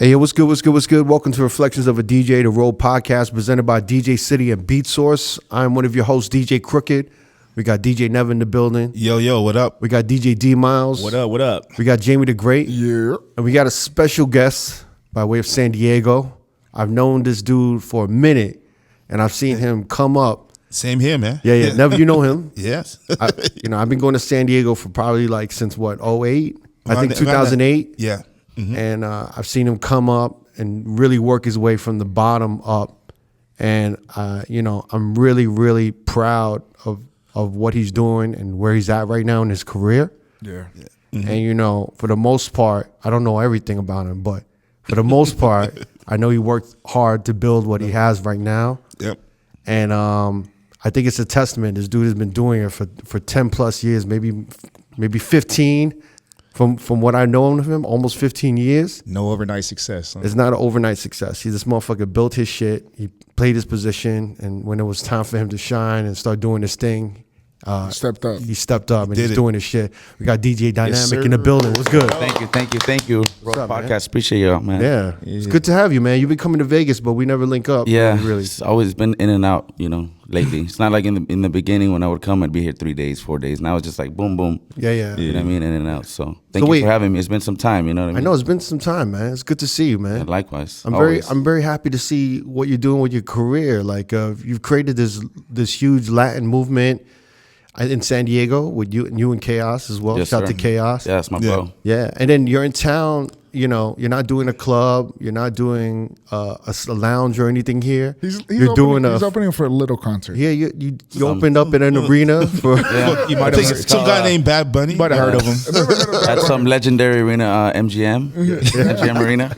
Hey, yo, what's good, what's good, what's good? Welcome to Reflections of a DJ, the R.O.A.D podcast presented by DJ City and Beat Source. I'm one of your hosts, DJ Crooked. We got DJ Nev in the building. Yo, what up? We got DJ D Miles. What up? We got Jamie the Great. Yeah. And we got a special guest by way of San Diego. I've known this dude for a minute, and I've seen him come up. Same here, man. Yeah. Nev, you know him. Yes. I've been going to San Diego for probably like since what, 08? I think 2008. Yeah. Mm-hmm. And I've seen him come up and really work his way from the bottom up. And, I'm really, really proud of what he's doing and where he's at right now in his career. Yeah. Mm-hmm. And, for the most part, I don't know everything about him, but for the most part, I know he worked hard to build what he has right now. Yep. And I think it's a testament. This dude has been doing it for 10 plus years, maybe 15. From what I know of him, almost 15 years. No overnight success. Huh? It's not an overnight success. This motherfucker built his shit. He played his position, and when it was time for him to shine and start doing his thing, he stepped up. He stepped up and he's doing his shit. We got DJ Dynamiq Yes, in the building. What's good? Thank you. What's up, Podcast, man? appreciate you, man. Yeah, it's good to have you, man. You've been coming to Vegas, but we never link up. Yeah, really. It's always been in and out, lately. It's not like in the beginning when I would come, I'd be here 3 days, 4 days. Now it's just like boom, boom. Yeah. You know what I mean? In and out. So thank you for having me. It's been some time, you know what I mean? I know it's been some time, man. It's good to see you, man. Yeah, likewise. I'm very happy to see what you're doing with your career. Like you've created this huge Latin movement in San Diego with you and Chaos as well. Yes, Shout out sir. to Chaos. Yeah, that's my bro. Yeah, and then you're in town. You're not doing a club. You're not doing a lounge or anything here. He's opening for a little concert. Yeah, you opened up in an arena for. Yeah. You might have some guy named Bad Bunny. You might have heard of him. At some legendary arena, MGM. MGM Arena.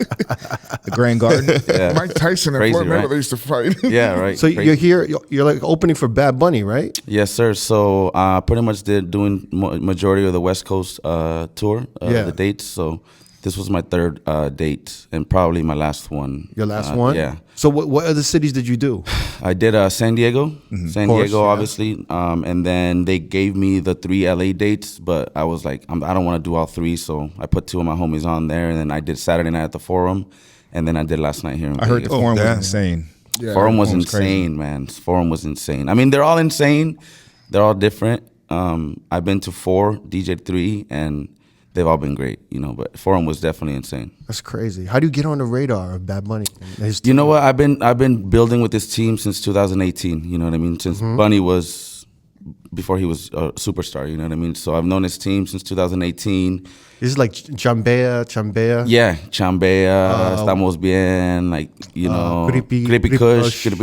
The Grand Garden. Yeah. Mike Tyson and Crazy, Floyd Mayweather right? used to fight. Yeah, right. So Crazy. you're here. You're like opening for Bad Bunny, right? Yes, sir. So pretty much doing majority of the Westcoast tour, the dates. So this was my third date and probably my last one. Your last one? Yeah. So what other cities did you do? I did San Diego. Mm-hmm. San Diego, obviously. And then they gave me the 3 LA dates, but I was like, I don't want to do all 3. So I put 2 of my homies on there. And then I did Saturday night at the Forum. And then I did last night here in I heard the Vegas. Forum was insane. Yeah, Forum was Forum's crazy. insane, man. Forum was insane. I mean, they're all insane. They're all different. I've been to 4, DJ'd 3, and they've all been great, but Forum was definitely insane. That's crazy. How do you get on the radar of Bad Bunny? You know what? I've been building with this team since 2018. You know what I mean? Since Bunny was before he was a superstar. You know what I mean? So I've known his team since 2018. This is like Chambea. Yeah, Chambea, Estamos Bien, Creepy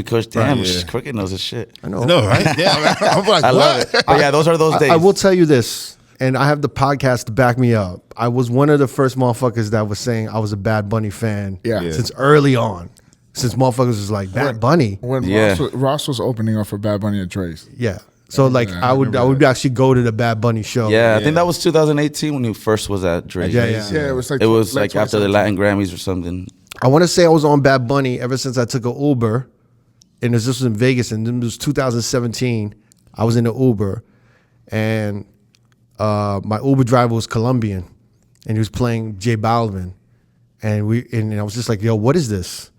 Kush. Damn, Crooked knows his shit. I know. No, right? Yeah. I'm like, I love it. But yeah, those are those days. I will tell you this, and I have the podcast to back me up. I was one of the first motherfuckers that was saying I was a Bad Bunny fan since early on. Since motherfuckers was like, Bad Bunny? When Ross was opening up for Bad Bunny at Dre's. Yeah. So I would actually go to the Bad Bunny show. Yeah, I think that was 2018 when he first was at Drake. Yeah. It was like after the Latin Grammys or something. I want to say I was on Bad Bunny ever since I took an Uber, and this was in Vegas, and it was 2017. I was in the Uber, and my Uber driver was Colombian, and he was playing J Balvin, and I was just like, yo, what is this?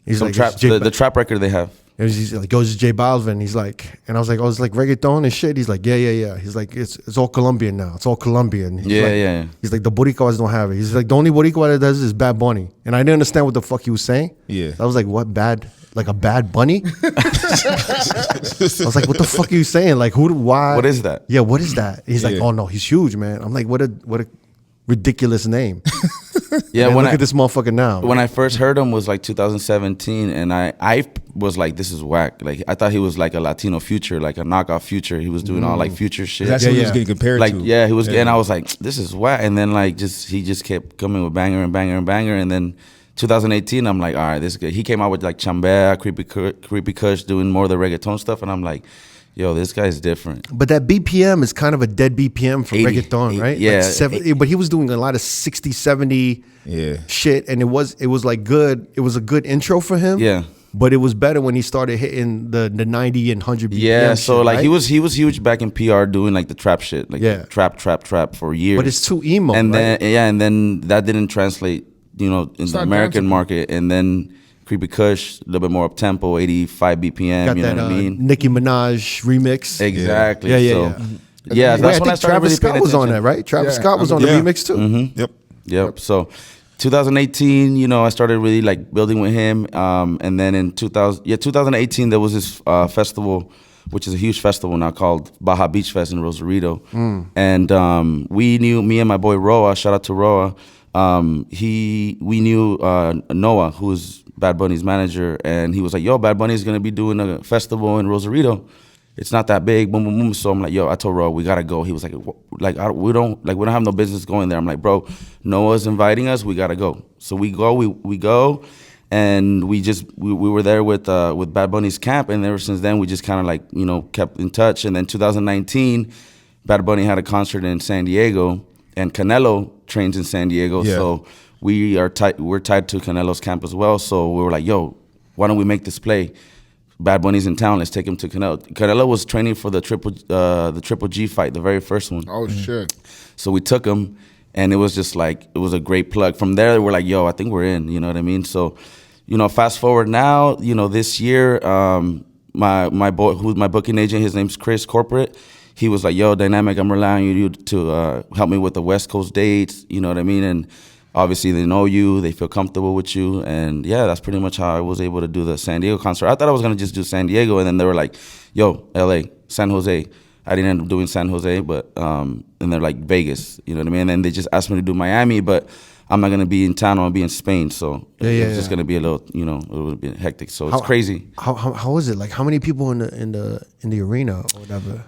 He's Some like, trap, the trap record they have. He's like, goes to J Balvin. He's like, and I was like, oh, it's like reggaeton and shit. He's like, yeah. He's like, it's all Colombian now. It's all Colombian. He's Yeah. He's like, the Boricuas don't have it. He's like, the only Boricua that does is Bad Bunny. And I didn't understand what the fuck he was saying. Yeah. I was like, what bad? Like a Bad Bunny? I was like, what the fuck are you saying? Like, why? What is that? Yeah, what is that? He's like, oh no, he's huge, man. I'm like, what a ridiculous name. Yeah, man, look at this motherfucker now. When I first heard him was like 2017, and I was like, this is whack. Like I thought he was like a Latino Future, like a knockoff Future. He was doing all like Future shit. That's what he was getting compared to. Yeah, he was, and I was like, this is whack. And then he just kept coming with banger and banger and banger, and then 2018, I'm like, all right, this is good. He came out with like Chambea, Creepy Kush, doing more of the reggaeton stuff, and I'm like, yo, this guy's different. But that BPM is kind of a dead BPM for 80, reggaeton, right? Yeah. Like 70, but he was doing a lot of 60, 70 shit, and it was like good. It was a good intro for him. Yeah. But it was better when he started hitting the 90 and 100 BPM. Yeah, so shit, like right? he was huge back in PR doing like the trap shit, like trap for years. But it's too emo, and right? then and then that didn't translate you know, in the not American danceable. market, and then Creepy Kush, a little bit more up tempo, 85 BPM. Got you know that what I mean? Nicki Minaj remix. Exactly. Yeah, yeah, so, yeah. yeah. Wait, That's I when I think started Travis really Scott paying was on attention. that, right? Travis Yeah, Scott was on the yeah. remix too. Yep. Yep. So 2018, you know, I started really like building with him. And then in 2018, there was this festival, which is a huge festival now called Baja Beach Fest in Rosarito. And me and my boy R.O.A, shout out to R.O.A, we knew Noah, who's Bad Bunny's manager, and he was like, yo, Bad Bunny's gonna be doing a festival in Rosarito. It's not that big, boom, boom, boom. So I'm like, yo, I told R.O.A, we gotta go. He was like, we don't have no business going there. I'm like, bro, Noah's inviting us, we gotta go. So we go, and we were there with Bad Bunny's camp, and ever since then we just kind of like, you know, kept in touch. And then 2019, Bad Bunny had a concert in San Diego, and Canelo trains in San Diego, Yeah. so we're tied to Canelo's camp as well. So we were like, yo, why don't we make this play? Bad Bunny's in town. Let's take him to Canelo. Canelo was training for the Triple G fight, the very first one. Oh shit! So we took him, and it was just like, it was a great plug. From there, we're like, yo, I think we're in. You know what I mean? So, you know, fast forward now, you know, this year, my boy, who's my booking agent, his name's Chris Corporate. He was like, yo, Dynamiq, I'm relying on you to help me with the West Coast dates. You know what I mean? And obviously, they know you, they feel comfortable with you, and yeah, that's pretty much how I was able to do the San Diego concert. I thought I was gonna just do San Diego, and then they were like, "Yo, LA, San Jose." I didn't end up doing San Jose, but and they're like Vegas, you know what I mean? And then they just asked me to do Miami, but I'm not gonna be in town. I'm gonna be in Spain, so it's just gonna be a little, you know, it would be hectic. So it's crazy. How is it? Like, how many people in the arena or whatever?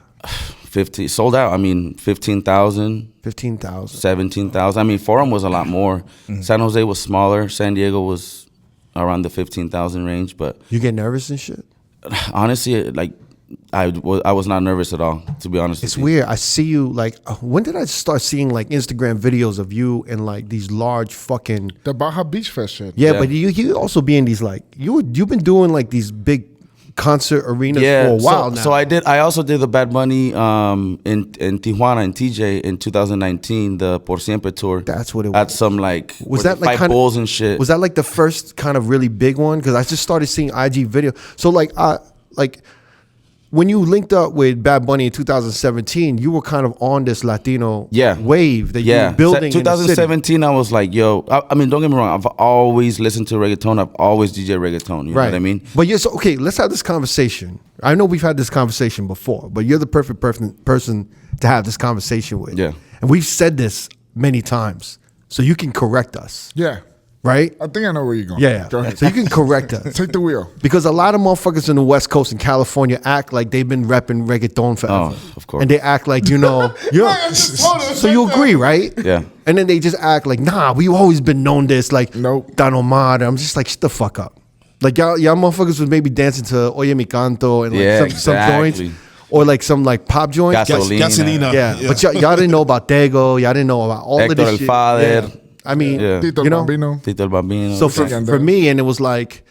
50 sold out. I mean, 15,000. 15,000. 17,000. I mean, Forum was a lot more. San Jose was smaller. San Diego was around the 15,000 range. But You get nervous and shit? honestly, like, I was not nervous at all, to be honest. It's with you. weird. I see you like. When did I start seeing like Instagram videos of you in like these large fucking? The Baja Beach Fest shit. Yeah, Yeah. but you also be in these like you've been doing like these big concert arenas for a while now. So I also did the Bad Bunny in Tijuana and TJ in 2019, the Por Siempre tour. That's what it At was. some like Was where that they like fight kind bulls and shit? Was that like the first kind of really big one? Because I just started seeing IG video. So like when you linked up with Bad Bunny in 2017, you were kind of on this Latino wave that you were building. in the city. 2017, I was like, yo, I mean, don't get me wrong. I've always listened to reggaeton. I've always DJ reggaeton. You know what I mean? But yes, okay, let's have this conversation. I know we've had this conversation before, but you're the perfect person to have this conversation with. Yeah. And we've said this many times, so you can correct us, Yeah, right? I think I know where you're going. Yeah. Go ahead. So you can correct us. Take the wheel. Because a lot of motherfuckers in the West Coast and California act like they've been repping reggaeton forever. Oh, of course. And they act like, so you agree, right? Yeah. And then they just act like, nah, we've always been known this, like, Nope. Don Omar. I'm just like, shut the fuck up. Like, y'all motherfuckers was maybe dancing to Oye Mi Canto and like some joints. Or like some like pop joints. Gasolina. Yeah. But y'all didn't know about Dago. Y'all didn't know about all Hector of this El shit. Father. Yeah. I mean, Tito you know, Bambino. Tito el Bambino. so for me, and it was like,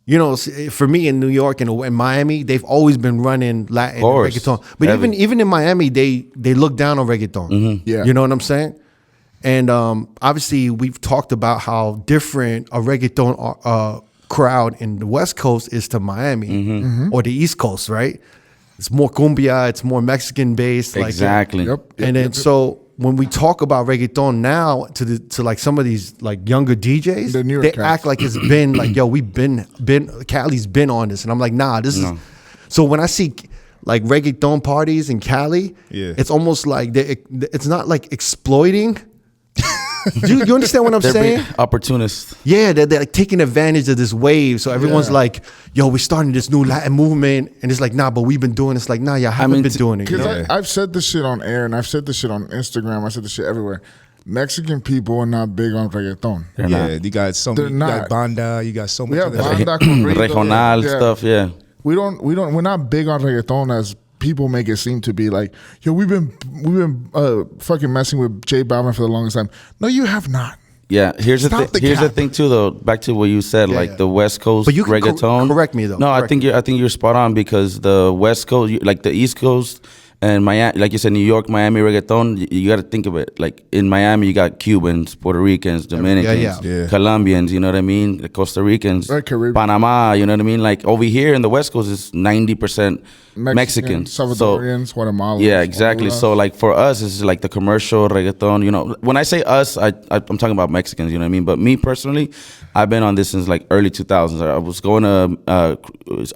you know, for me in New York and in Miami, they've always been running Latin and course. reggaeton. But Heavy. even in Miami, they look down on reggaeton. Yeah. You know what I'm saying? And obviously, we've talked about how different a reggaeton crowd in the West Coast is to Miami or the East Coast, right? It's more cumbia, it's more Mexican based. Exactly. Yep. And then so when we talk about reggaeton now to like some of these like younger DJs, The newer they cats. act like it's been like, yo, we've been Cali's been on this. And I'm like, nah, this is. So when I see like reggaeton parties in Cali, it's almost like it's not like exploiting. You understand what I'm saying? Opportunists. Yeah, they're like taking advantage of this wave. So everyone's like, yo, we're starting this new Latin movement. And it's like, nah, but we've been doing it. It's like, nah, y'all haven't been doing it. You Because know? I've said this shit on air and I've said this shit on Instagram. I said this shit everywhere. Mexican people are not big on reggaeton. Yeah, you got so many. They're You got not. banda. You got so much. We have of that. banda, corrido, Regional yeah. stuff, yeah. We're not big on reggaeton as people make it seem to be. Like, yo, we've been fucking messing with J Balvin for the longest time. No, you have not. Yeah, here's Stop the the here's the cap. thing too, though. Back to what you said, like the West Coast But you can reggaeton. correct me, though. No, Correct I think you're spot on because the West Coast, like the East Coast And Miami, like you said, New York, Miami reggaeton, you got to think of it. Like in Miami, you got Cubans, Puerto Ricans, Dominicans, Yeah. Colombians, you know what I mean? The Costa Ricans, Right, Caribbean. Panama, you know what I mean? Like over here in the West Coast is 90% Mexicans. Salvadorians, Guatemalans. Yeah, exactly. Honduras. So like for us, it's like the commercial reggaeton. You know, when I say us, I'm talking about Mexicans. You know what I mean? But me personally, I've been on this since like early 2000s. I was going to,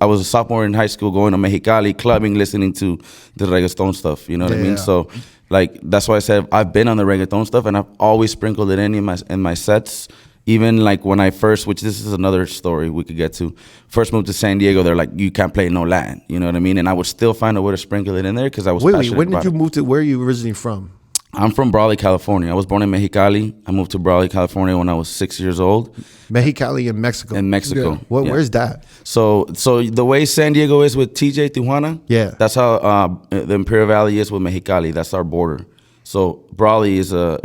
I was a sophomore in high school, going to Mexicali, clubbing, listening to the reggaeton stuff. You know what I mean? So like that's why I said I've been on the reggaeton stuff, and I've always sprinkled it in my sets. Even like when I first, which this is another story we could get to, first moved to San Diego, they're like, you can't play no Latin, you know what I mean? And I would still find a way to sprinkle it in there because I was passionate when about did you it. move to, where are you originally from? I'm from Brawley, California. I was born in Mexicali. I moved to Brawley, California when I was 6 years old. Mexicali in Mexico. In Mexico. Yeah. What, Yeah. Where's that? So the way San Diego is with TJ, Tijuana, Yeah. that's how the Imperial Valley is with Mexicali. That's our border. So Brawley is a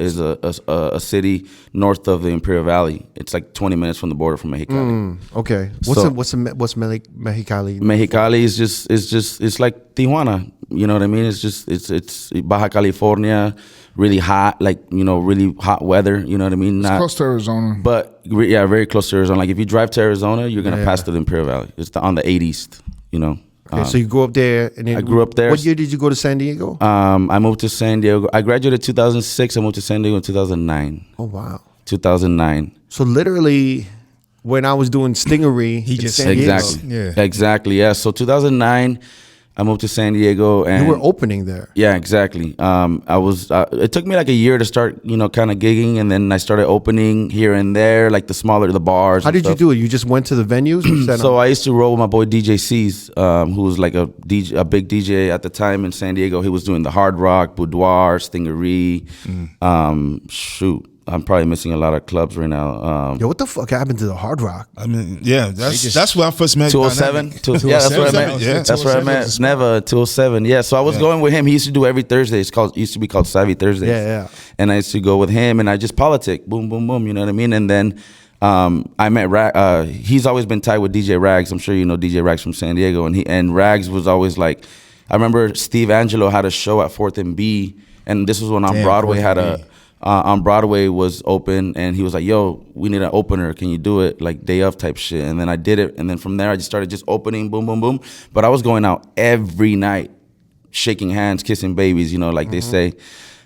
city north of the Imperial Valley. It's like 20 minutes from the border from Mexicali. Okay. So- What's Mexicali? Mexicali is just it's like Tijuana. You know what I mean? It's Baja California, really hot, like really hot weather. You know what I mean? It's close to Arizona. But yeah, very close to Arizona. Like if you drive to Arizona, you're gonna Yeah. pass through the Imperial Valley. It's on the 8 East. You know. Okay, so you grew up there, and then I grew up there. What year did you go to San Diego? I moved to San Diego. I graduated 2006. I moved to San Diego in 2009. Oh wow! 2009. So literally, when I was doing Stingery, He in just- San Diego, Exactly. Yeah. Exactly. Yeah. So 2009, I moved to San Diego, and you were opening there. yeah, exactly. I was. It took me like a year to start, kind of gigging, and then I started opening here and there, like the bars. How and did you stuff. do it? You just went to the venues? Or set So up? I used to roll with my boy DJ C's, who was like a big DJ at the time in San Diego. He was doing the Hard Rock, Boudoir, Stingery. Shoot, I'm probably missing a lot of clubs right now. Yo, what the fuck happened to the Hard Rock? I mean, yeah, that's where I first met 207? Dynamiq. Yeah, that's where I met. Yeah, That's where I 207 met. is- Never 207. Yeah, so I was going with him. He used to do every Thursday. It used to be called Savvy Thursdays. Yeah. And I used to go with him, and I just politic, boom, boom, boom. You know what I mean? And then I met he's always been tied with DJ Rags. I'm sure you know DJ Rags from San Diego, and Rags was always like, I remember Steve Angelo had a show at 4th and B, and this was when on Damn, Broadway 4th had and a. B. On Broadway was open, and he was like, "Yo, we need an opener. Can you do it like day of type shit?" And then I did it, and then from there I just started just opening, boom, boom, boom. But I was going out every night, shaking hands, kissing babies, like they say.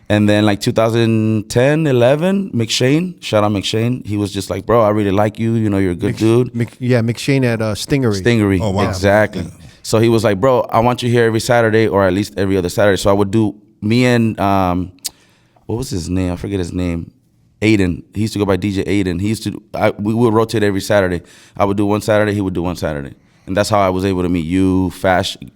And then like 2010, 11, McShane, shout out McShane. He was just like, "Bro, I really like you. You're a good dude." McShane at Stingery. Stingery. Oh, wow. Exactly. So he was like, "Bro, I want you here every Saturday, or at least every other Saturday." So I would do me and what was his name? I forget his name. Aiden. He used to go by DJ Aiden. He used to. We would rotate every Saturday. I would do one Saturday. He would do one Saturday, and that's how I was able to meet you,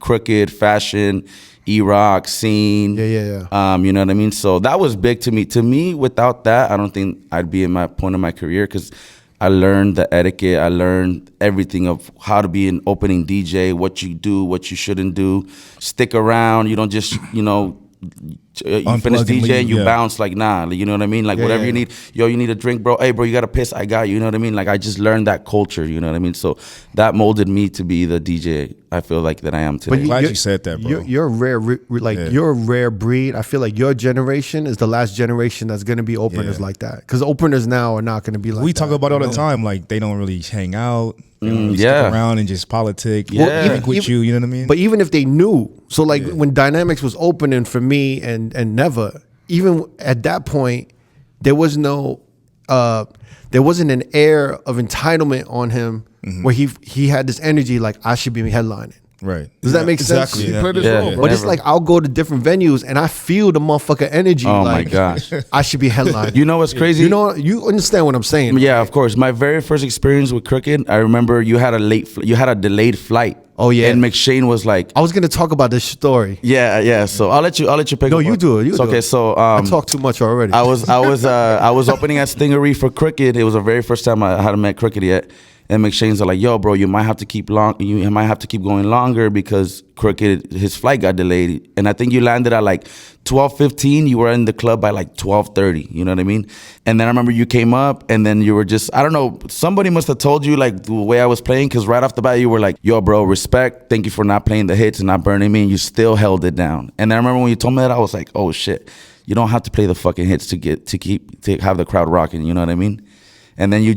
Crooked, Fashion, E-Rock, Scene. Yeah. You know what I mean? So that was big to me. To me, without that, I don't think I'd be in my point of my career because I learned the etiquette. I learned everything of how to be an opening DJ, what you do, what you shouldn't do. Stick around. You don't just, you Unplug finish and DJ leave, and you yeah. bounce like nah, you know what I mean? Like whatever you need. Yo, you need a drink, bro. Hey, bro, you got a piss? I got you. You know what I mean? Like I just learned that culture. You know what I mean? So that molded me to be the DJ I feel like that I am today. Glad you said that, bro. You're a rare, you're a rare breed. I feel like your generation is the last generation that's gonna be openers Yeah. like that. Because openers now are not gonna be like We that. talk about it all the time. Like they don't really hang out. They don't really yeah. stick around and just politic. Yeah. Drink with you. You know what I mean? But even if they knew, so like when Dynamiq was opening for me and Never, even at that point, there was no, there wasn't an air of entitlement on him where he had this energy like I should be headlining. right. Does that make sense? Exactly. He Yeah. played his Yeah. role, bro. But it's Never. like I'll go to different venues and I feel the motherfucker energy. Oh, like, my gosh. I should be headlining. You know what's crazy? You understand what I'm saying? Yeah, of course. My very first experience with Crooked, I remember you had a delayed flight. Oh, yeah. And McShane was like, I was gonna talk about this story. yeah. So I'll let you pick. No, up you on- do it. You So, do okay, it. so I talk too much already. I was opening at Stingery for Crooked. It was the very first time I hadn't met Crooked yet. And McShane's like, yo, bro, you might have to keep going longer because Crooked, his flight got delayed. And I think you landed at like 12:15. You were in the club by like 12:30. You know what I mean? And then I remember you came up and then you were just, I don't know, somebody must have told you like the way I was playing, because right off the bat you were like, yo, bro, respect. Thank you for not playing the hits and not burning me. And you still held it down. And then I remember when you told me that, I was like, oh shit, you don't have to play the fucking hits to have the crowd rocking. You know what I mean? And then you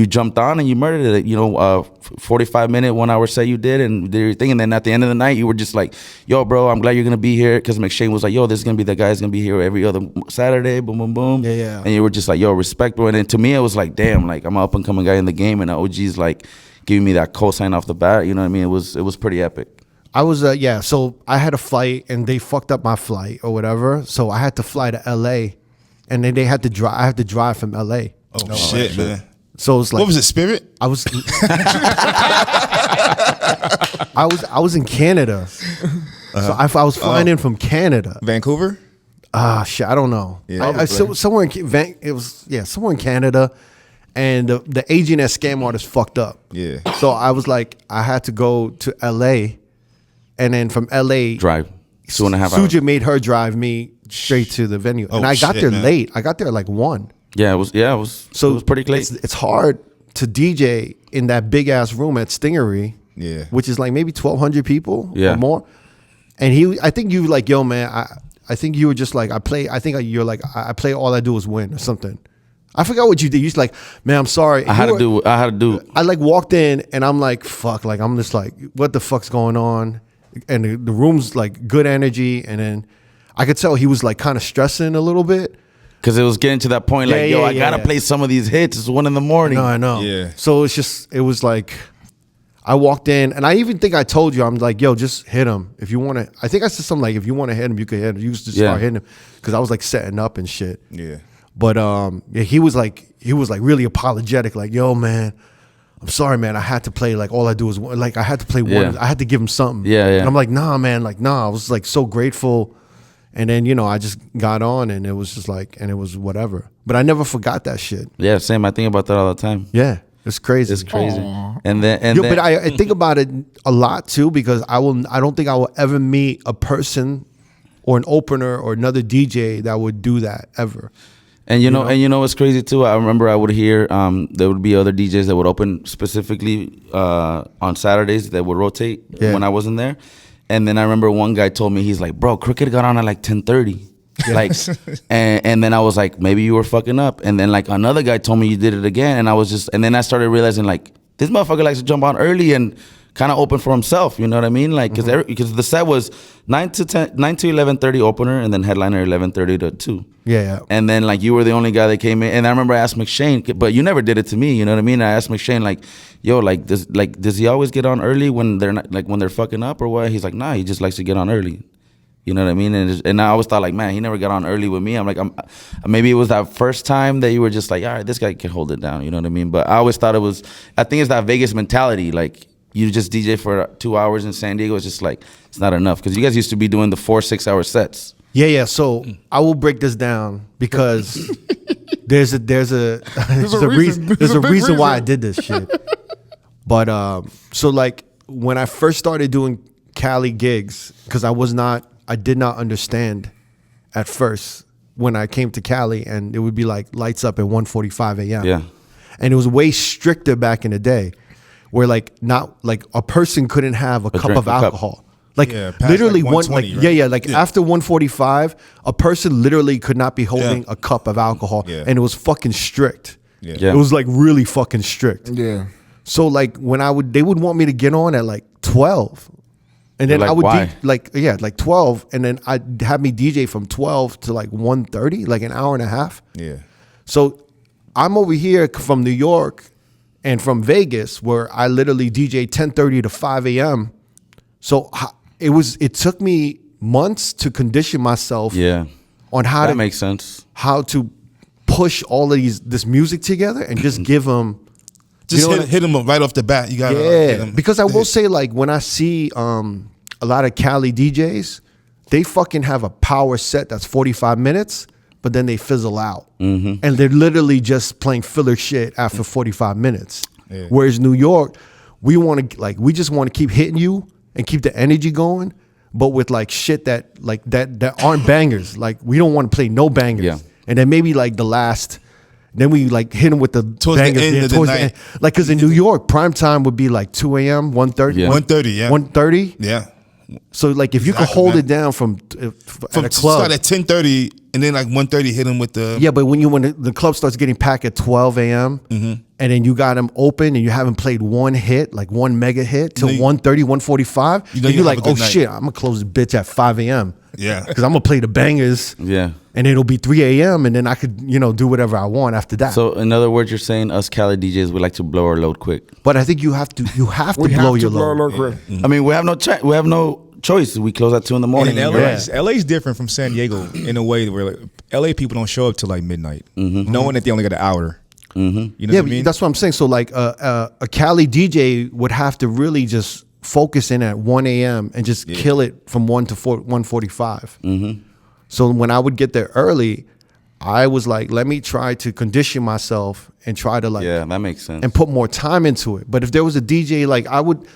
jumped on and you murdered it. 45-minute, 1 hour set you did and did your thing. And then at the end of the night, you were just like, yo, bro, I'm glad you're gonna be here, because McShane was like, yo, this is gonna be the guy who's gonna be here every other Saturday. Boom, boom, boom. Yeah. And you were just like, yo, respect, bro. And then to me, it was like, damn, like I'm an up and coming guy in the game, and OG's like giving me that cosign off the bat. You know what I mean? It was pretty epic. I was so I had a flight and they fucked up my flight or whatever. So I had to fly to LA, and then they had to drive. I had to drive from LA. Oh shit, man. So it's like, what was it, Spirit? I was I was in Canada. So I was flying in from Canada. Vancouver? Shit, I don't know. Yeah. Somewhere in somewhere in Canada, and the agent at Scam Artist fucked up. Yeah. So I was like, I had to go to LA, and then from LA Drive 2.5 hours. Suja made her drive me straight to the venue, and I got there late. I got there like 1. Yeah, it was pretty late. It's hard to DJ in that big ass room at Stingery, which is like maybe 1,200 people or more. And I think you were like, yo, man, I think you were just like, I play all I do is win or something. I forgot what you did. You was like, man, I'm sorry. I had to do. I like walked in and I'm like, fuck, like I'm just like, what the fuck's going on? And the room's like good energy, and then I could tell he was like kind of stressing a little bit. Because it was getting to that point, like, I gotta play some of these hits. It's 1 a.m. No, I know. Yeah. So it was like, I walked in, and I even think I told you, I'm like, yo, just hit him if you want to. I think I said something like, if you want to hit him, you can hit him. You just start hitting him, because I was like setting up and shit. Yeah. But he was like really apologetic, like, yo, man, I'm sorry, man. I had to play like all I do is like I had to play one. I had to give him something. Yeah. And I'm like, nah, man, like nah. I was like so grateful. And then, I just got on, and it was just like, and it was whatever. But I never forgot that shit. Yeah, same. I think about that all the time. Yeah, it's crazy. It's crazy. Aww. But I think about it a lot too, because I don't think I will ever meet a person or an opener or another DJ that would do that ever. And you know what's crazy too? I remember I would hear there would be other DJs that would open specifically on Saturdays that would rotate when I wasn't there. And then I remember one guy told me, he's like, bro, Crooked got on at like 10:30. Like, and then I was like, maybe you were fucking up. And then like another guy told me you did it again. And then I started realizing like, this motherfucker likes to jump on early and kind of open for himself. You know what I mean? Like, because the set was 9 to 11:30 opener, and then headliner 11:30 to 2. Yeah. And then like you were the only guy that came in. And I remember I asked McShane, but you never did it to me. You know what I mean? I asked McShane like, yo, does he always get on early when they're not, like when they're fucking up or what? He's like, nah, he just likes to get on early. You know what I mean? And I always thought like, man, he never got on early with me. I'm like, maybe it was that first time that you were just like, all right, this guy can hold it down. You know what I mean? But I always thought I think it's that Vegas mentality. Like, you just DJ for 2 hours in San Diego. It's just like, it's not enough. Because you guys used to be doing the 4-6 hour sets. Yeah. So I will break this down, because there's a reason why I did this shit. But so like when I first started doing Cali gigs, because I did not understand at first when I came to Cali, and it would be like lights up at 1:45 a.m. Yeah. And it was way stricter back in the day, where like not like a person couldn't have a cup of alcohol. Like literally like 120, right? Like after 1:45, a person literally could not be holding a cup of alcohol, and it was fucking strict. Yeah. It was like really fucking strict. Yeah. So like when they would want me to get on at like 12, and then like, I would why? like 12, and then I'd have me DJ from 12 to like 1:30, like an hour and a half. Yeah. So I'm over here from New York and from Vegas, where I literally DJ 10:30 to 5 a.m. So it took me months to condition myself on how that makes sense. How to push all of this music together and just give them. Just hit them right off the bat. You gotta hit them. Because I will say, like, when I see a lot of Cali DJs, they fucking have a power set that's 45 minutes, but then they fizzle out. And they're literally just playing filler shit after 45 minutes. Yeah. Whereas New York, we just want to keep hitting you and keep the energy going, but with like shit that aren't bangers. Like we don't want to play no bangers. Yeah. And then maybe like the last, then we like hit them with the Towards the bangers end of the night. Like because in New York, prime time would be like 2 a.m., 1:30. Yeah. 1:30, yeah. 1:30. Yeah. So like if you could Exactly, hold man. it down from at a club. Start at 10:30 and then like 1:30 hit them with the Yeah, but when the club starts getting packed at 12 a.m. Mm-hmm. and then you got them open and you haven't played one hit, like one mega hit till You know, 1:30, 1:45, you know and you you're have like, a oh good night. shit, I'm gonna close this bitch at 5 a.m. Yeah. Because I'm gonna play the bangers. Yeah. And it'll be 3 a.m. and then I could, do whatever I want after that. So in other words, you're saying us Cali DJs we like to blow our load quick. but I think you have to We blow have your to blow our load. load quick. I mean, we have no choice. We close at 2 in the morning. And Yeah. LA's different from San Diego in a way where like, LA people don't show up till like midnight, knowing that they only got an hour. You know Yeah, what I mean? that's what I'm saying. So like a Cali DJ would have to really just focus in at 1 a.m. and just kill it from 1 to 1:45. So when I would get there early, I was like, let me try to condition myself and try to like Yeah, that makes sense. and put more time into it. But if there was a DJ, like I would,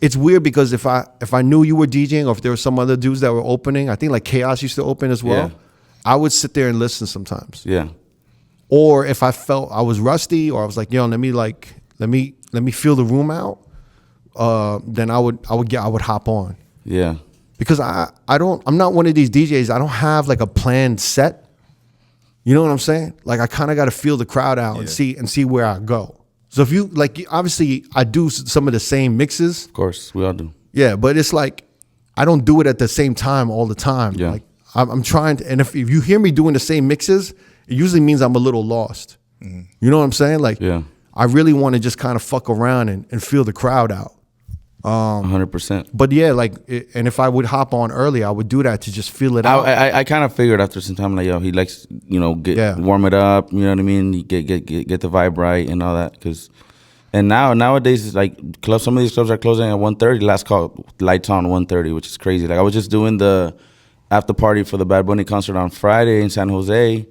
it's weird because if I knew you were DJing or if there were some other dudes that were opening, I think like Chaos used to open as well. Yeah. I would sit there and listen sometimes. Yeah. Or if I felt I was rusty or I was like, yo, let me feel the room out, then I would hop on. Yeah. Because I'm not one of these DJs. I don't have like a planned set. You know what I'm saying? Like I kind of got to feel the crowd out and see where I go. So if you like, obviously I do some of the same mixes. Of course, we all do. Yeah, but it's like I don't do it at the same time all the time. Yeah. Like I'm trying to, and if you hear me doing the same mixes, it usually means I'm a little lost. You know what I'm saying? Like Yeah. I really want to just kind of fuck around and feel the crowd out. 100%. But yeah, like, and if I would hop on early, I would do that to just feel it out. I kind of figured after some time, like, yo, he likes, warm it up. You know what I mean? Get the vibe right and all that. And nowadays, it's like some of these clubs are closing at 1:30. Last call, lights on 1:30, which is crazy. Like I was just doing the after party for the Bad Bunny concert on Friday in San Jose,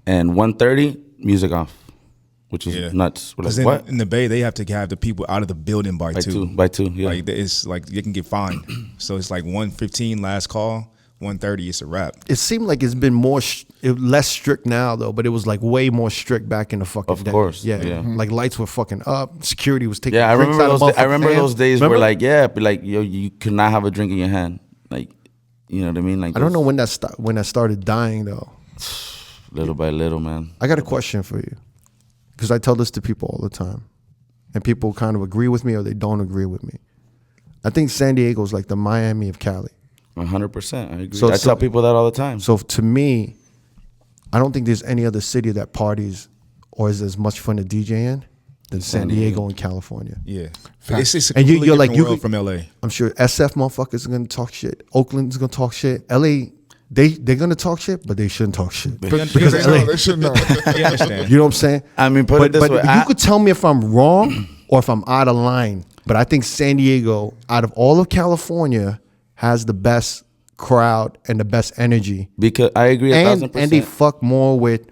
and 1:30, music off, which is nuts. We're Because like, what? in the Bay, they have to have the people out of the building by two. By two, yeah. Like it's like they can get fined. So it's like 1:15 last call, 1:30 it's a wrap. It seemed like it's been less strict now though, but it was like way more strict back in the fucking Of day. course, Yeah. yeah. Like lights were fucking up. Security was taking. Yeah, I drinks remember out of those. I motherfuckers' remember hands. those days Remember? where like, yo, you could not have a drink in your hand, like, you know what I mean? Like, I don't know when that started dying though. little by little, man. I got a question for you, because I tell this to people all the time, and people kind of agree with me or they don't agree with me. I think San Diego is like the Miami of Cali. 100%. I agree. So- I tell people that all the time. So to me, I don't think there's any other city that parties or is as much fun to DJ in than San Diego and California. Yeah. It's a And completely you're like, different you world could- from LA. I'm sure SF motherfuckers are gonna talk shit. Oakland's gonna talk shit. LA, they're gonna talk shit, but they shouldn't talk shit. Because Because LA, they know, they should know. you understand. You know what I'm saying? I mean, put it this but way, you could tell me if I'm wrong or if I'm out of line. But I think San Diego, out of all of California, has the best crowd and the best energy. because I agree 1,000%. And they fuck more with.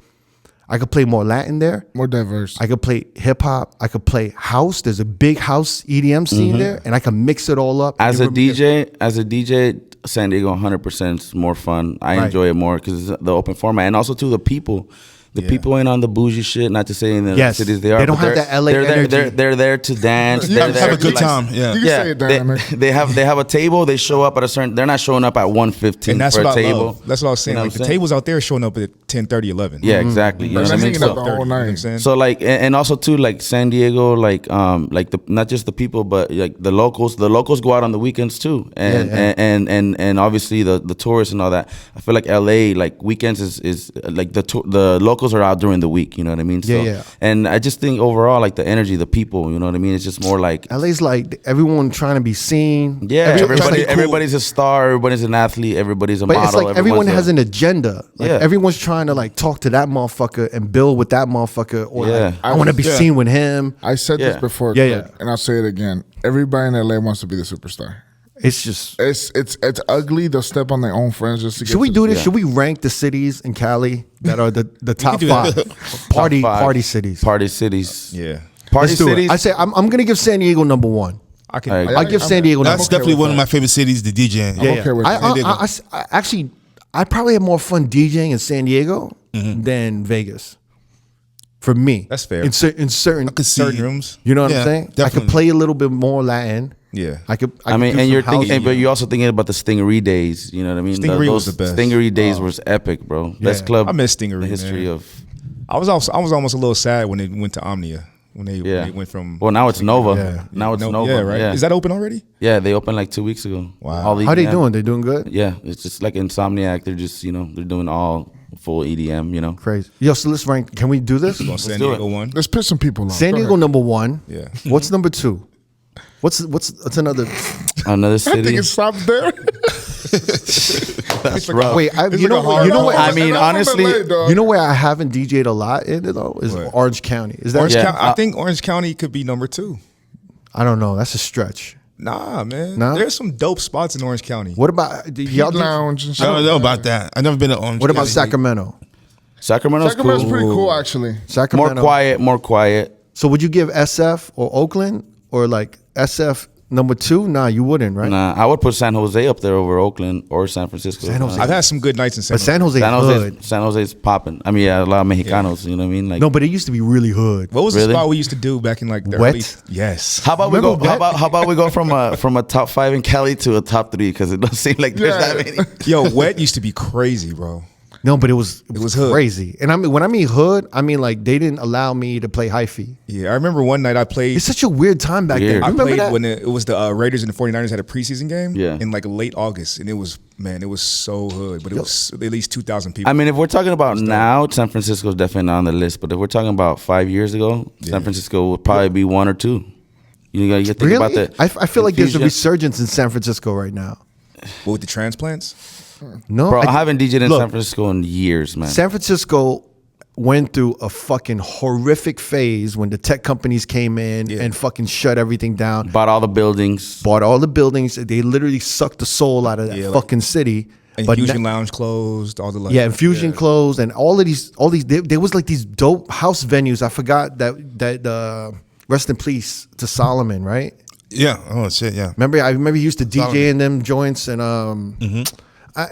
I could play more Latin there. More diverse. I could play hip hop. I could play house. There's a big house EDM scene there, and I can mix it all up. As a It rem- DJ, San Diego 100% is more fun. I Right. enjoy it more because it's the open format, and also too the people. The people ain't on the bougie shit. Not to say in the Yes. cities they are. They don't but have they're- that LA they're there, energy. they're there to dance. You They're have there a to, good like, time, yeah. You can say it, Dynamiq. they have a table. They show up at a certain. They're not showing up at 1:15 And that's for what a I table. love. That's what I was saying. You know like what the I'm saying? tables out there showing up at 10:30, 11. Yeah, exactly. You know They're what I mean? hanging So, out the whole night. You know what I'm saying? So like, and also too, like San Diego, like the not just the people, but like the locals. The locals go out on the weekends too, and and obviously the tourists and all that. I feel like LA, like weekends is like the locals are out during the week. You know what I mean? So, Yeah. And I just think overall, like the energy, the people. You know what I mean? It's just more like. LA's like everyone trying to be seen. Yeah, Everyone's everybody's a star. Everybody's an athlete. Everybody's a But model. it's like everyone everyone's has a- an agenda. Like Yeah. everyone's trying to like talk to that motherfucker and build with that motherfucker, or Yeah. like, I want to be Yeah. seen with him. I said this Yeah. before, Yeah, Click, yeah. and I'll say it again. Everybody in LA wants to be the superstar. It's just. It's ugly. They'll step on their own friends just to get. Should we to do this? Yeah. Should we rank the cities in Cali that are the top do that. five party Top five party cities? Party cities. Yeah. Party Let's do cities. it. I say I'm gonna give San Diego number 1. I can. Alright. I'll give San Diego number That's okay definitely with one of that. my favorite cities to DJ in. I'm okay with that. San Diego. I actually, I probably have more fun DJing in San Diego than Vegas. For me, That's fair. In certain I could see certain rooms. you know what Yeah, I'm saying? I definitely. could play a little bit more Latin. Yeah. I could. I could mean, do and some you're house thinking, but music. you're also thinking about the Stingery days. You know what I mean? Stingery was Those the best. Stingery days was epic, bro. Best club. I miss Stingery, in the history man. of. I was almost a little sad when they went to Omnia. When they went from. Well, now it's Nova. Yeah. Now it's Nova. Yeah, right. Yeah. Is that open already? Yeah, they opened like 2 weeks ago. Wow. All How they EDM. doing? They doing good? Yeah, it's just like Insomniac. They're just they're doing all full EDM. You know. Crazy. Yo, so let's rank. Can we do this? On San do Diego it. one. Let's piss some people off. San Go Diego ahead. number 1. Yeah. What's number 2? What's another? Another I city. think it stops there. That's rough. Wait, It's you like a know hard what? no. I mean, And I'm from honestly, LA, dog. You know where I haven't DJ'd a lot in it though is What? Orange County. Is that? Orange Yeah. County, I think Orange County could be number 2. I don't know. That's a stretch. Nah, man. Nah? There's some dope spots in Orange County. What about y'all? Lounge and I shit. don't know about that. I've never been to Orange. What about County. Sacramento? Sacramento's Sacramento's cool. pretty cool, actually. More Sacramento. quiet. More quiet. So would you give SF or Oakland or like SF number 2? Nah, you wouldn't, right? Nah, I would put San Jose up there over Oakland or San Francisco. San Jose. I've had some good nights in San But San Jose. Jose hood. San Jose's popping. I mean, yeah, a lot of Mexicanos. You know what I mean? Like, No, but it used to be really hood. What was Really? the spot we used to do back in like the Wet? early? Yes. how about we Remember go? Wet? How about we go from a top 5 in Cali to a top 3 because it doesn't seem like there's Yeah. that many. Yo, Wet used to be crazy, bro. No, but it was hood. crazy. And I mean, when I mean hood, I mean like they didn't allow me to play hyphy. Yeah, I remember one night I played. It's such a weird time back Weird. then. I You remember played that? when it was the Raiders and the 49ers had a preseason game. Yeah. In like late August, and it was so hood, but it was at least 2,000 people. I mean, if we're talking about now, San Francisco's definitely not on the list. But if we're talking about 5 years ago, San Francisco would probably be 1 or 2. You gotta think Really? about that. I feel like there's a Infusion. resurgence in San Francisco right now. What with the transplants? No, Bro, I haven't DJed in look, San Francisco in years, man. San Francisco went through a fucking horrific phase when the tech companies came in and fucking shut everything down. Bought all the buildings. Bought all the buildings. They literally sucked the soul out of that Yeah, like- fucking city. Infusion Lounge closed. All the like, Infusion closed, and all these there was like these dope house venues. I forgot that rest in peace to Solomon, right? Yeah. Oh shit. Yeah. I remember he used to DJ in them joints and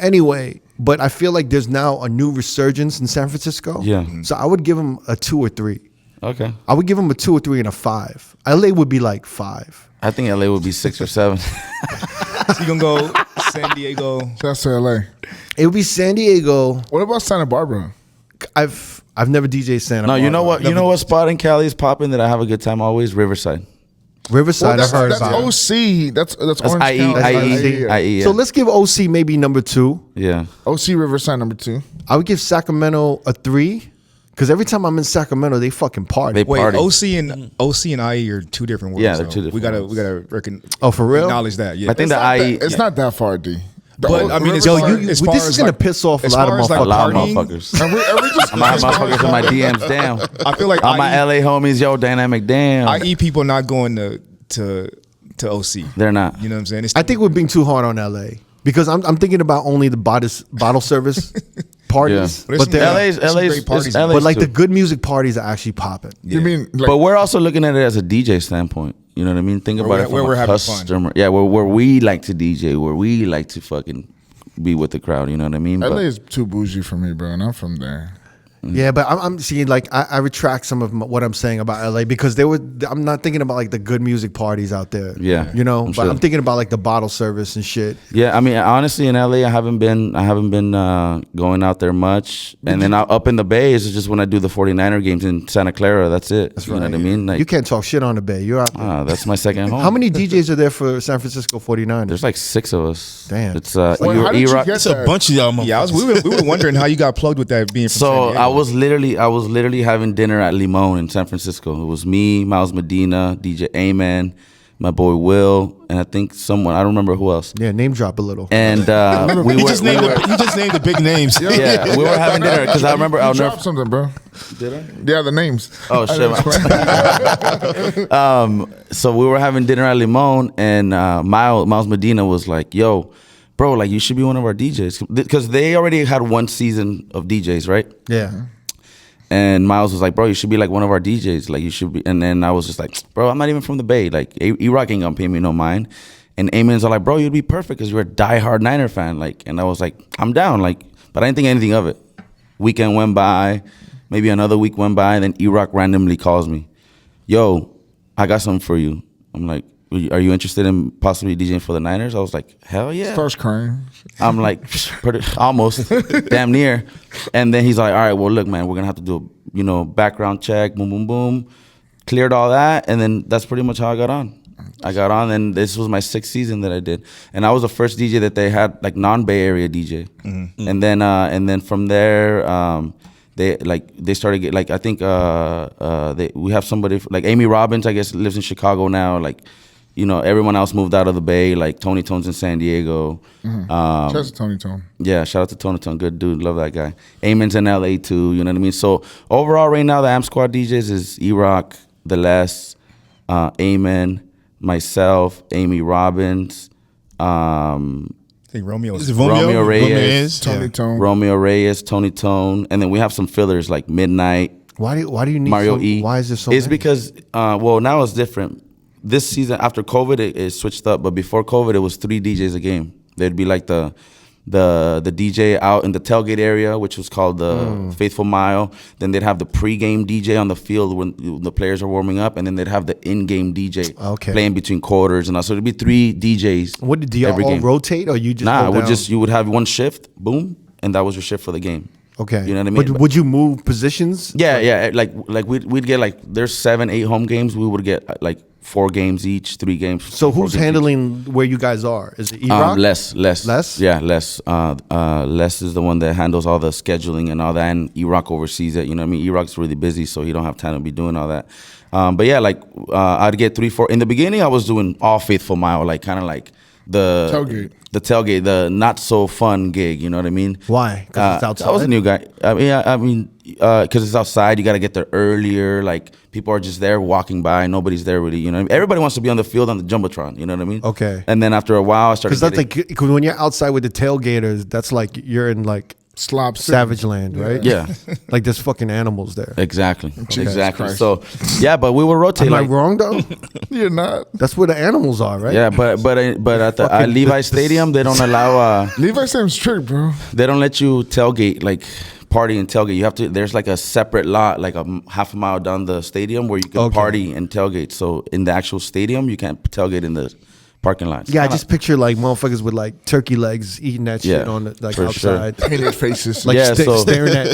anyway, but I feel like there's now a new resurgence in San Francisco. Yeah. So I would give him a 2 or 3. Okay. I would give him a 2 or 3 and a 5. LA would be like 5. I think LA would be 6 or 7. So you gonna go San Diego? That's LA. It would be San Diego. What about Santa Barbara? I've never DJed Santa No, Barbara. you know what? You know what spot in Cali is popping that I have a good time always? Riverside. Riverside. That's, I've heard that's about. OC. That's Orange IE, County. IE, yeah. So let's give OC maybe number 2. Yeah. OC Riverside number 2. I would give Sacramento a 3 because every time I'm in Sacramento, they fucking party. They Wait, party. OC and IE are 2 different words. Yeah, they're though. 2 different We gotta words. Oh, for real? acknowledge that. Yeah, I think It's the not IE. that- It's not that far, D. But I mean, it's Yo, far- you- as this far is as, gonna like- piss off a as lot of far as, like, a lot of partying, motherfuckers. And we just I'm gonna have motherfuckers in my DMs down. I feel like All my IE, LA homies, yo, Dynamiq, damn. IE people not going to OC. They're not. You know what I'm saying? It's I think we're being too hard on LA because I'm thinking about only the bottle service parties, But but there's some- they're- LA some great parties. LA's but like too. the good music parties are actually popping. You mean like But we're also looking at it as a DJ standpoint. You know what I mean? Think about Where it from we're a having fun. customer. Yeah, where we like to DJ, where we like to fucking be with the crowd. You know what I mean? LA But is too bougie for me, bro, and I'm from there. Yeah, but I'm seeing like I retract some of what I'm saying about LA because I'm not thinking about like the good music parties out there. Yeah, you know, I'm but sure. I'm thinking about like the bottle service and shit. yeah, I mean, honestly, in LA, I haven't been going out there much. And then up in the Bay is just when I do the 49er games in Santa Clara. That's it. That's you know what I mean? Like, You can't talk shit on the Bay. You're out there. that's my second home. How many DJs are there for San Francisco 49ers? There's like 6 of us. Damn. It's Wait, how did you E-Rock. get It's a that? bunch of y'all. Yeah, we were wondering how you got plugged with that being from San So Diego. I was literally having dinner at Limon in San Francisco. It was me, Miles Medina, DJ Amen, my boy Will, and I think someone, I don't remember who else. Yeah, name drop a little. And You just named the big names. yeah, we were having dinner because I remember You I'll dropped never. something, bro. Did I? Yeah, the names. Oh shit! So we were having dinner at Limon, and Miles Medina was like, "Yo, bro, like you should be one of our DJs," because they already had one season of DJs, right? Yeah. And Miles was like, bro, you should be like one of our DJs. Like, you should be. And then I was just like, bro, I'm not even from the Bay. Like, E-Rock ain't gonna pay me no mind. And Amen's all like, bro, you'd be perfect because you're a diehard Niner fan. Like, and I was like, I'm down. Like, but I didn't think anything of it. Weekend went by, maybe another week went by, and then E-Rock randomly calls me. Yo, I got something for you. I'm like, are you interested in possibly DJing for the Niners? I was like, hell yeah. Starts crying. I'm like, almost, damn near. And then he's like, all right, well, look, man, we're going to have to do a, background check, boom, boom, boom. Cleared all that, and then that's pretty much how I got on. I got on, and this was my 6th season that I did. And I was the first DJ that they had, like, non-Bay Area DJ. Mm-hmm. And then from there, they started get like, I think we have somebody like Amy Robbins, I guess, lives in Chicago now. Like, everyone else moved out of the Bay. Like Tony Tone's in San Diego. Mm-hmm. Shout out to Tony Tone. Yeah, shout out to Tony Tone. Good dude, love that guy. Amen's in LA too. You know what I mean? So overall, right now, the Amp Squad DJs is E-Rock, The Less, Amen, myself, Amy Robbins. I think Romeo Reyes, Tony Tone. Romeo Reyes, Tony Tone, and then we have some fillers like Midnight. Why do you need Mario E? Why is there so It's many? because now it's different. This season after COVID it switched up, but before COVID it was 3 DJs a game. There'd be like the DJ out in the tailgate area, which was called the Faithful Mile. Then they'd have the pregame DJ on the field when the players are warming up, and then they'd have the in-game DJ playing between quarters and all. So it'd be 3 DJs. What do y'all every all game. Rotate, or you just Nah, go down? you would have one shift, boom, and that was your shift for the game. Okay, you know what I mean. But would you move positions? Yeah. Like we'd get like there's 7, 8 home games. We would get like 4 games each, 3 games. So who's handling where you guys are? Is it E-Rock? Les. Yeah, Les. Les is the one that handles all the scheduling and all that, and E-Rock oversees it. You know what I mean? E-Rock's really busy, so he don't have time to be doing all that. But yeah, like I'd get 3, 4. In the beginning, I was doing all Faithful Mile, like kind of like the tailgate, the not so fun gig. You know what I mean? Why? Because it's outside. I was a new guy. I mean, because it's outside, you got to get there earlier. Like people are just there walking by, nobody's there really. You know, what I mean? Everybody wants to be on the field on the jumbotron. You know what I mean? Okay. And then after a while, I started. Because when you're outside with the tailgaters, that's like you're in like Slop Savage Land, right? Yeah. Like there's fucking animals there. Exactly. Christ. So yeah, but we would rotate. Am I wrong though? You're not. That's where the animals are, right? Yeah, but at the Levi Stadium, they don't allow. Levi Stadium's strict, bro. They don't let you tailgate, like party and tailgate. You have to. There's like a separate lot, like a half a mile down the stadium, where you can party and tailgate. So in the actual stadium, you can't tailgate in the parking lots. Yeah, I just picture like motherfuckers with like turkey legs eating that shit on the, like outside, painted faces, like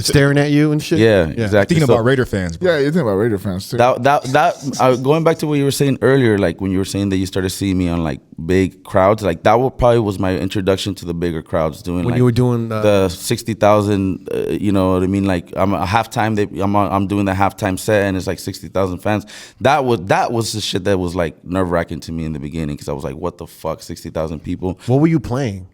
staring at you and shit. Yeah, exactly. Thinking about Raider fans, bro. Yeah, you're thinking about Raider fans too. That going back to what you were saying earlier, like when you were saying that you started seeing me on like big crowds, like that probably was my introduction to the bigger crowds. Doing when like you were doing the 60,000, you know what I mean? Like I'm a halftime. I'm doing the halftime set, and it's like 60,000 fans. That was the shit that was like nerve wracking to me in the beginning, because I was like, what the fuck, 60,000 people. What were you playing?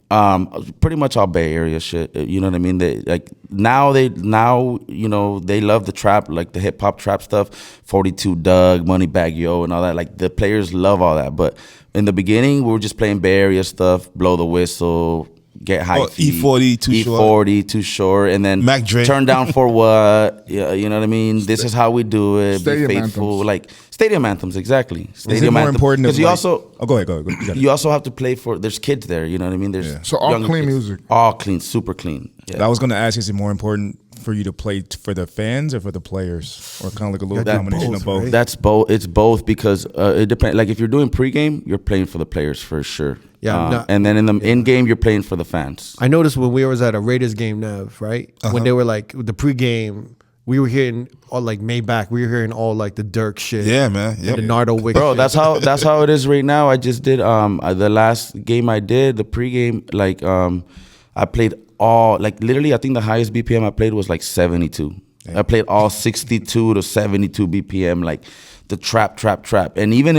Pretty much all Bay Area shit. You know what I mean? They like now you know, they love the trap, like the hip hop trap stuff. 42 Doug, Moneybag Yo, and all that. Like the players love all that. But in the beginning, we were just playing Bay Area stuff, Blow the Whistle, Get High Feet, E40, Too Short, and then Mac Dre. Turn Down for What? Yeah, you know what I mean? This is how we do it. Stadium Be faithful, anthems. like stadium anthems, exactly. Is it more important because than you like, also. Oh, go ahead. You got it. You also have to play for. There's kids there. You know what I mean? There's So all younger clean kids. music. All clean, super clean. Yeah. I was going to ask, is it more important for you to play for the fans or for the players, or kind of like a little combination of both? right? That's both. It's both, because it depends. Like if you're doing pregame, you're playing for the players for sure. Yeah, and then in the in game, you're playing for the fans. I noticed when we was at a Raiders game, Nev, right? When they were like the pregame, we were hearing all like Maybach. We were hearing all like the Dirk shit. Yeah, man. Yep. The Nardo Wick. Bro, shit. that's how it is right now. I just did the last game I did, the pregame, like I played all, like literally I think the highest BPM I played was like 72. I played all 62 to 72 BPM, like the trap. And even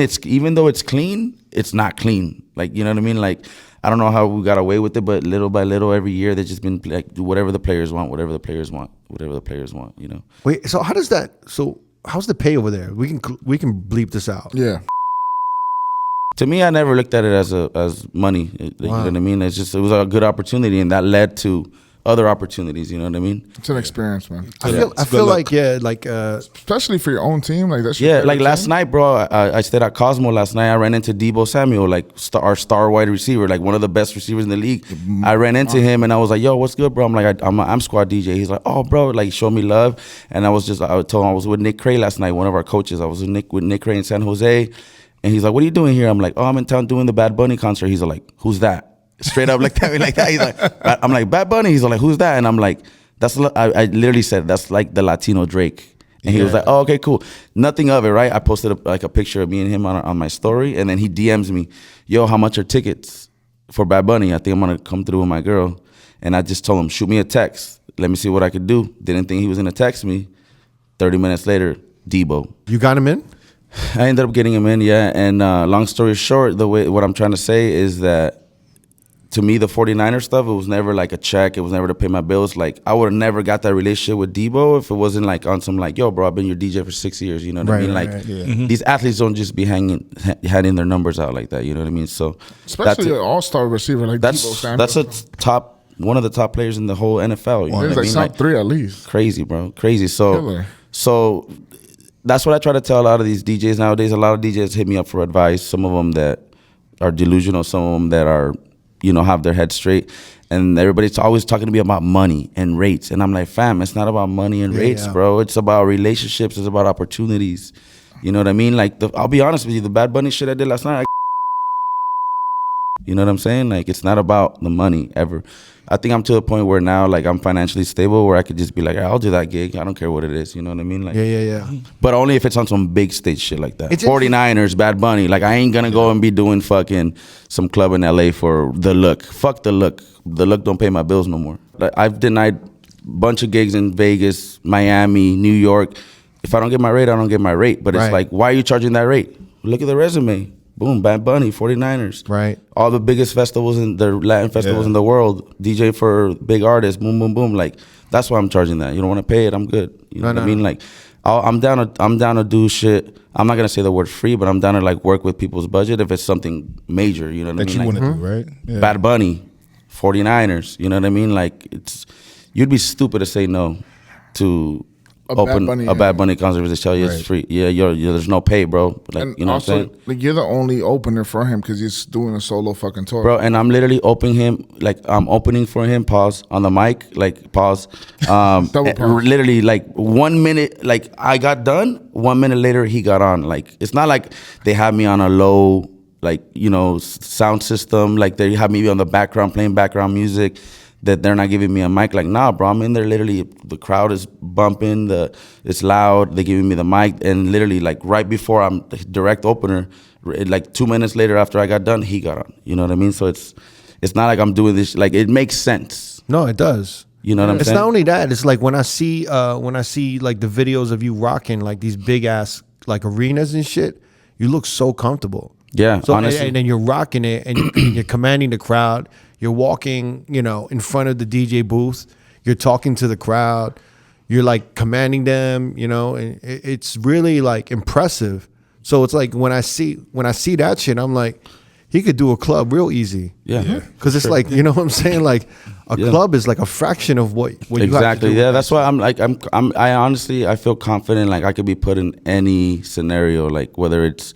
though it's clean, it's not clean. Like, you know what I mean? Like, I don't know how we got away with it, but little by little every year they've just been like, do whatever the players want, you know? Wait, so how's the pay over there? We can bleep this out. Yeah. To me, I never looked at it as money. You know what I mean? It was a good opportunity, and that led to other opportunities. You know what I mean? It's an experience, man. I feel like Especially for your own team, like that's Yeah, like last night, bro. I stayed at Cosmo last night. I ran into Debo Samuel, like our star wide receiver, like one of the best receivers in the league. I ran into him and I was like, "Yo, what's good, bro?" I'm like, "I'm squad DJ." He's like, "Oh, bro," like show me love. And I told him I was with Nick Cray last night, one of our coaches. I was with Nick Cray in San Jose, and he's like, "What are you doing here?" I'm like, "Oh, I'm in town doing the Bad Bunny concert." He's like, "Who's that?" Straight up like that. He's like, I'm like, "Bad Bunny." He's like, "Who's that?" And I'm like, I literally said, "That's like the Latino Drake." And he was like, "Oh, okay, cool." Nothing of it, right? I posted a picture of me and him on my story, and then he DMs me, "Yo, how much are tickets for Bad Bunny? I think I'm gonna come through with my girl." And I just told him, "Shoot me a text. Let me see what I could do." Didn't think he was gonna text me. 30 minutes later, Debo. you got him in. I ended up getting him in, yeah. And long story short, what I'm trying to say is that, to me, the 49er stuff, it was never like a check. It was never to pay my bills. Like, I would have never got that relationship with Debo if it wasn't like on some like, "Yo, bro, I've been your DJ for 6 years." You know what I mean? Like, these athletes don't just be handing their numbers out like that. You know what I mean? So, especially an all-star receiver like Debo Samuel. That's one of the top players in the whole NFL. You know what I mean? Top 3 at least. Crazy, bro. Crazy. Killer. So that's what I try to tell a lot of these DJs nowadays. A lot of DJs hit me up for advice. Some of them that are delusional. Some of them that are, have their head straight. And everybody's always talking to me about money and rates. And I'm like, fam, it's not about money and rates, bro. It's about relationships. It's about opportunities. You know what I mean? Like, I'll be honest with you, the Bad Bunny shit I did last night, you know what I'm saying? Like, it's not about the money ever. I think I'm to a point where now, like, I'm financially stable where I could just be like, I'll do that gig. I don't care what it is. You know what I mean? Like, Yeah. But only if it's on some big stage shit like that. It's 49ers, Bad Bunny. Like, I ain't gonna go and be doing fucking some club in LA for the look. Fuck the look. The look don't pay my bills no more. Like, I've denied a bunch of gigs in Vegas, Miami, New York. If I don't get my rate, I don't get my rate. But it's like, why are you charging that rate? Look at the resume. Boom, Bad Bunny, 49ers. Right. All the biggest festivals the Latin festivals in the world. DJ for big artists. Boom, boom, boom. Like, that's why I'm charging that. You don't want to pay it, I'm good. You know what I mean? Like, I'm down to do shit. I'm not gonna say the word free, but I'm down to like work with people's budget if it's something major. You know what I mean? That you like, want to do, right? Yeah. Bad Bunny, 49ers. You know what I mean? Like, you'd be stupid to say no to a Bad Bunny concert if they tell you it's free. Yeah, there's no pay, bro. Like, And you know also, what I'm saying? like, you're the only opener for him because he's doing a solo fucking tour. Bro, and I'm literally opening him, like, I'm opening for him, pause, on the mic, like, pause. Double pause. Literally, like, 1 minute, like, I got done, 1 minute later, he got on. Like, it's not like they have me on a low, like, sound system, like, they have me on the background, playing background music, that they're not giving me a mic. Like, nah, bro, I'm in there literally, the crowd is bumping, it's loud, they're giving me the mic, and literally, like, right before I'm the direct opener, like 2 minutes later after I got done, he got on. You know what I mean? So it's not like I'm doing this, like, it makes sense. No, it does. You know what I'm saying? It's not only that, it's like when I see like the videos of you rocking like these big ass like arenas and shit, you look so comfortable. Yeah, so, honestly. And then you're rocking it and you're commanding the crowd. You're walking, in front of the DJ booth. You're talking to the crowd. You're like commanding them, and it's really like impressive. So it's like when I see that shit, I'm like, he could do a club real easy. Yeah. Because it's like, you know what I'm saying? Like a club is like a fraction of what you have to exactly. do. Yeah, that's why I honestly, I feel confident, like, I could be put in any scenario, like, whether it's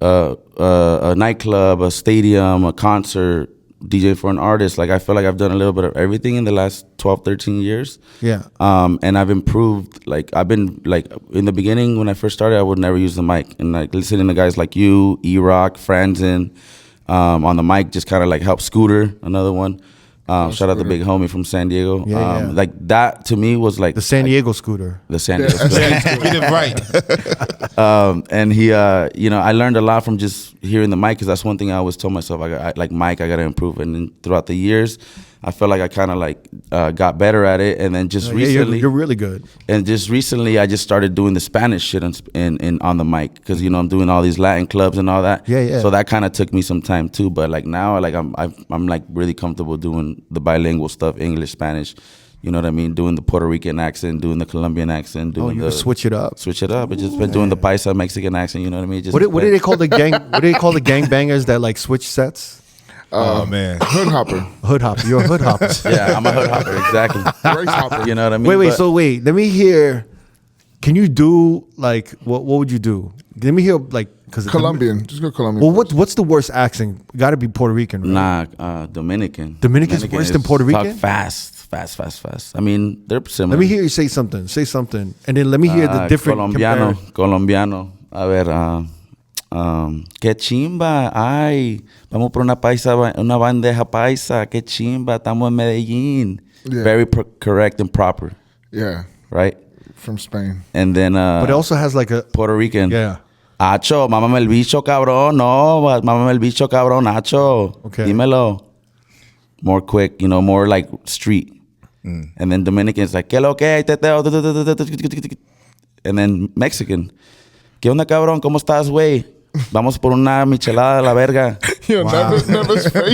a nightclub, a stadium, a concert, DJ for an artist. Like, I feel like I've done a little bit of everything in the last 12, 13 years. Yeah. And I've improved. Like, I've been, like, in the beginning when I first started, I would never use the mic. And, like, listening to guys like you, E-Rock, Franzen, on the mic, just kind of like help Scooter, another one. Shout out the big homie from San Diego. Yeah. Like, that to me was like The San Diego scooter. the San Diego Scooter. Get it right. And he, I learned a lot from just hearing the mic, because that's one thing I always told myself. I got to improve. And then throughout the years, I felt like I kind of like got better at it. And then just recently, you're really good. And just recently, I just started doing the Spanish shit on the mic, because I'm doing all these Latin clubs and all that. Yeah. So that kind of took me some time too. But like now, like I'm like really comfortable doing the bilingual stuff, English, Spanish. You know what I mean? Doing the Puerto Rican accent, doing the Colombian accent, doing you switch it up. Switch it up. It's just been doing the Paisa Mexican accent. You know what I mean? Just What do they call the gang? What do they call the gangbangers that like switch sets? Oh man. Hood hopper, Hood hopper. You're a hood hopper. Yeah, I'm a hood hopper, exactly. race hopper. You know what I mean? Wait. But- So wait. Let me hear. Can you do like what? What would you do? Let me hear like because Colombian. Just go Colombian. Well, what's the worst accent? Got to be Puerto Rican, right? Nah, Dominican. Dominican's worse than is Puerto Rican? Talk fast. I mean, they're similar. Let me hear you say something. Say something, and then let me hear the different. Colombiano. A ver, qué chimba. Ay, vamos por una bandeja paisa. Qué chimba. Estamos en Medellín. Yeah. Very correct and proper, Yeah, right? from Spain. And then But it also has like a Puerto Rican. yeah. Acho, mámame el bicho, cabrón. No, mámame el bicho, cabrón. Acho. Okay. Dímelo. More quick, more like street. And then Dominican's like, ¿qué lo que hay, teteo? And then Mexican, ¿qué onda, cabrón? ¿Cómo estás, güey? Vamos por una michelada de la verga. Yo, never space.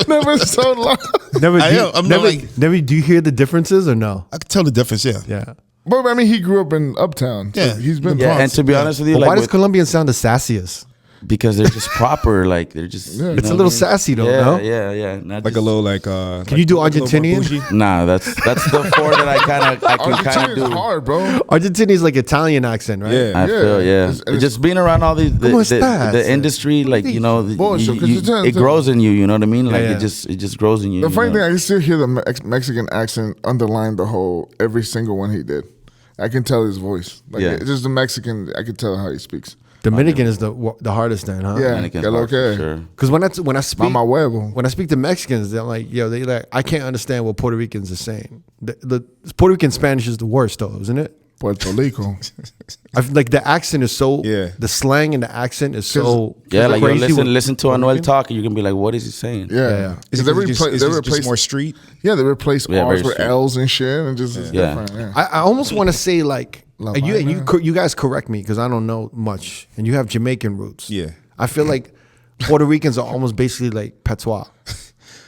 Never so long. Never. I am. I'm not like- never. Do you hear the differences or no? I can tell the difference. Yeah. Yeah. But I mean, he grew up in Uptown. So Yeah. he's been Yeah, Bronx. and to be honest with you, But like why does with- Colombian sound the sassiest? because they're just proper, like they're just. Yeah. you It's know a little what I mean? sassy though, Yeah, no? yeah. Not Like just- a little like. Can you do like a little more Argentinian? bougie. Nah, that's the four that I kind of Argentinian's do. hard, bro. Argentinian is like Italian accent, right? Yeah. I feel, yeah. It's- Just being around all these, ¿Cómo estás? the industry, like, Bullshit, 'cause it grows in you, you know what I mean? Like, Yeah. it just grows in you. The you funny know? thing, I can still hear the Mexican accent underline every single one he did. I can tell his voice. Like, Yeah. it's just the Mexican, I can tell how he speaks. Dominican is the hardest then, huh? Yeah. Dominican's que lo hard for que. sure. Because when I speak Mama huevo. when I speak to Mexicans, they're like, they like I can't understand what Puerto Ricans are saying. The Puerto Rican Spanish is the worst though, isn't it? Puerto Rico. I feel like the accent is so Yeah. the slang and the accent is so Yeah, like, crazy you with- listen to Anuel talk, and you can be like, what is he saying? Yeah. Yeah. Is They it just, replace, just more street? yeah, they replace Yeah, R's very with straight. L's and shit, and just it's Yeah. different. Yeah. I almost want to say like La and vaina. you guys correct me because I don't know much, and you have Jamaican roots. Yeah. I feel like Puerto Ricans are almost basically like patois.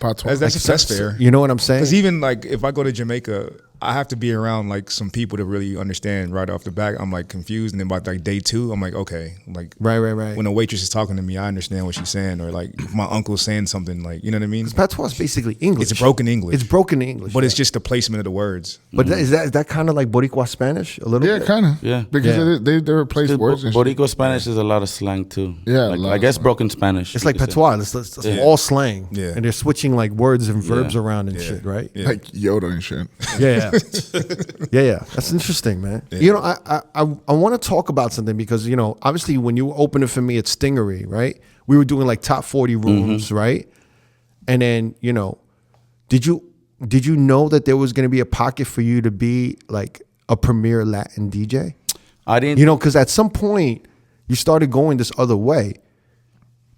Patois. That's fair. You know what I'm saying? Because even like if I go to Jamaica, I have to be around like some people to really understand right off the bat. I'm like confused, and then by like day 2, I'm like, okay, like Right. when a waitress is talking to me, I understand what she's saying, or like if my uncle's saying something, like, you know what I mean? Patois is basically English. It's broken English. It's broken English. But it's yeah. just the placement of the words. But is that kind of like Boricua Spanish a little Yeah, bit? kind of. Yeah. Because Yeah. they replace words and shit. Boricua Spanish is a lot of slang too. Yeah, a Like, lot I of guess slang. broken Spanish. It's you like could say. patois. It's Yeah. all slang. Yeah. And they're switching like words and verbs Yeah. around and Yeah. shit, right? Yeah. Like Yoda and shit. Yeah. Yeah. That's interesting, man. You know, I want to talk about something because, obviously when you opened it for me at Stingery, right? We were doing like top 40 rooms, right? And then, did you know that there was going to be a pocket for you to be like a premier Latin DJ? I didn't. Because at some point you started going this other way,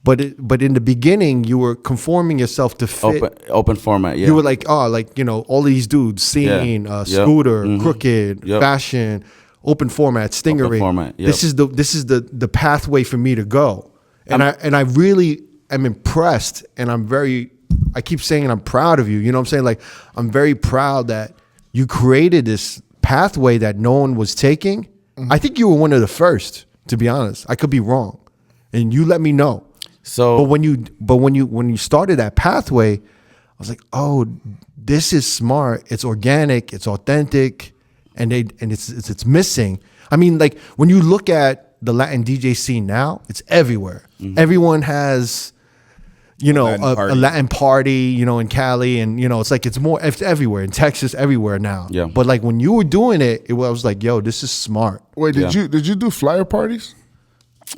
but in the beginning you were conforming yourself to fit. Open format, yeah. You were like, all these dudes, Scene, Yeah. Yep. Scooter, Mhm. Crooked, Yep. Fashion, Open Format, Stingery. Format, yep. This is the pathway for me to go, and I really am impressed, and I keep saying I'm proud of you. You know what I'm saying? Like, I'm very proud that you created this pathway that no one was taking. Mm-hmm. I think you were one of the first, to be honest. I could be wrong, and you let me know. So, But when you started that pathway, I was like, oh, this is smart. It's organic. It's authentic, and it's missing. I mean, like when you look at the Latin DJ scene now, it's everywhere. Mm-hmm. Everyone has, Latin a party. Latin party, in Cali, and it's like it's everywhere in Texas, everywhere now. Yeah. But like when you were doing it, I was like, yo, this is smart. Wait, did Yeah. you do flyer parties?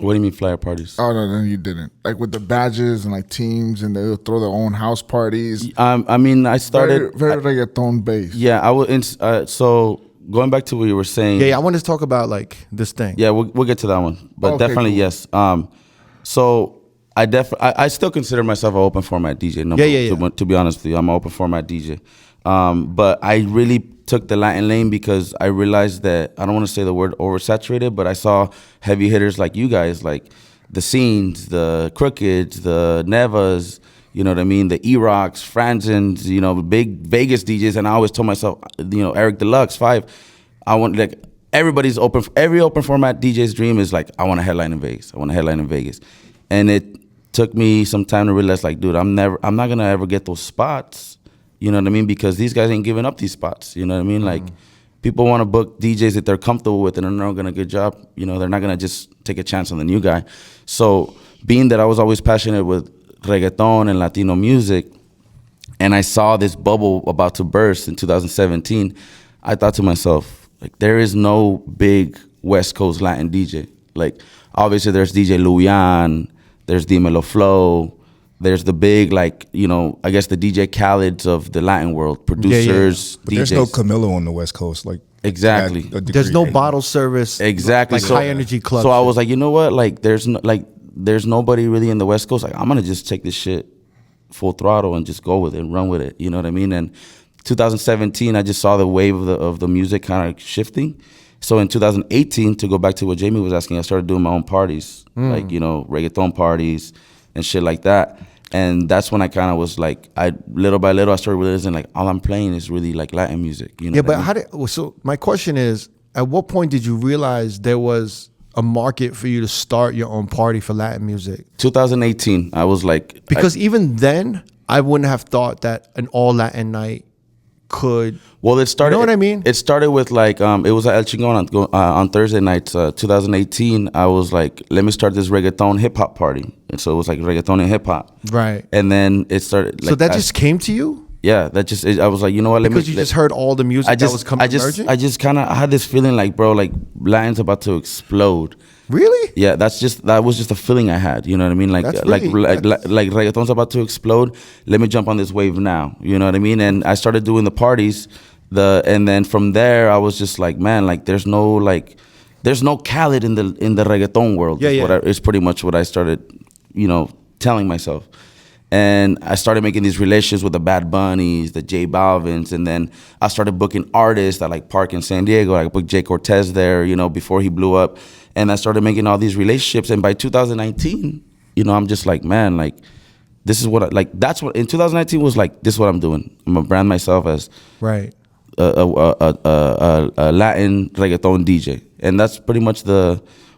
what do you mean flyer parties? Oh no, you didn't. Like with the badges and like teams, and they'll throw their own house parties. I mean, I started. Very reggaeton based. Yeah, I was. So going back to what you were saying. Yeah, I wanted to talk about like this thing. Yeah, we'll get to that one, but Okay, definitely cool. yes. So I still consider myself an open format DJ. No, Yeah. To be honest with you, I'm an open format DJ. But I really took the Latin lane because I realized that I don't want to say the word oversaturated, but I saw heavy hitters like you guys, like the Scenes, the Crookeds, the Nevas. You know what I mean? The E-Rocks, Franzens, big Vegas DJs, and I always told myself, Eric Deluxe, 5. I want like everybody's every open format DJ's dream is like I want to headline in Vegas. And it took me some time to realize, like, dude, I'm not gonna ever get those spots. You know what I mean? Because these guys ain't giving up these spots. You know what I mean? Like, people want to book DJs that they're comfortable with and are not gonna good job. You know, they're not gonna just take a chance on the new guy. So, being that I was always passionate with reggaeton and Latino music, and I saw this bubble about to burst in 2017, I thought to myself, like, there is no big West Coast Latin DJ. Like, obviously there's DJ Luyan, there's Dímelo Flow, there's the big, like, you know, I guess the DJ Khalids of the Latin world, producers, But DJs. there's no Camilo on the West Coast, like Exactly. to that degree. There's no bottle service. Exactly. Like high energy clubs. So I was like, you know what? Like, there's nobody really in the West Coast. Like, I'm gonna just take this shit full throttle and just go with it and run with it. You know what I mean? And 2017, I just saw the wave of the music kind of shifting. So in 2018, to go back to what Jamie was asking, I started doing my own parties, like, you know, reggaeton parties and shit like that. And that's when I kind of was like, little by little, I started realizing, like, all I'm playing is really like Latin music. You know? Yeah, but so my question is, at what point did you realize there was a market for you to start your own party for Latin music? 2018, I was like, Because even then, I wouldn't have thought that an all Latin night could. well, it started. You know what I mean? It started with like, it was at El Chingon on Thursday nights, 2018. I was like, let me start this reggaeton hip hop party, and so it was like reggaeton and hip hop, Right. And then it started. Like, So that just came to you? yeah, that just. I was like, you know what? Because you just heard all the music that was coming emerging? I just kind of had this feeling like, bro, like Latin's about to explode. Really? Yeah, that was just a feeling I had. You know what I mean? Like That's like really- like reggaeton's about to explode. Let me jump on this wave now. You know what I mean? And I started doing the parties. And then from there, I was just like, man, like there's no Khaled in the reggaeton world. Yeah, yeah. It's pretty much what I started, you know, telling myself. And I started making these relations with the Bad Bunnies, the J Balvins, and then I started booking artists at like Park in San Diego. I booked Jay Cortez there, you know, before he blew up. And I started making all these relationships. And by 2019, you know, I'm just like, man, like, this is what that's what in 2019 was like, this is what I'm doing. I'm gonna brand myself as Right. a Latin reggaeton DJ. And that's pretty much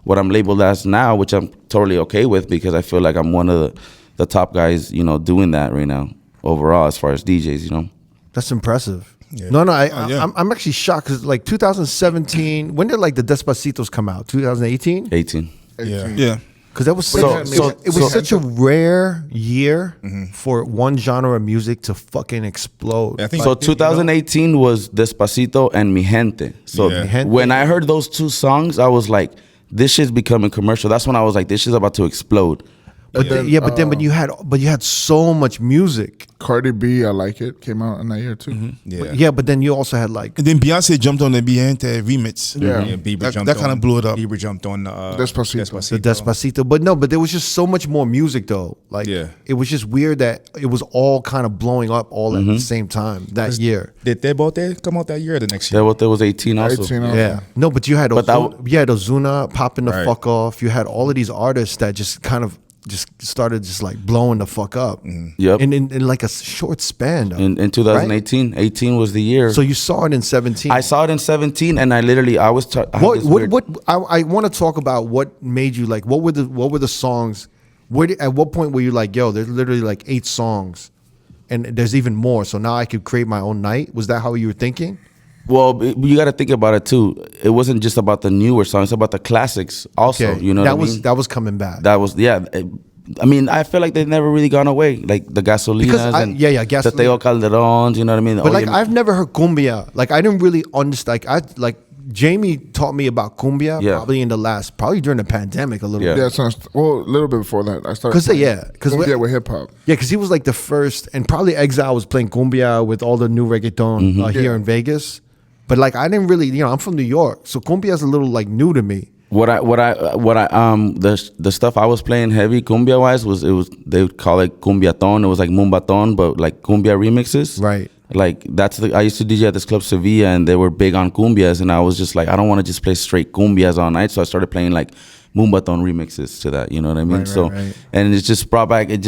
what I'm labeled as now, which I'm totally okay with because I feel like I'm one of the top guys, you know, doing that right now overall as far as DJs, you know. That's impressive. Yeah. No, yeah. I'm actually shocked because like 2017, when did like the Despacitos come out? 2018? 18. Yeah. Because that was So- such a rare year for one genre of music to fucking explode. I think So 2018 was Despacito and Mi Gente. So Yeah. Mi Gente. when I heard those two songs, I was like, this shit's becoming commercial. That's when I was like, this shit's about to explode. But then you had so much music. Cardi B, I Like It, came out in that year too. Yeah. But then you also had like And then Beyonce jumped on the Beyonce remix. Yeah. Yeah, Bieber That kind of blew it up. Bieber jumped on Despacito. the Despacito. But there was just so much more music though. Like Yeah. it was just weird that it was all kind of blowing up all at the same time that year. Did they both come out that year or the next year? There was 18 also. 18 also. Yeah. No, but you had But that Ozuna popping the Right. fuck off. You had all of these artists that just kind of just started just like blowing the fuck up. Yep. In like a short span. Though. In 2018, 18 was the year. So you saw it in 17. I saw it in 17, and I literally I was. I had this weird- I want to talk about what made you like. What were the songs? At what point were you like, yo, there's literally like 8 songs, and there's even more. So now I could create my own night. Was that how you were thinking? Well, you got to think about it too. It wasn't just about the newer songs; it's about the classics also. You know that what I mean? that was coming back. That was I mean, I feel like they've never really gone away. Like the Gasolinas and the Gasolina. Teo Calderons. You know what I mean? But like I've never heard cumbia. Like I didn't really understand. Like Jamie taught me about cumbia probably during the pandemic a little Yeah. bit. Yeah, so a little bit before that, I started. 'Cause they- playing yeah, 'cause cumbia we- with hip hop. Yeah, because he was like the first, and probably Exile was playing cumbia with all the new reggaeton here in Vegas. But like I didn't really, I'm from New York, so cumbia is a little like new to me. The stuff I was playing heavy cumbia wise was they would call it cumbiaton. It was like mumbaton, but like cumbia remixes. Right. Like I used to DJ at this club Sevilla, and they were big on cumbias, and I was just like, I don't want to just play straight cumbias all night, so I started playing like mumbaton remixes to that. You know what I mean? Right. And it just brought back it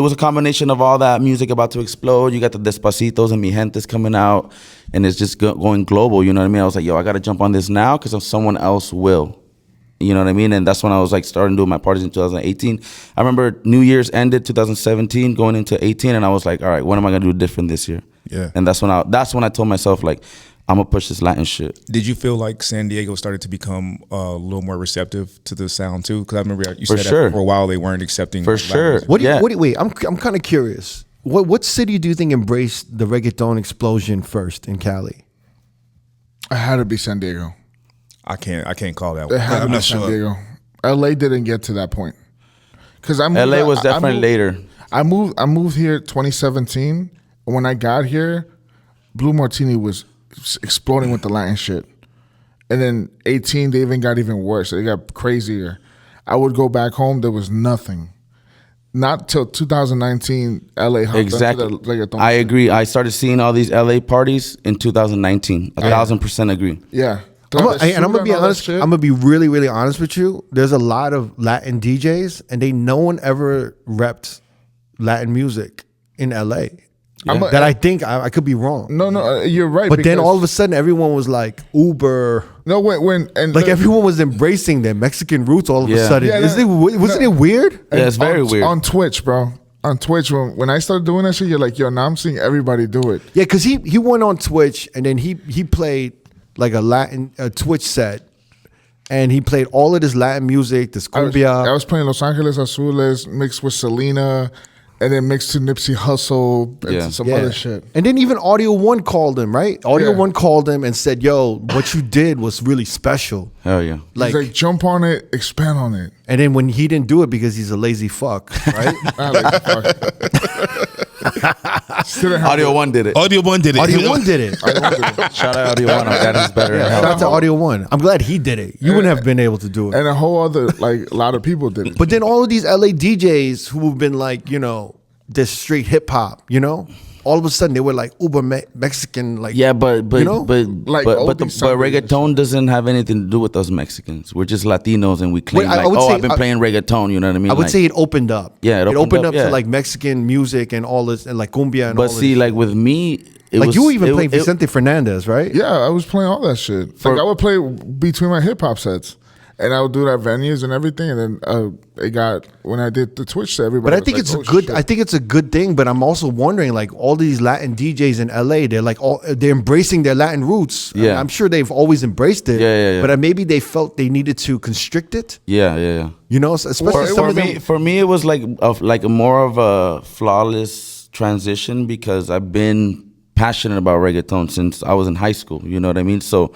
was a combination of all that music about to explode. You got the Despacitos and Mi Gentes coming out, and it's just going global. You know what I mean? I was like, yo, I got to jump on this now because someone else will. You know what I mean? And that's when I was like starting doing my parties in 2018. I remember New Year's ended 2017, going into 18, and I was like, all right, what am I gonna do different this year? Yeah. And that's when I told myself, like, I'm gonna push this Latin shit. Did you feel like San Diego started to become a little more receptive to the sound too? Because I remember you For said sure. that for a while they weren't accepting. For Latin sure. music. Wait, I'm kind of curious. What city do you think embraced the reggaeton explosion first in Cali? It had to be San Diego. I can't call that It one. had to I'm be not San sure. Diego. LA didn't get to that point. Because LA was definitely later. I moved here 2017. And when I got here, Blue Martini was exploding with the Latin shit. And then 18, they got even worse. They got crazier. I would go back home, there was nothing. Not till 2019, LA hopped Exactly. onto the reggaeton. I agree. I started seeing all these LA parties in 2019. 1,000% agree. Yeah. I'm gonna be honest. Shit. I'm gonna be really, really honest with you. There's a lot of Latin DJs, and no one ever repped Latin music in LA. That I think I could be wrong. No, you're right. But then because- all of a sudden, everyone was like Uber. no, when and Like everyone was embracing their Mexican roots all of a Yeah. sudden. Yeah, Wasn't it weird? Yeah, it's very weird. on Twitch, bro. On Twitch, when I started doing that shit, you're like, yo, now I'm seeing everybody do it. Yeah, because he went on Twitch and then he played like a Twitch set, and he played all of this Latin music, this cumbia. I was playing Los Angeles Azules mixed with Selena, and then mixed to Nipsey Hussle and Yeah. some other shit. And then even Audio One called him, right? Audio Yeah. One called him and said, "Yo, what you did was really special." Hell yeah. He's like, jump on it, expand on it. And then when he didn't do it because he's a lazy fuck, right? I like, fuck. Still didn't have Audio to- One did it. Audio One did it. Audio One did it. Shout out Audio One. I'm glad he's better. Yeah, shout out to Audio One. I'm glad he did it. You wouldn't have been able to do it. And a whole other, like, a lot of people did it. But then all of these LA DJs who've been like, this straight hip hop, all of a sudden they were like uber Mexican, like Yeah, but you know? Like but these sound reggaeton doesn't have anything to do with us Mexicans. We're just Latinos, and we claim Wait, I would say- I've been playing reggaeton. You know what I mean? I would Like, say it opened up. Yeah, it opened up, to yeah. like Mexican music and all this, and like cumbia and all But see, this. like with me, it Like was, you were even it- playing it- Vicente Fernandez, right? Yeah, I was playing all that shit. Like, I would play between my hip hop sets. And I would do that venues and everything. And then it got, when I did the Twitch to everybody. But I think it's a good. I think it's a good thing. But I'm also wondering, like all these Latin DJs in LA, they're like they're embracing their Latin roots. Yeah. I'm sure they've always embraced it. Yeah. But maybe they felt they needed to constrict it. Yeah. Especially some For of them. for me, it was like a more of a flawless transition because I've been passionate about reggaeton since I was in high school. You know what I mean? So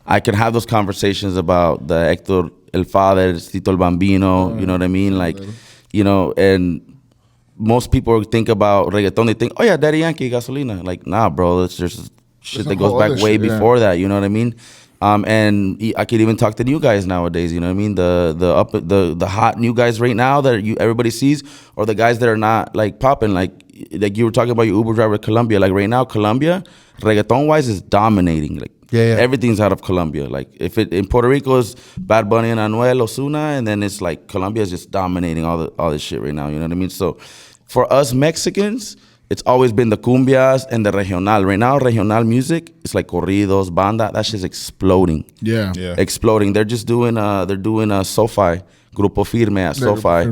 I can have those conversations about the Hector El Father, Tito El Bambino. You know what I mean? Like, and most people think about reggaeton. They think, oh yeah, Daddy Yankee, Gasolina. Like, nah, bro. It's just shit There's that a goes whole back other way shit, yeah. before that. You know what I mean? And I could even talk to new guys nowadays. You know what I mean? The hot new guys right now that everybody sees, or the guys that are not like popping. Like you were talking about your Uber driver, Colombia. Like right now, Colombia, reggaeton wise, is dominating. Like everything's out of Colombia. Like if it in Puerto Rico is Bad Bunny and Anuel, Ozuna, and then it's like Colombia is just dominating all this shit right now. You know what I mean? So for us Mexicans, it's always been the cumbias and the regional. Right now, regional music, it's like corridos, banda. That shit's exploding. Yeah. Exploding. They're just doing a SoFi, Grupo Firme at SoFi.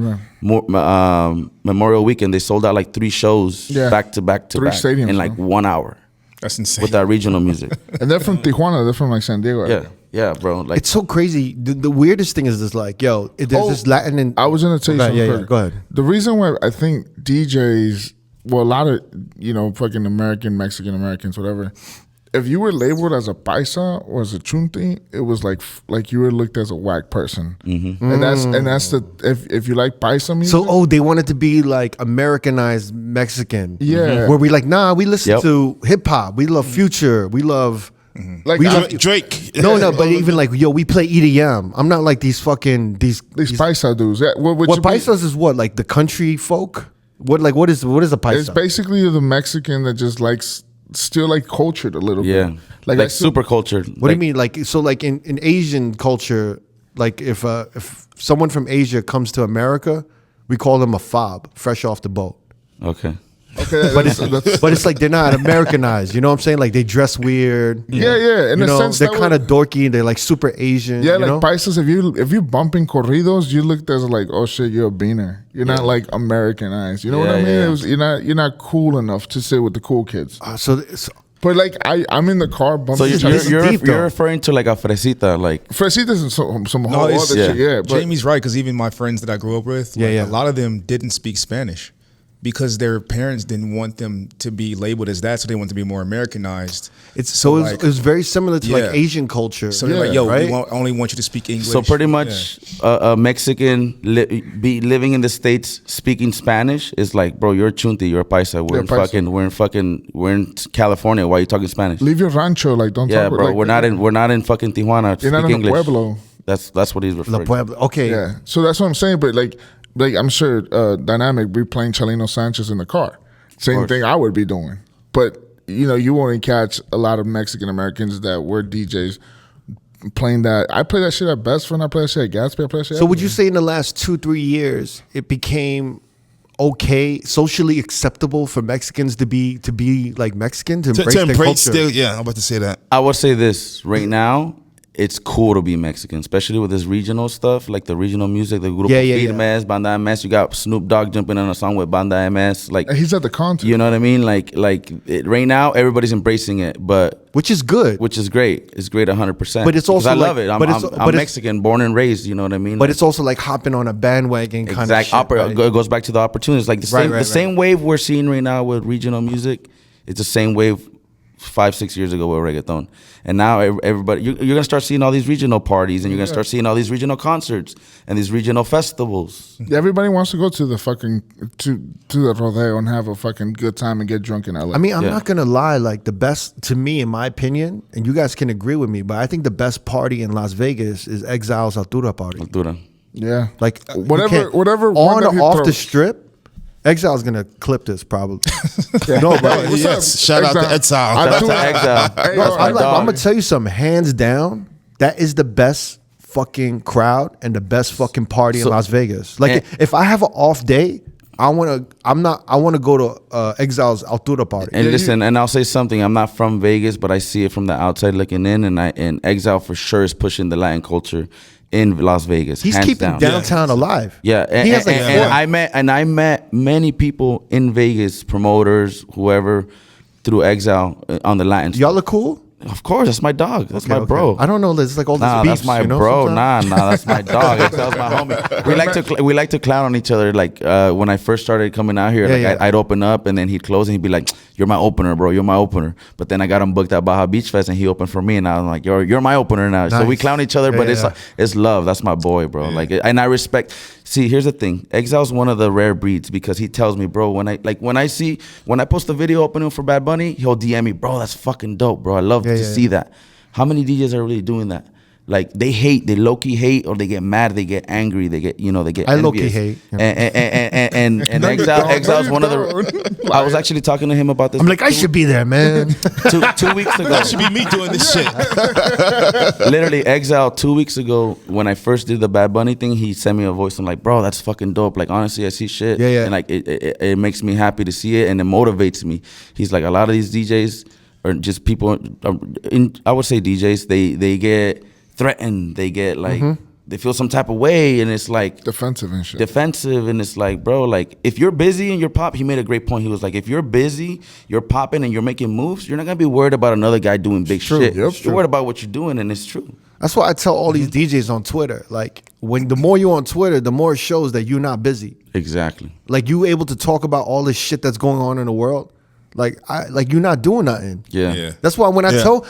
Memorial Weekend, they sold out like 3 shows back to back to 3 back stadiums, in like 1 hour That's insane. with that regional music. And they're from Tijuana. They're from like San Diego. Yeah, bro. Like It's so crazy. The weirdest thing is this, like, there's this Latin and I was going to tell you something. Go ahead. The reason why I think DJs, well, a lot of, fucking Mexican Americans, whatever, if you were labeled as a paisa or as a chunti, it was like you were looked as a whack person. Mm-hmm. And that's the, if you like paisa music. So, they wanted to be like Americanized Mexican. Yeah. Where we like, nah, we listen Yep. to hip hop. We love Future. We love. like we I- love- Drake. No, but even like, we play EDM. I'm not like these these paisa dudes. Yeah, What paisas is what? Like the country folk? What is a paisa? It's basically the Mexican that just likes, still like cultured a little yeah, bit. like I still- super cultured. What do you mean? Like, so like in Asian culture, like if someone from Asia comes to America, we call them a fob, fresh off the boat. Okay. Okay, But it's like they're not Americanized. You know what I'm saying? Like they dress weird. yeah. In You a know, sense, they're that kind would- of dorky. They're like super Asian. Yeah, you like know? Paisas, if you bumping corridos, you looked as like, oh shit, you're a beaner. You're not like Americanized. You know what I Yeah, mean? yeah. It was, you're not cool enough to sit with the cool kids. So But like I'm in the car bumping. So This is deep, though. you're referring to like a fresita, like Fresitas and some No, whole other it's- shit. Yeah, but Jamie's right, because even my friends that I grew up with, Yeah, like, yeah. a lot of them didn't speak Spanish because their parents didn't want them to be labeled as that, so they want to be more Americanized. it was very similar to like Yeah. Asian culture. So they're like, yo, right? we only want you to speak English. so pretty much a Mexican be living in the States speaking Spanish is like, bro, you're a chunti, you're a paisa. You're a paisa. We're in California. Why are you talking Spanish? leave your rancho. Like don't Yeah, talk. bro, like, we're not in fucking Tijuana. You're not Speak in a English. pueblo. That's what he's La referring to. Puebla. Okay. Yeah, so that's what I'm saying. But like I'm sure Dynamiq be playing Chalino Sanchez in the car. Same thing I would be doing. But you won't catch a lot of Mexican Americans that were DJs playing that. I play that shit at Best Friend. I play that shit at Gatsby. I play that shit. So would you everywhere. say in the last 2-3 years it became okay, socially acceptable for Mexicans to be like Mexican, to embrace To their embrace culture? yeah, I'm about to say that. I would say this right now. It's cool to be Mexican, especially with this regional stuff, like the regional music, the Grupo Firmes, Banda MS. You got Snoop Dogg jumping on a song with Banda MS. Like He's at the concert. you know what I mean? Like right now, everybody's embracing it, but Which is good. which is great. It's great 100%. But it's Because also I love like- it. I'm, but it's- I'm, but I'm it's- Mexican, born and raised. You know what I mean? But it's also like hopping on a bandwagon kind of shit. right? It goes back to the opportunities. Like the Right, same right, the same wave we're seeing right now with regional music. It's the same wave 5-6 years ago with reggaeton. And now everybody, you're gonna start seeing all these regional parties, and you're gonna start seeing all these regional concerts and these regional festivals. Yeah, everybody wants to go to the fucking to the rodeo and have a fucking good time and get drunk in LA. I mean, I'm Yeah. not gonna lie. Like the best to me, in my opinion, and you guys can agree with me, but I think the best party in Las Vegas is Exile's Altura party. Altura. yeah, Like you whatever can't- one on that or he off the throws. strip. Exile's gonna clip this probably. No, but What's Yes, up, shout out to Exile? Exile. I Shout do- out to Exile. Hey, That's yo, my I'm dog. gonna tell you something. Hands down, that is the best fucking crowd and the best fucking party in So- Las Vegas. Like and- if I have an off day, I wanna go to Exile's Altura party. And listen, and I'll say something. I'm not from Vegas, but I see it from the outside looking in, and Exile for sure is pushing the Latin culture in Las Vegas. He's hands keeping down. downtown alive. Yeah, and, he has like and four. I met many people in Vegas, promoters, whoever, through Exile on the Latin. Y'all are cool. Of course, that's my dog. That's Okay, my bro. I don't know. There's like all this Nah, beefs, that's my you know, bro. sometimes. Nah, that's my dog. Exile's my homie. We like to clown on each other. Like when I first started coming out here, Yeah, like yeah. I'd open up and then he'd close and he'd be like, "You're my opener, bro. You're my opener." But then I got him booked at Baja Beach Fest and he opened for me, and I'm like, "You're my opener now." So we Nice. clown each other, Yeah, but yeah. it's love. That's my boy, bro. Like, and I respect. See, here's the thing. Exile's one of the rare breeds because he tells me, bro, when I post a video opening for Bad Bunny, he'll DM me, bro, that's fucking dope, bro. I love to see that. How many DJs are really doing that? Like they low-key hate, or they get mad, they get angry, they get I low-key envious. hate. And No, you Exile's don't. one of No, you the. I was actually talking to him about this. I'm like, I should be there, man. 2 weeks ago. That should be me doing this shit. Literally, Exile 2 weeks ago when I first did the Bad Bunny thing, he sent me a voice. I'm like, bro, that's fucking dope. Like honestly, I see shit. Yeah, yeah. And like it makes me happy to see it, and it motivates me. He's like, a lot of these DJs are just people. I would say DJs. They get threatened. They get like they feel some type of way, and it's like defensive and shit. defensive, and it's like, bro, like if you're busy and you're pop, he made a great point. He was like, if you're busy, you're popping and you're making moves, you're not gonna be worried about another guy doing big true. shit. Yep, You're true. worried about what you're doing, and it's true. That's why I tell all these DJs on Twitter, like the more you're on Twitter, the more it shows that you're not busy. Exactly. Like you able to talk about all this shit that's going on in the world. Like you're not doing nothing. Yeah. Yeah. That's why when I Yeah. tell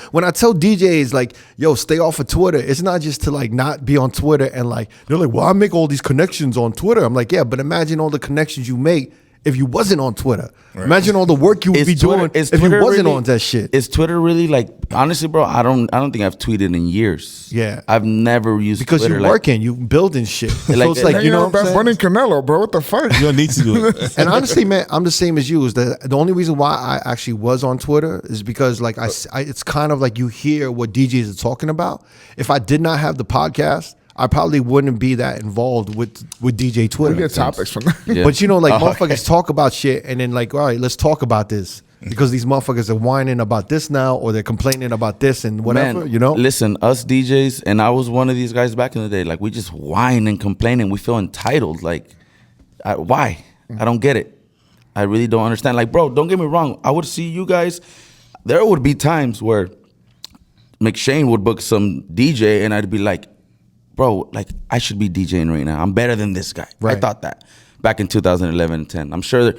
DJs like, yo, stay off of Twitter, it's not just to like not be on Twitter and like they're like, well, I make all these connections on Twitter. I'm like, yeah, but imagine all the connections you make if you wasn't on Twitter. Imagine all the work you would be doing if you wasn't on that shit. Is Twitter really like, honestly, bro? I don't think I've tweeted in years. Yeah. I've never used Because Twitter, you're like, working, you building shit. So Like- it's like, Hey, you know what I'm Bad saying? Bunny Canelo, bro. What the fuck? You don't need to do it. And honestly, man, I'm the same as you. Is that the only reason why I actually was on Twitter is because like I it's kind of like you hear what DJs are talking about. If I did not have the podcast, I probably wouldn't be that involved with DJ Twitter. We get topics from that. Yeah. But you know, like Oh, motherfuckers talk about shit and then like, all right, let's talk about this. Because these motherfuckers are whining about this now or they're complaining about this and whatever, Man, you know? Listen, us DJs, and I was one of these guys back in the day, like we just whine and complain and we feel entitled. Like, why? I don't get it. I really don't understand. Like, bro, don't get me wrong. I would see you guys. There would be times where McShane would book some DJ and I'd be like, bro, like I should be DJing right now. I'm better than this guy. Right. I thought that back in 2011 and 10. I'm sure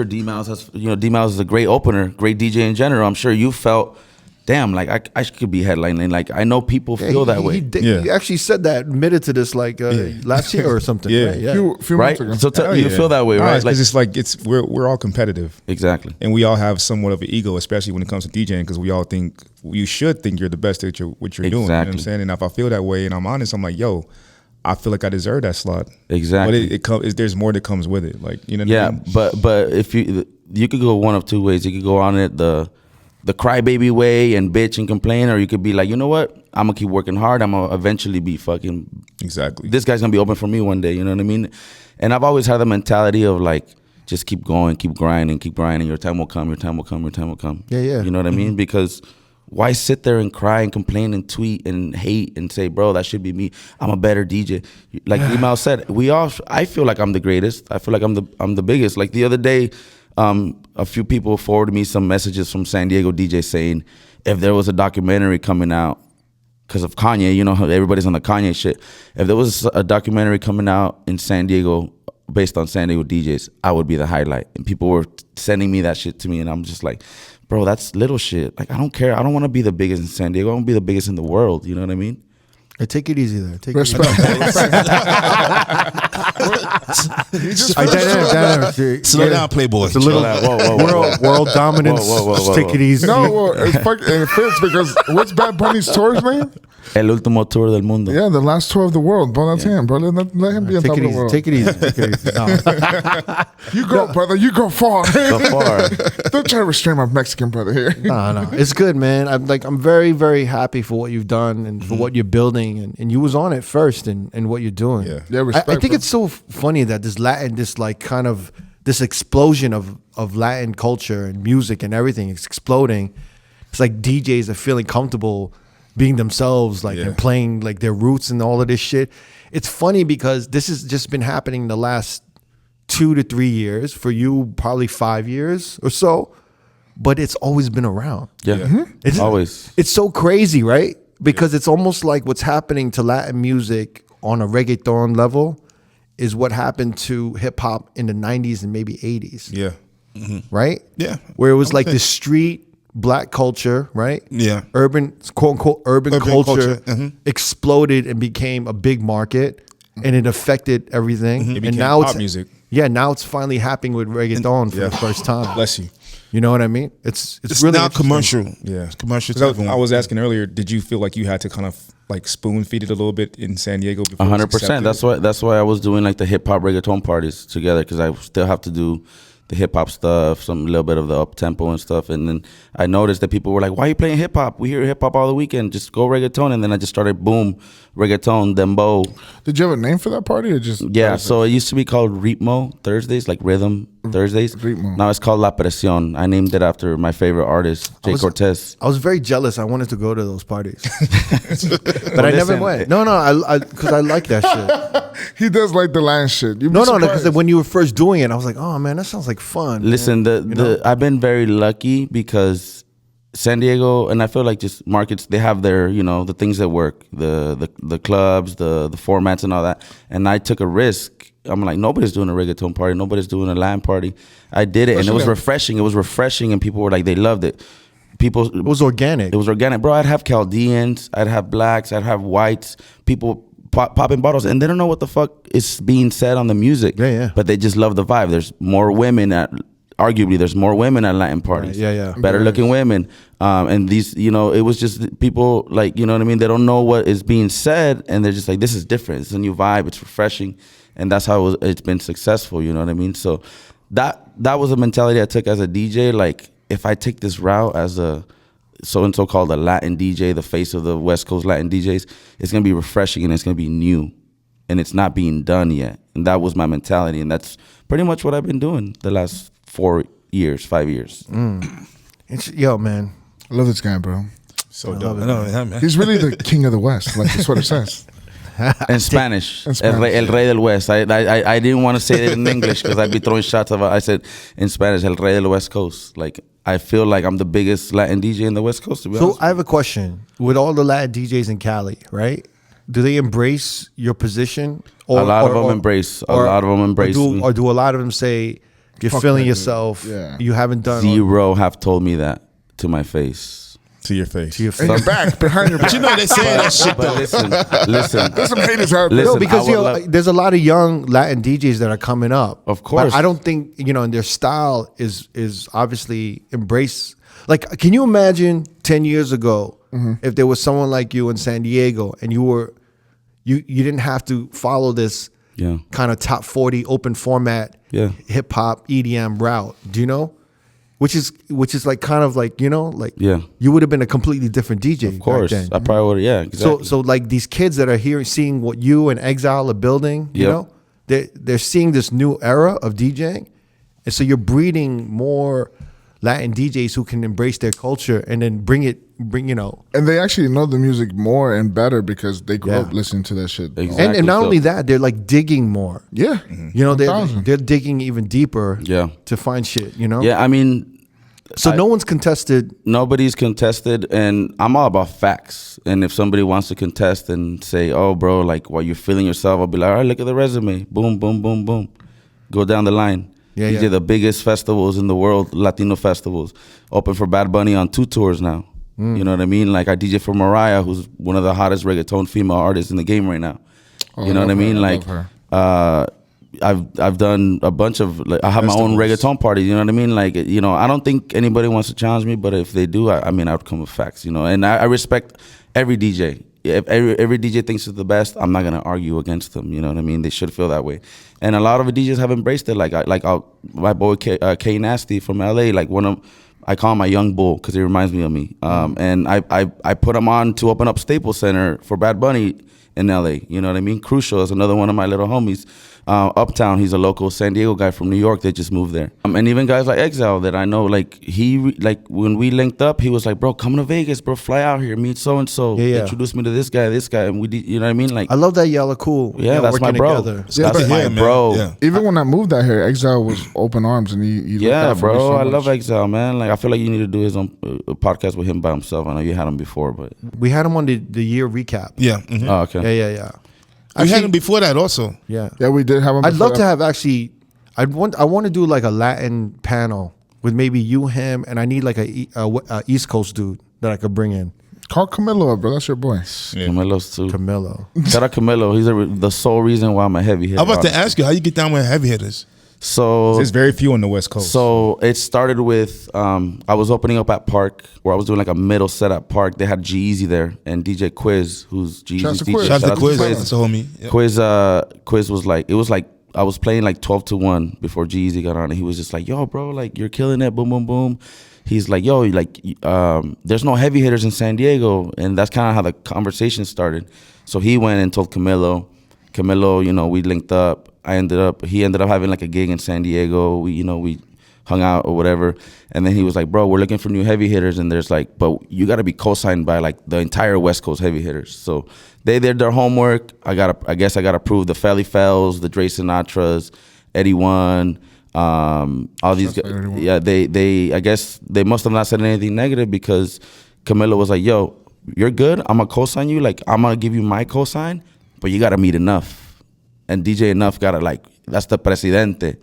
D-Mouse has, D-Mouse is a great opener, great DJ in general. I'm sure you felt, damn, like I could be headlining. Like I know people feel that way. He actually said that, admitted to this like last year or something. Yeah. Right? Yeah. Few Right? months ago. So you feel that way, right? Because it's like we're all competitive. Exactly. And we all have somewhat of an ego, especially when it comes to DJing, because we all think you should think you're the best at what you're doing. You know what I'm saying? And if I feel that way and I'm honest, I'm like, yo, I feel like I deserve that slot. Exactly. But there's more that comes with it. Like, you know what I mean? but if you could go one of two ways. You could go on it the crybaby way and bitch and complain, or you could be like, you know what? I'm gonna keep working hard. I'm gonna eventually be fucking. Exactly. This guy's gonna be open for me one day. You know what I mean? And I've always had the mentality of like, just keep going, keep grinding, keep grinding. Your time will come. Your time will come. Your time will come. Yeah, yeah. You know what I mean? Because why sit there and cry and complain and tweet and hate and say, bro, that should be me. I'm a better DJ. Like Email said, I feel like I'm the greatest. I feel like I'm the biggest. Like the other day, a few people forwarded me some messages from San Diego DJs saying if there was a documentary coming out because of Kanye, you know how everybody's on the Kanye shit. If there was a documentary coming out in San Diego based on San Diego DJs, I would be the highlight. And people were sending me that shit to me, and I'm just like, bro, that's little shit. Like, I don't care. I don't want to be the biggest in San Diego. I want to be the biggest in the world. You know what I mean? Hey, take it easy there. Take Respect. Slow down, Playboy. It's a little world dominance. Just take it easy. No, well, it fits because what's Bad Bunny's tour's name? El último tour del mundo. Yeah, the last tour of the world. Bro, that's him, bro. Let him be on Take top it of the easy. world. Take it easy. Take it easy. No. You go, brother. You go far. So far. Don't try to restrain my Mexican brother here. No, it's good, man. I'm very, very happy for what you've done and for what you're building, and you was on it first and what you're doing. Yeah. Yeah, respect, I think bro. it's so funny that this explosion of Latin culture and music and everything is exploding. It's like DJs are feeling comfortable being themselves, like and playing like their roots and all of this shit. It's funny because this has just been happening the last 2 to 3 years. For you, probably 5 years or so. But it's always been around. Yeah. It's Always. It's so crazy, right? Because it's almost like what's happening to Latin music on a reggaeton level is what happened to hip hop in the 90s and maybe 80s. Yeah. Right? Yeah. Where it was like the street black culture, right? Yeah. Urban, quote unquote, urban culture culture. exploded and became a big market, and it affected everything. It And became now pop it's music. Yeah, now it's finally happening with reggaeton for the first time. Bless you. You know what I mean? It's It's really now interesting. commercial. Yeah. It's commercial. 'Cause I was asking earlier, did you feel like you had to kind of like spoon feed it a little bit in San Diego? before it was 100%. accepted? That's why I was doing like the hip hop reggaeton parties together, because I still have to do the hip hop stuff, some little bit of the up tempo and stuff. And then I noticed that people were like, "Why are you playing hip hop? We hear hip hop all the weekend. Just go reggaeton." And then I just started boom, reggaeton, dembow. Did you have a name for that party or just? Yeah, so it used to be called Ritmo Thursdays, like Rhythm Thursdays. Ritmo. Now it's called La Presión. I named it after my favorite artist, Jay Cortez. I was very jealous. I wanted to go to those parties, but I never listen, went. No, because I like that shit. He does like the Lion shit. You'd be No, surprised. because when you were first doing it, I was like, oh man, that sounds like fun. Listen, man. I've been very lucky because San Diego, and I feel like just markets, they have their, the things that work, the clubs, the formats and all that. And I took a risk. I'm like, nobody's doing a reggaeton party. Nobody's doing a Latin party. I did it, and it was refreshing. It was refreshing, and people were like, they loved it. It was organic. It was organic. Bro, I'd have Chaldeans, I'd have blacks, I'd have whites, people popping bottles, and they don't know what the fuck is being said on the music. Yeah. But they just love the vibe. There's more women arguably there's more women at Latin parties. Yeah. Better looking women. And these, it was just people like, you know what I mean? They don't know what is being said, and they're just like, this is different. It's a new vibe. It's refreshing. And that's how it's been successful. You know what I mean? So that was a mentality I took as a DJ. Like, if I take this route as a so and so called a Latin DJ, the face of the West Coast Latin DJs. It's gonna be refreshing and it's gonna be new, and it's not being done yet. And that was my mentality, and that's pretty much what I've been doing the last 5 years. Yo, man, I love this guy, bro. So dope. I know, yeah, man. He's really the king of the West. Like that's what it says. In Spanish, In Spanish. El Rey del West. I didn't want to say it in English because I'd be throwing shots of it. I said in Spanish, El Rey del West Coast. Like, I feel like I'm the biggest Latin DJ in the West Coast, to be honest. So I have a question. With all the Latin DJs in Cali, right? Do they embrace your position? A lot of them embrace me. Or do a lot of them say, you're Fuck feeling that, yourself, yeah. you haven't done... Zero have told me that to my face. To your face. To your In your back, behind your back. But you know they say that shit But though. listen. There's some haters out there. Listen, No, because I would there's a lot of young Latin DJs that are coming up. Of course. But I don't think, and their style is obviously embraced. Like, can you imagine 10 years ago if there was someone like you in San Diego and you didn't have to follow this kind of top 40 open format hip hop EDM route? Do you know? Which is like kind of like, you would have been a completely different DJ. Of course. Back then. I probably would have, exactly. So like these kids that are seeing what you and Exile are building, they're seeing this new era of DJing. And so you're breeding more Latin DJs who can embrace their culture and then bring. And they actually know the music more and better because they grew up listening to that shit. Exactly. And not only that, they're like digging more. Yeah. They're digging even deeper to find shit, Yeah, I mean... So no one's contested. Nobody's contested, and I'm all about facts. And if somebody wants to contest and say, oh, bro, like, while you're feeling yourself, I'll be like, all right, look at the resume. Boom, boom, boom, boom. Go down the line. These are the biggest festivals in the world, Latino festivals. Open for Bad Bunny on 2 tours now. You know what I mean? Like, I DJ for Mariah, who's one of the hottest reggaeton female artists in the game right now. You know what I mean? Like, I've done a bunch of, like, I have my own reggaeton parties, you know what I mean? Like, I don't think anybody wants to challenge me, but if they do, I would come with facts, and I respect every DJ. If every DJ thinks it's the best, I'm not going to argue against them, you know what I mean? They should feel that way. And a lot of the DJs have embraced it. My boy K Nasty from LA, like I call him my young bull because he reminds me of me. And I put him on to open up Staples Center for Bad Bunny in LA, you know what I mean? Crucial is another one of my little homies. Uptown, he's a local San Diego guy from New York that just moved there. And even guys like Exile that I know, like when we linked up, he was like, bro, come to Vegas, bro, fly out here, meet so-and-so, introduce me to this guy, and we did, you know what I mean? Like, I love that y'all are cool. Yeah, that's my bro. That's my bro. Yeah. Even when I moved out here, Exile was open arms, and he looked out for me so I much. love Exile, man. Like, I feel like you need to do his own podcast with him by himself. I know you had him before, but we had him on the year recap. Yeah. Mm-hmm. Oh, okay. Yeah. We had him before that also. Yeah, we did have him. I'd love to have actually. I want to do like a Latin panel with maybe you, him, and I need like a East Coast dude that I could bring in. Call Camilo up, bro. That's your boy. Yeah. Camilo's too. Camilo. Shout out Camilo. He's the sole reason why I'm a heavy hitter. I'm about to ask you how you get down with heavy hitters. So There's very few on the West Coast. So it started with I was opening up at Park, where I was doing like a middle set at Park. They had G-Eazy there and DJ Quiz, who's G-Eazy's DJ. Shout out to Quiz. Quiz. That's a homie. Yep. Quiz was like, it was like I was playing like 12-1 before G-Eazy got on, and he was just like, yo, bro, like you're killing it, boom, boom, boom. He's like, yo, like there's no heavy hitters in San Diego, and that's kind of how the conversation started. So he went and told Camilo, we linked up. He ended up having like a gig in San Diego. We hung out or whatever. And then he was like, bro, we're looking for new heavy hitters. And there's like, but you got to be co-signed by like the entire West Coast heavy hitters. So they did their homework. I guess I got to prove the Felly Fells, the Dre Sinatras, Eddie One, all these guys. Yeah, I guess they must have not said anything negative because Camilo was like, yo, you're good. I'm going to co-sign you. Like, I'm going to give you my co-sign, but you got to meet Enough. And DJ Enough got to that's the presidente.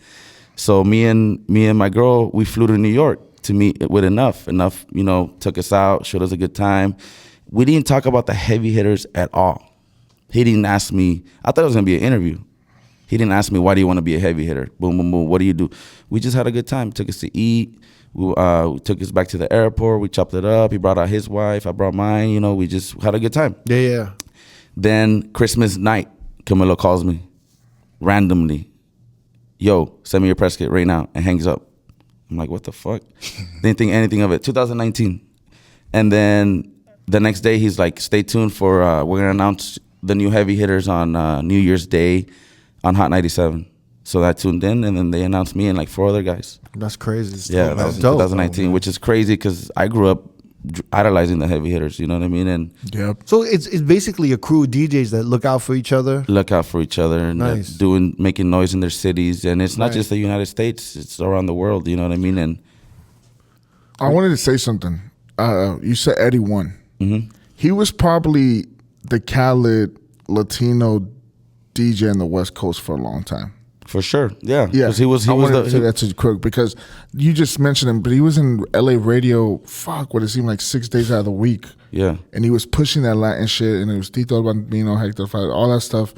So me and my girl, we flew to New York to meet with Enough. Enough, took us out, showed us a good time. We didn't talk about the heavy hitters at all. He didn't ask me, I thought it was going to be an interview. He didn't ask me, why do you want to be a heavy hitter? Boom, boom, boom, what do you do? We just had a good time. Took us to eat. We took us back to the airport. We chopped it up. He brought out his wife. I brought mine. We just had a good time. Yeah. Then Christmas night, Camilo calls me randomly. Yo, send me your press kit right now, and hangs up. I'm like, what the fuck? Didn't think anything of it. 2019. And then the next day, he's like, stay tuned for, we're going to announce the new heavy hitters on New Year's Day on Hot 97. So I tuned in, and then they announced me and like 4 other guys. That's crazy. Yeah, that was in 2019, which is crazy because I grew up idolizing the heavy hitters, you know what I mean? And so it's basically a crew of DJs that look out for each other. And making noise in their cities, and it's not just the United States; it's around the world. You know what I mean? And I wanted to say something. You said Eddie One. Mm-hmm. He was probably the Khaled Latino DJ in the West Coast for a long time. For sure, yeah. Because he was. I wanted to say that to Crook because you just mentioned him, but he was in LA radio. What it seemed like 6 days out of the week. Yeah, and he was pushing that Latin shit, and it was Tito Bambino, Hector Fire, all that stuff.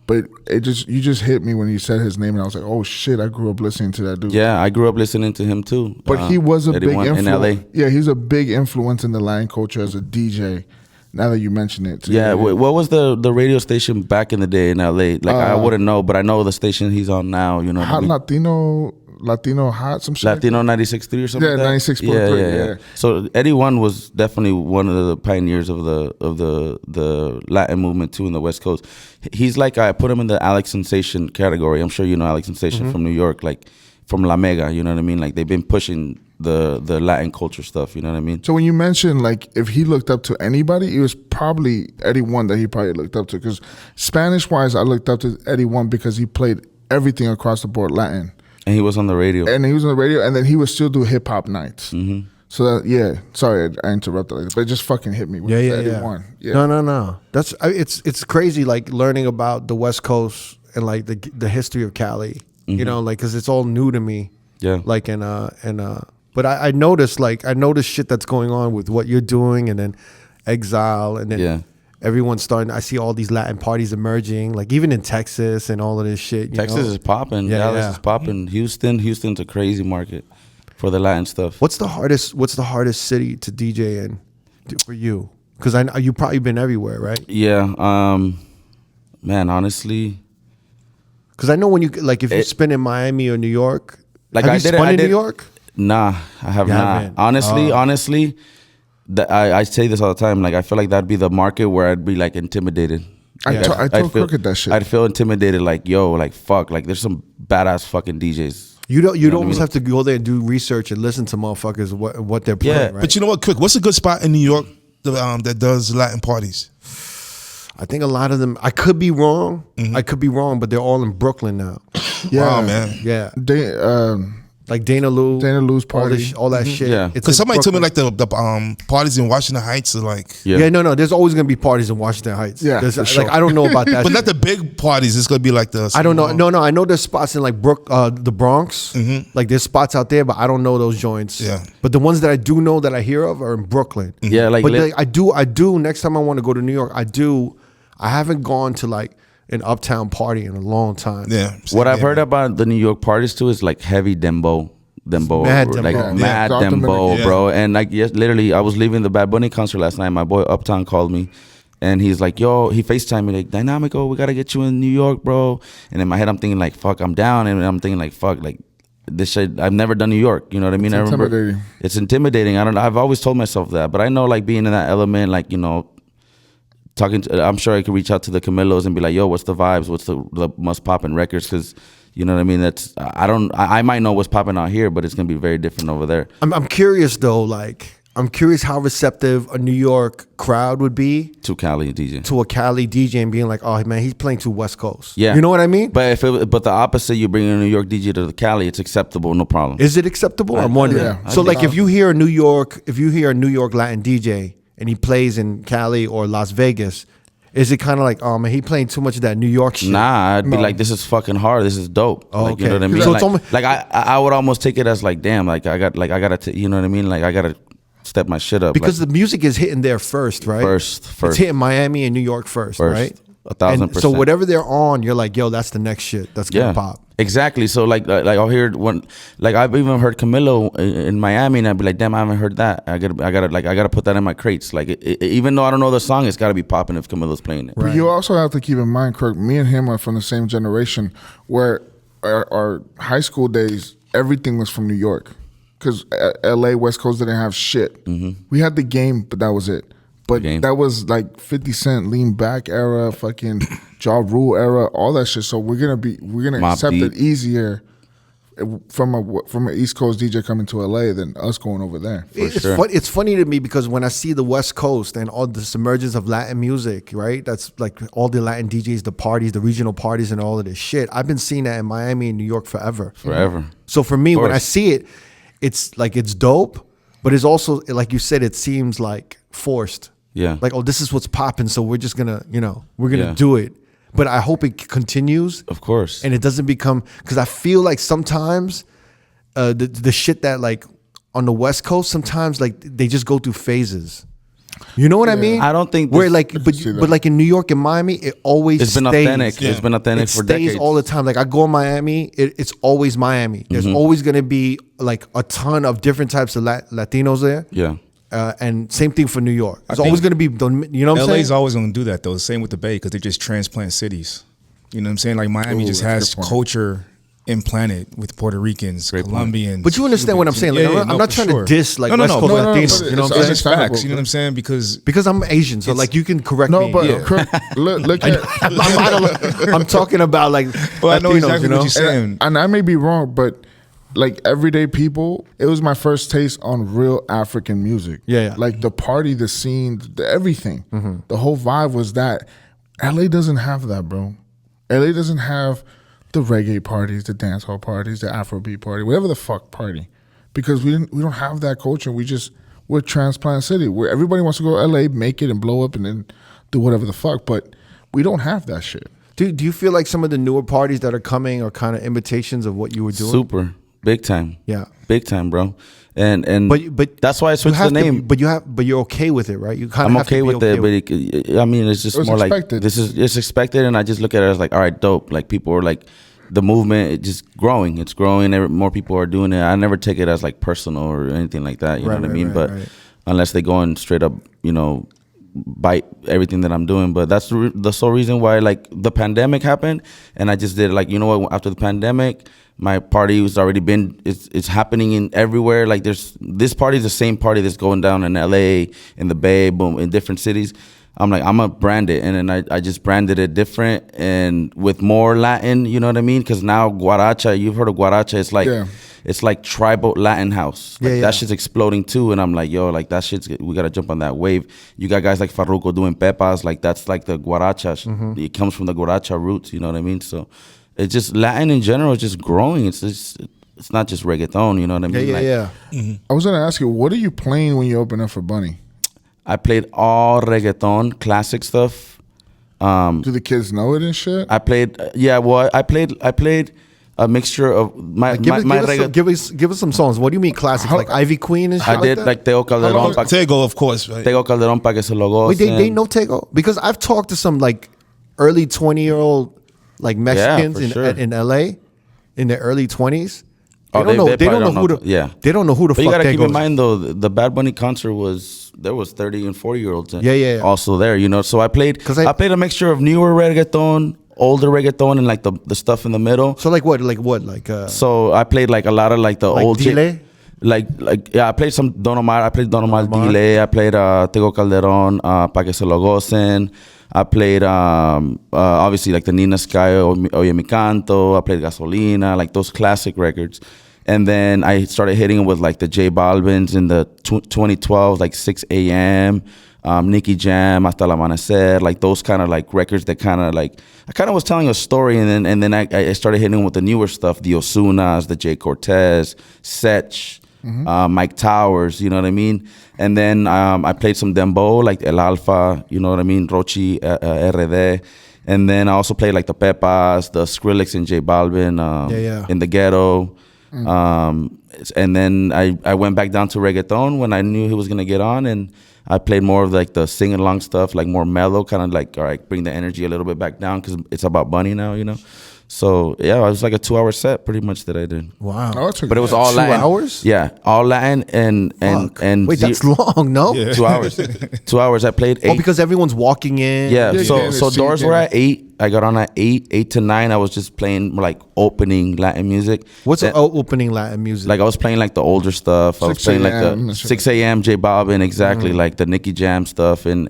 But you just hit me when you said his name, and I was like, oh shit, I grew up listening to that dude. Yeah, I grew up listening to him too. But he was a big influence in LA. Yeah, he's a big influence in the Latin culture as a DJ. Now that you mention it, too. Yeah. What was the radio station back in the day in LA? Like I wouldn't know, but I know the station he's on now. You know, Hot Latino Hot, some shit. Latino 96.3 or something. Yeah, like 96.3. Yeah. So Eddie One was definitely one of the pioneers of the Latin movement too in the West Coast. He's like, I put him in the Alex Sensation category. I'm sure you know Alex Sensation from New York, like from La Mega. You know what I mean? Like they've been pushing the Latin culture stuff, you know what I mean? So when you mentioned like if he looked up to anybody, it was probably Eddie One that he probably looked up to. Because Spanish wise, I looked up to Eddie One because he played everything across the board Latin. And he was on the radio. And then he would still do hip hop nights. Mm-hmm. So that, sorry I interrupted, but it just fucking hit me with Eddie One. Yeah. No. That's it's crazy like learning about the West Coast and like the history of Cali. Mm-hmm. You know, like because it's all new to me. Yeah. Like but I noticed shit that's going on with what you're doing, and then Exile, and then everyone's starting. I see all these Latin parties emerging, like even in Texas and all of this shit. Texas is popping. Dallas is popping. Houston's a crazy market for the Latin stuff. What's the hardest city to DJ in for you? Because I know you've probably been everywhere, right? Yeah. Man, honestly. Because I know when you if you spin in Miami or New York, like have you spun in New York? Nah, I have not. Honestly, I say this all the time. Like I feel like that'd be the market where I'd be like intimidated. I told Crooked that shit. I'd feel intimidated. Like yo, like fuck, like there's some badass fucking DJs. You'd almost have to go there and do research and listen to motherfuckers what they're playing. Yeah, right? But you know what, Quick? What's a good spot in New York that does Latin parties? I think a lot of them. I could be wrong. Mm-hmm. But they're all in Brooklyn now. Yeah, wow, man. Yeah. Like Dana Lou's party, all that shit. Yeah, because somebody told me like the parties in Washington Heights are like no. There's always gonna be parties in Washington Heights. Yeah, for sure. I don't know about that, but not the big parties. It's gonna be like the. I don't know. No. I know there's spots in like the Bronx. Mm-hmm. Like there's spots out there, but I don't know those joints. Yeah. But the ones that I do know that I hear of are in Brooklyn. Mm-hmm. Yeah, like. But I do. Next time I want to go to New York, I haven't gone to like an uptown party in a long time. Yeah. What I've heard about the New York parties too is like heavy dembo, mad dembo, bro. And like literally, I was leaving the Bad Bunny concert last night. My boy Uptown called me, and he's like, "Yo," he FaceTimed me like, "Dynamiq, we gotta get you in New York, bro." And in my head, I'm thinking like, "Fuck, I'm down," and I'm thinking like, "Fuck, like this shit." I've never done New York. You know what I mean? It's intimidating. I don't know. I've always told myself that, but I know like being in that element, like talking to, I'm sure I could reach out to the Camillos and be like, yo, what's the vibes? What's the must poppin' records? Because you know what I mean? That's I might know what's popping out here, but it's gonna be very different over there. I'm curious though, I'm curious how receptive a New York crowd would be to Cali DJ, to a Cali DJ, and being like, oh man, he's playing to West Coast. Yeah, you know what I mean. But but the opposite, you bring a New York DJ to the Cali, it's acceptable, no problem. Is it acceptable? I'm wondering. Yeah. So like, if you hear a New York Latin DJ and he plays in Cali or Las Vegas, is it kind of like, oh man, he playing too much of that New York shit? Nah, I'd be like, this is fucking hard. This is dope. Oh, like, okay. You know what I mean? So it's almost, like I would almost take it as like, damn, like I gotta, you know what I mean? Like I gotta step my shit up. Because the music is hitting there first, right? First. It's hitting Miami and New York first. Right? 1,000%. So whatever they're on, you're like, yo, that's the next shit that's gonna pop. Exactly. So like I'll hear one, like I've even heard Camilo in Miami, and I'd be like, damn, I haven't heard that. I gotta put that in my crates. Like even though I don't know the song, it's gotta be popping if Camilo's playing it. Right. But you also have to keep in mind, Kirk, me and him are from the same generation where our high school days, everything was from New York. because LA, West Coast didn't have shit. We had the game, but that was it. But that was like 50 Cent lean back era, fucking Ja Rule era, all that shit. So we're gonna Mobb accept Deep. it easier from an East Coast DJ coming to LA than us going over there. It's funny to me because when I see the West Coast and all this emergence of Latin music, right? That's like all the Latin DJs, the parties, the regional parties, and all of this shit. I've been seeing that in Miami and New York forever. So for me, when I see it, it's like it's dope, but it's also like you said, it seems like forced. Yeah. Like, oh, this is what's popping, so we're just gonna, we're gonna do it. But I hope it continues. Of course. And it doesn't become, because I feel like sometimes the shit that like on the West Coast, sometimes like they just go through phases. You know what I mean? I don't think where like, but like in New York and Miami, it always it's been stays. authentic. It's been authentic for decades. It stays all the time. Like I go to Miami, it's always Miami. There's always gonna be like a ton of different types of Latinos there. Yeah. And same thing for New York. It's always going to be, you know what I'm saying? LA's always going to do that, though. Same with the Bay, because they just transplant cities. You know what I'm saying? Like Miami just has culture implanted with Puerto Ricans, Colombians. But you understand what I'm saying? Like, I'm not trying to diss like West Coast Latinos. You know what I'm saying? It's facts. You know what I'm saying? Because I'm Asian, so like you can correct me. But look at. I'm talking about like well, Latinos, I know exactly what you're saying. And I may be wrong, but like everyday people, it was my first taste on real African music. Yeah. Like the party, the scene, everything. The whole vibe was that. LA doesn't have that, bro. LA doesn't have the reggae parties, the dancehall parties, the Afrobeat party, whatever the fuck party, because we don't have that culture. We're transplant city where everybody wants to go to LA, make it and blow up and then do whatever the fuck, but we don't have that shit. Do you feel like some of the newer parties that are coming are kind of imitations of what you were doing? Super. Big time. Yeah. Big time, bro. And but that's why I switched the name. But you're okay with it, right? You kind of I'm have okay to be with it, but I mean, it's just more expected. like it's expected, and I just look at it as like, all right, dope. Like people are like, the movement, it's just growing. It's growing. More people are doing it. I never take it as like personal or anything like that. You know what I mean? But unless they go and straight up, bite everything that I'm doing. But that's the sole reason why like the pandemic happened, and I just did like, you know what? After the pandemic, my party was already been. It's happening in everywhere. Like this party is the same party that's going down in LA, in the Bay, boom, in different cities. I'm like, I'm gonna brand it, and then I just branded it different and with more Latin. You know what I mean? Because now guaracha, you've heard of guaracha. It's like it's like tribal Latin house. Like that shit's exploding too, and I'm like, yo, like that shit's. We gotta jump on that wave. You got guys like Farruko doing pepas. Like that's like the guaracha. It comes from the guaracha roots. You know what I mean? So it's just Latin in general is just growing. It's not just reggaeton. You know what I mean? I was gonna ask you, what are you playing when you open up for Bunny? I played all reggaeton, classic stuff. Do the kids know it and shit? I played, I played a mixture of my give us some songs. What do you mean classics? Like Ivy Queen and shit? I did like Tego Calderon. Tego, of course, right? Tego Calderon pa que se lo gocen. Wait, they know Tego? Because I've talked to some like early 20-year-old like Mexicans in LA in their early 20s. They don't know who the fuck. But you gotta keep Tego in mind though, the Bad Bunny concert there was 30 and 40-year-olds also there, So I played a mixture of newer reggaeton, older reggaeton, and like the stuff in the middle. So like what? So I played like a lot of like the old Dile? I played some Don Omar. I played Don Omar Dile. I played Tego Calderon, Pa que se lo gocen. I played obviously like the Nina Sky, Oye Mi Canto. I played Gasolina, like those classic records. And then I started hitting with like the J Balvins in the 2012, like 6 a.m., Nicky Jam, Hasta el Amanecer, like those kind of like records that kind of like, I kind of was telling a story, and then I started hitting with the newer stuff, the Osunas, the Jay Cortez, Setch, Mike Towers, you know what I mean? And then I played some dembow, like El Alfa, you know what I mean? Rochi, R.O.A.D. And then I also played like the Pepas, the Skrillex and J Balvin in the ghetto. And then I went back down to reggaeton when I knew he was gonna get on, and I played more of like the sing along stuff, like more mellow, kind of like, all right, bring the energy a little bit back down because it's about Bunny now, So yeah, it was like a 2-hour set pretty much that I did. Wow. Oh, it But it was all 2 Latin. hours? Yeah, all Latin and Wait, that's long, no? 2 hours. 2 hours. I played 8. Oh, because everyone's walking in. Yeah, Yeah, so yeah, so the doors seat, were yeah. at 8. I got on at 8 to 9. I was just playing like opening Latin music. What's Then- opening Latin music? Like I was playing like the older stuff. I was 6 playing like a.m. the 6 a.m. J Balvin, exactly, like the Nicky Jam stuff. And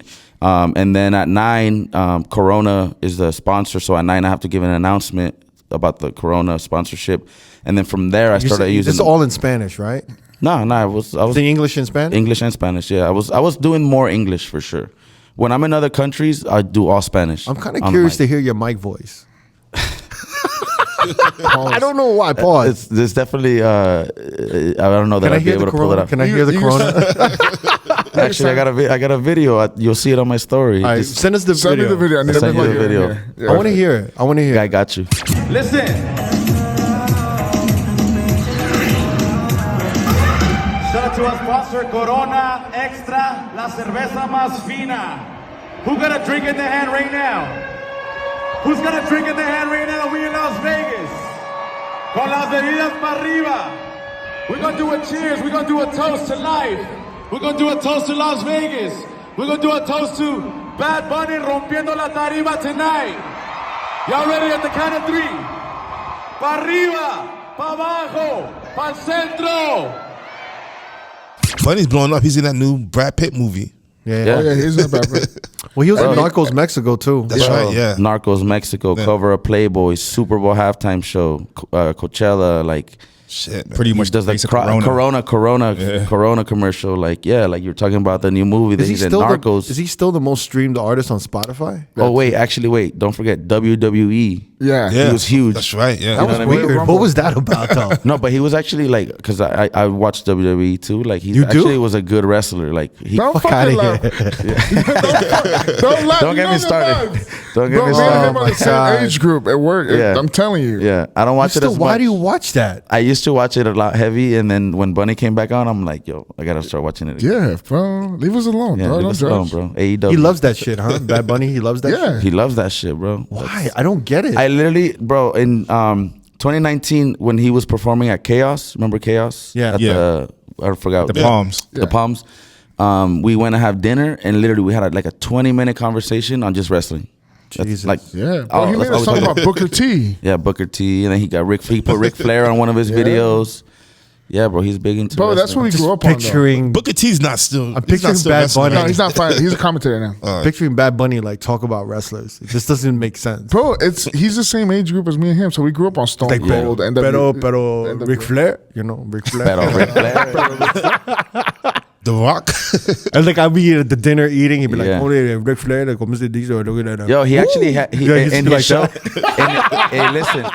then at 9, Corona is the sponsor. So at 9, I have to give an announcement about the Corona sponsorship. And then from there, I started using. It's all in Spanish, right? No, I was The English and Spanish? English and Spanish. Yeah, I was doing more English for sure. When I'm in other countries, I do all Spanish. I'm kind of curious to hear your mic voice. I don't know why. Pause. There's definitely. I don't know that Can I I'd be hear able the to pull it corona? up. Can I hear the corona? Actually, I got a video. You'll see it on my story. All right, Just- send us the Send me video. the video. I need Send to you the hear it video. here. Yeah. I want to hear it. I want to hear I it. got you. Listen. Shout out to our sponsor, Corona Extra, la cerveza más fina. Who got a drink in their hand right now? Who's got a drink in their hand right now? We in Las Vegas. Con las bebidas para arriba. We're gonna do a cheers. We're gonna do a toast to life. We're gonna do a toast to Las Vegas. We're gonna do a toast to Bad Bunny rompiendo la tarima tonight. Y'all ready at the count of 3? Pa arriba, pa abajo, pa centro. Bunny's blowing up. He's in that new Brad Pitt movie. Yeah. Yeah. Oh, yeah, he's in the background. Well, he was in Narcos Mexico too. That's right, yeah. Narcos Mexico, cover of Playboy, Super Bowl halftime show, Coachella, like Shit, man. Pretty he much does the basic Corona commercial. Like like you're talking about the new movie that he's in, Narcos. Is he still the most streamed artist on Spotify? Oh wait, don't forget WWE. Yeah. Yeah, He was huge. That's right. Yeah, That was what I mean? weird. What was that about though? No, but he was actually like, because I watched WWE too. Like he You do? actually was a good wrestler. Like he. Don't Fuck outta fucking here. laugh. Don't laugh. Don't You get know me the started. vibes. Don't get Bro, me me and started. him Oh are my the same God. age group at work. Yeah. I'm telling you. Yeah, I don't watch it as Why much. do you watch that? I used to watch it a lot heavy, and then when Bunny came back on, I'm like, yo, I gotta start watching it again. Yeah, bro. Leave us alone, Yeah, bro. leave Don't us alone, judge. bro. AEW. He loves that shit, huh? Bad Bunny, he loves that Yeah. shit. He loves that shit, bro. Why? I don't get it. I literally, bro, in 2019 when he was performing at Chaos, remember Chaos? Yeah. At Yeah. I forgot The Palms. The Palms. We went to have dinner, and literally we had like a 20-minute conversation on just wrestling. That's Jesus. like, Yeah, bro. oh, He that's made all us we talk talked about Booker T. Yeah, Booker T, and then he put Ric Flair on one of his videos. Yeah, bro, he's big into Bro, that's what wrestling. we grew up on. Picturing Booker T's not still. I'm he's not picturing still Bad wrestling. Bunny. No, he's not fine. He's a commentator now. picturing Bad Bunny like talk about wrestlers. It just doesn't make sense. Bro, he's the same age group as me and him, so we grew up on Stone Like, Cold and pero Ric Flair, you know, Ric Flair. Pero Ric Flair. The Rock. And like I'd be at the dinner eating, he'd be like, Yeah. "Oh, Ric Flair, like, ¿cómo se dice?" Yo, he actually had Yeah, he used to in be his like show. Hey, listen,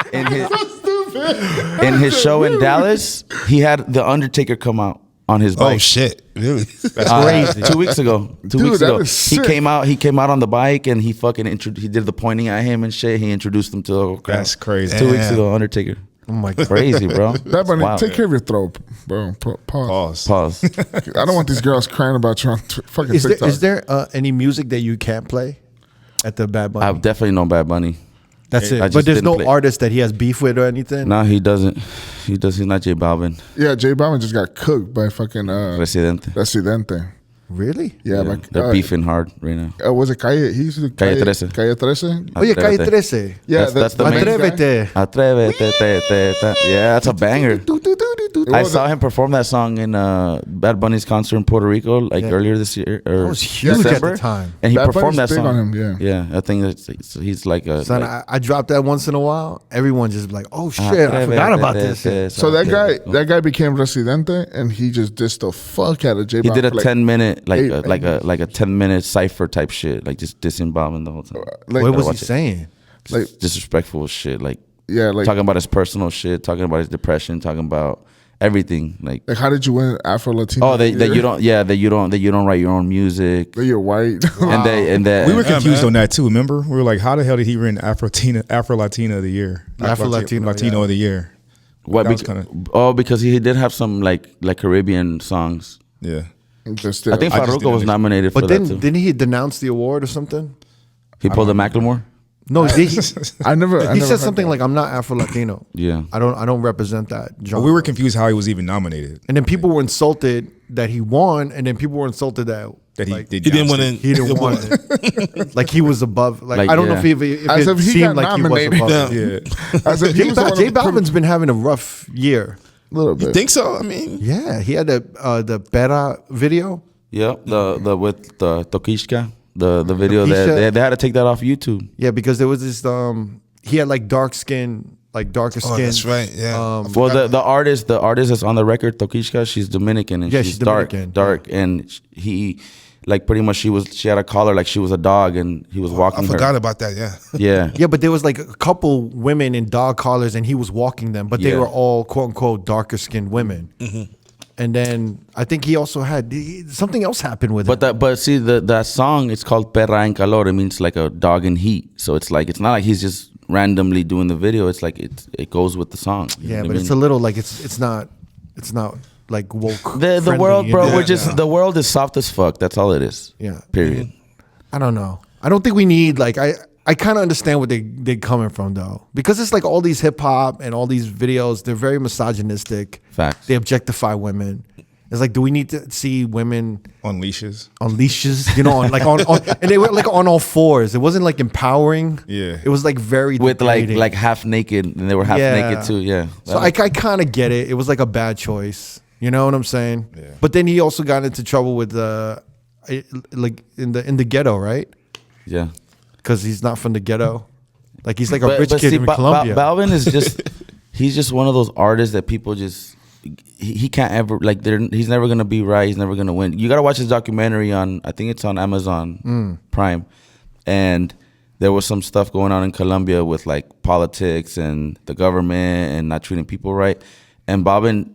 in his show in Dallas, he had the Undertaker come out on his bike. Oh shit! Really? That's crazy. 2 weeks ago. Two Dude, weeks that ago, is sick. he came out on the bike and he fucking he did the pointing at him and shit. He introduced him to the whole crowd. That's crazy. 2 weeks Damn. ago, Undertaker. Oh my God. Crazy, bro. That Bunny, Wow. take care of your throat, bro. Pause. Pause. I don't want these girls crying about you on fucking Is TikTok. there any music that you can't play at the Bad Bunny? I've definitely known Bad Bunny. That's I it. just But there's didn't no play. artist that he has beef with or anything. No, he doesn't. He's not J Balvin. Yeah, J Balvin just got cooked by fucking Residente. Residente. Really? Yeah, Yeah, like they're beefing hard right now. Was it Calle? He used to Calle 13. Calle 13. Oh yeah, Calle Atrévete. 13. Yeah, That's the main guy. Atrévete. Atrévete. Yeah, that's a banger. I saw him perform that song in Bad Bunny's concert in Puerto Rico earlier this year. Or That was huge at December. the time. And he Bad performed Bunny's that big song. on him, yeah. I think he's like a. Son, like, I dropped that once in a while. Everyone just be like, "Oh shit, I forgot about this." Shit. So that guy became Residente, and he just dissed the fuck out of J He Balvin. did a for, like, 10-minute like eight a 10-minute cipher type shit, like just dissing Balvin the whole time. like, What was he watch it. saying? like Disrespectful shit, like yeah, like talking about his personal shit, talking about his depression, talking about everything, like how did you win Afro Latino? oh that you don't write your own music, That you're white. and that We were confused man. on that too. Remember, we were like, "How the hell did he win Afro Latina of the year? Afro-Latino, Latino yeah. of the year." what that was because he did have some like Caribbean songs. Yeah, Just, I think I just Farruko was didn't- nominated for But that then too. didn't he denounce the award or something? He pulled the Macklemore. No, I never. he said something like, "I'm not Afro-Latino." Yeah. I don't represent that genre. But we were confused how he was even nominated. And then people were insulted that he won, and then people were insulted that He didn't want to. he didn't want it. Like he was above. Like I don't know if As it if he seemed got like he was nominated. above. Yeah. Yeah. As if he was the one J who Balvin's been having a rough year. a little bit. You think so? I mean, Yeah, he had the Pera video. Yep. The with the Tokishka, the video Tokishka. that they had to take that off YouTube. Yeah, because there was this he had like darker skin. oh, that's right. Yeah. Well, the artist that's on the record, Tokishka, she's Dominican and Yeah, she's she's Dominican. dark, and he, like pretty much she had a collar like she was a dog, and he was walking I her. forgot about that. Yeah. Yeah. Yeah, but there was like a couple women in dog collars, and he was walking them, but they Yeah. were all quote unquote darker skinned women. Mm-hmm. And then I think he also had something else happened with it. But see that song, it's called Perra en Calor. It means like a dog in heat. So it's not like he's just randomly doing the video. It's like it goes with the song. You know Yeah, what but I it's mean? a little like it's not like woke. The friendly, world, you bro. know? We're just the world is soft as fuck. That's all it is. Yeah. Period. I don't know. I don't think we need like I kind of understand where they coming from though, because it's like all these hip hop and all these videos. They're very misogynistic. Facts. They objectify women. It's like, do we need to see women On leashes. on leashes? You know, on and they were like on all fours. It wasn't like empowering. Yeah. It was like very With degrading. like half naked, and they were half Yeah. naked too. Yeah. So I kind of get it. It was like a bad choice. You know what I'm saying? Yeah. But then he also got into trouble with like in the ghetto, right? yeah. Because he's not from the ghetto. Like he's like a rich kid in Colombia. Balvin is just he's just one of those artists that people just he can't ever like he's never gonna be right. He's never gonna win. You gotta watch his documentary on, I think it's on Amazon Prime, and there was some stuff going on in Colombia with like politics and the government and not treating people right, and Balvin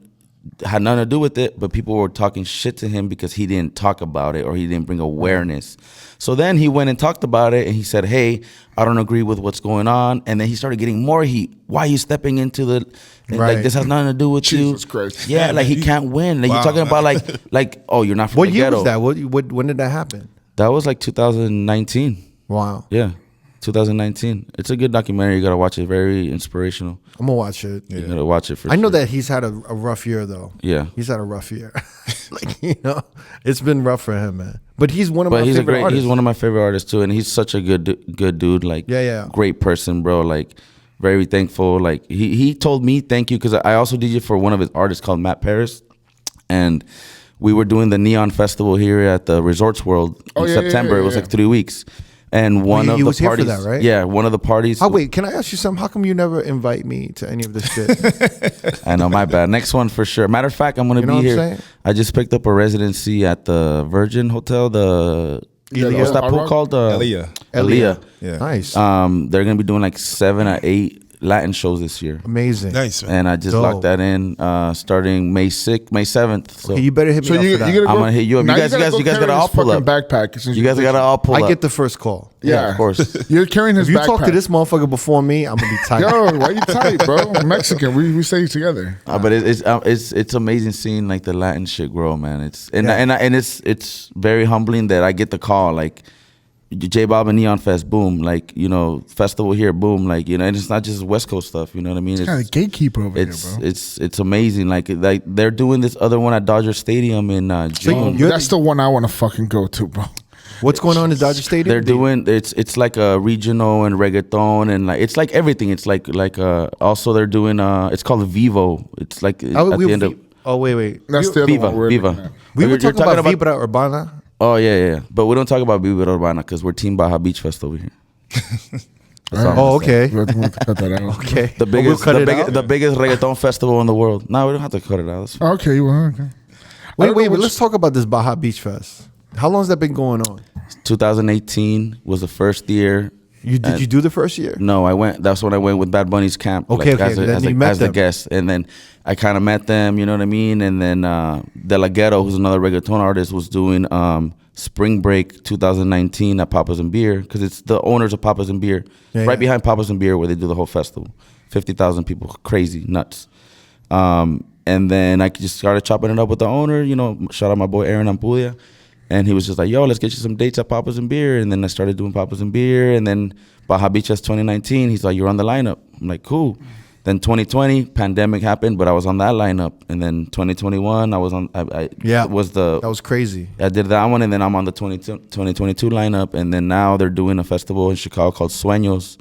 had nothing to do with it, but people were talking shit to him because he didn't talk about it or he didn't bring awareness. So then he went and talked about it, and he said, "Hey, I don't agree with what's going on." And then he started getting more heat. Why are you stepping into the Right. like this has nothing to do with Jesus you? Christ. Yeah, Yeah, like man, he can't win. Like Wow, you're talking about man. like oh, you're not from What the year ghetto. was that? When did that happen? That was like 2019. Wow. Yeah, 2019. It's a good documentary. You gotta watch it. Very inspirational. I'm gonna watch it. You gotta watch it for I know sure. that he's had a rough year though. Yeah. He's had a rough year. Like, you know, it's been rough for him, man. But he's one of my But favorite artists. he's one of my favorite artists too, and he's such a good dude. Like, Yeah. great person, bro. Like, very thankful. Like, he told me thank you because I also DJed for one of his artists called Matt Paris, and we were doing the Neon Festival here at the Resorts World in September. It was like 3 weeks, and one of he the was here for parties, that, right? Yeah, one of the parties. Oh wait, can I ask you something? How come you never invite me to any of this shit? I know, my bad. Next one for sure. Matter of fact, I'm gonna You know be what I'm here. saying? I just picked up a residency at the Virgin Hotel. What's that pool called? Elia. Yeah. Nice. They're gonna be doing like 7 or 8 Latin shows this year, Amazing. Nice, man. and I just Dope. locked that in starting May 7th. So Okay, you better hit me So up you for that. gotta I'm go, gonna hit you up. now You guys gotta carry all his pull fucking up. backpack. Since You guys gotta all pull I up. get the first call. Yeah, of course. You're carrying his If you backpack. talk to this motherfucker before me, I'm gonna be tight. Yo, why you tight, bro? I'm Mexican. We stay together. But it's amazing seeing like the Latin shit grow, man. Yeah. And it's very humbling that I get the call like J Balvin Neon Fest, boom, like, you know, festival here, boom, like, you know, and it's not just West Coast stuff, you know what I mean? It's kind of gatekeeper over here, bro. It's amazing. Like they're doing this other one at Dodger Stadium in June. you're- That's the one I want to fucking go to, bro. What's going on in Dodger Stadium? They're doing it's like a regional and reggaeton and like it's like everything. It's like also they're doing it's called Vivo. It's like at the end of Oh wait. That's the other Viva one. we're Viva. looking at. We were You're talking about Vibra Urbana. Oh yeah. But we don't talk about Viva Urbana because we're Team Baja Beach Fest over here. That's all I'm Oh, gonna say. okay. We'll have to cut that out. Okay. The We'll biggest, cut the, it biggest out? the biggest reggaeton festival in the world. No, we don't have to cut it out. That's fine. Okay, well, okay. Wait. Let's talk about this Baja Beach Fest. How long has that been going on? 2018 was the first year. Did you do the first year? No, I went. That's when I went with Bad Bunny's camp. Okay, okay. As Then you met as the them. guest, and then I kind of met them. You know what I mean? And then De La Ghetto, who's another reggaeton artist, was doing Spring Break 2019 at Papa's and Beer because it's the owners of Papa's and Beer, right behind Papa's and Beer, where they do the whole festival. 50,000 people, crazy, nuts. And then I just started chopping it up with the owner. You know, shout out my boy Aaron Ampudia. And he was just like, yo, let's get you some dates at Papa's and Beer. And then I started doing Papa's and Beer. And then Baja Beach's 2019. He's like, you're on the lineup. I'm like, cool. Then 2020, pandemic happened, but I was on that lineup. And then 2021, I was on. That was crazy. I did that one, and then I'm on the 2022 lineup. And then now they're doing a festival in Chicago called Sueños.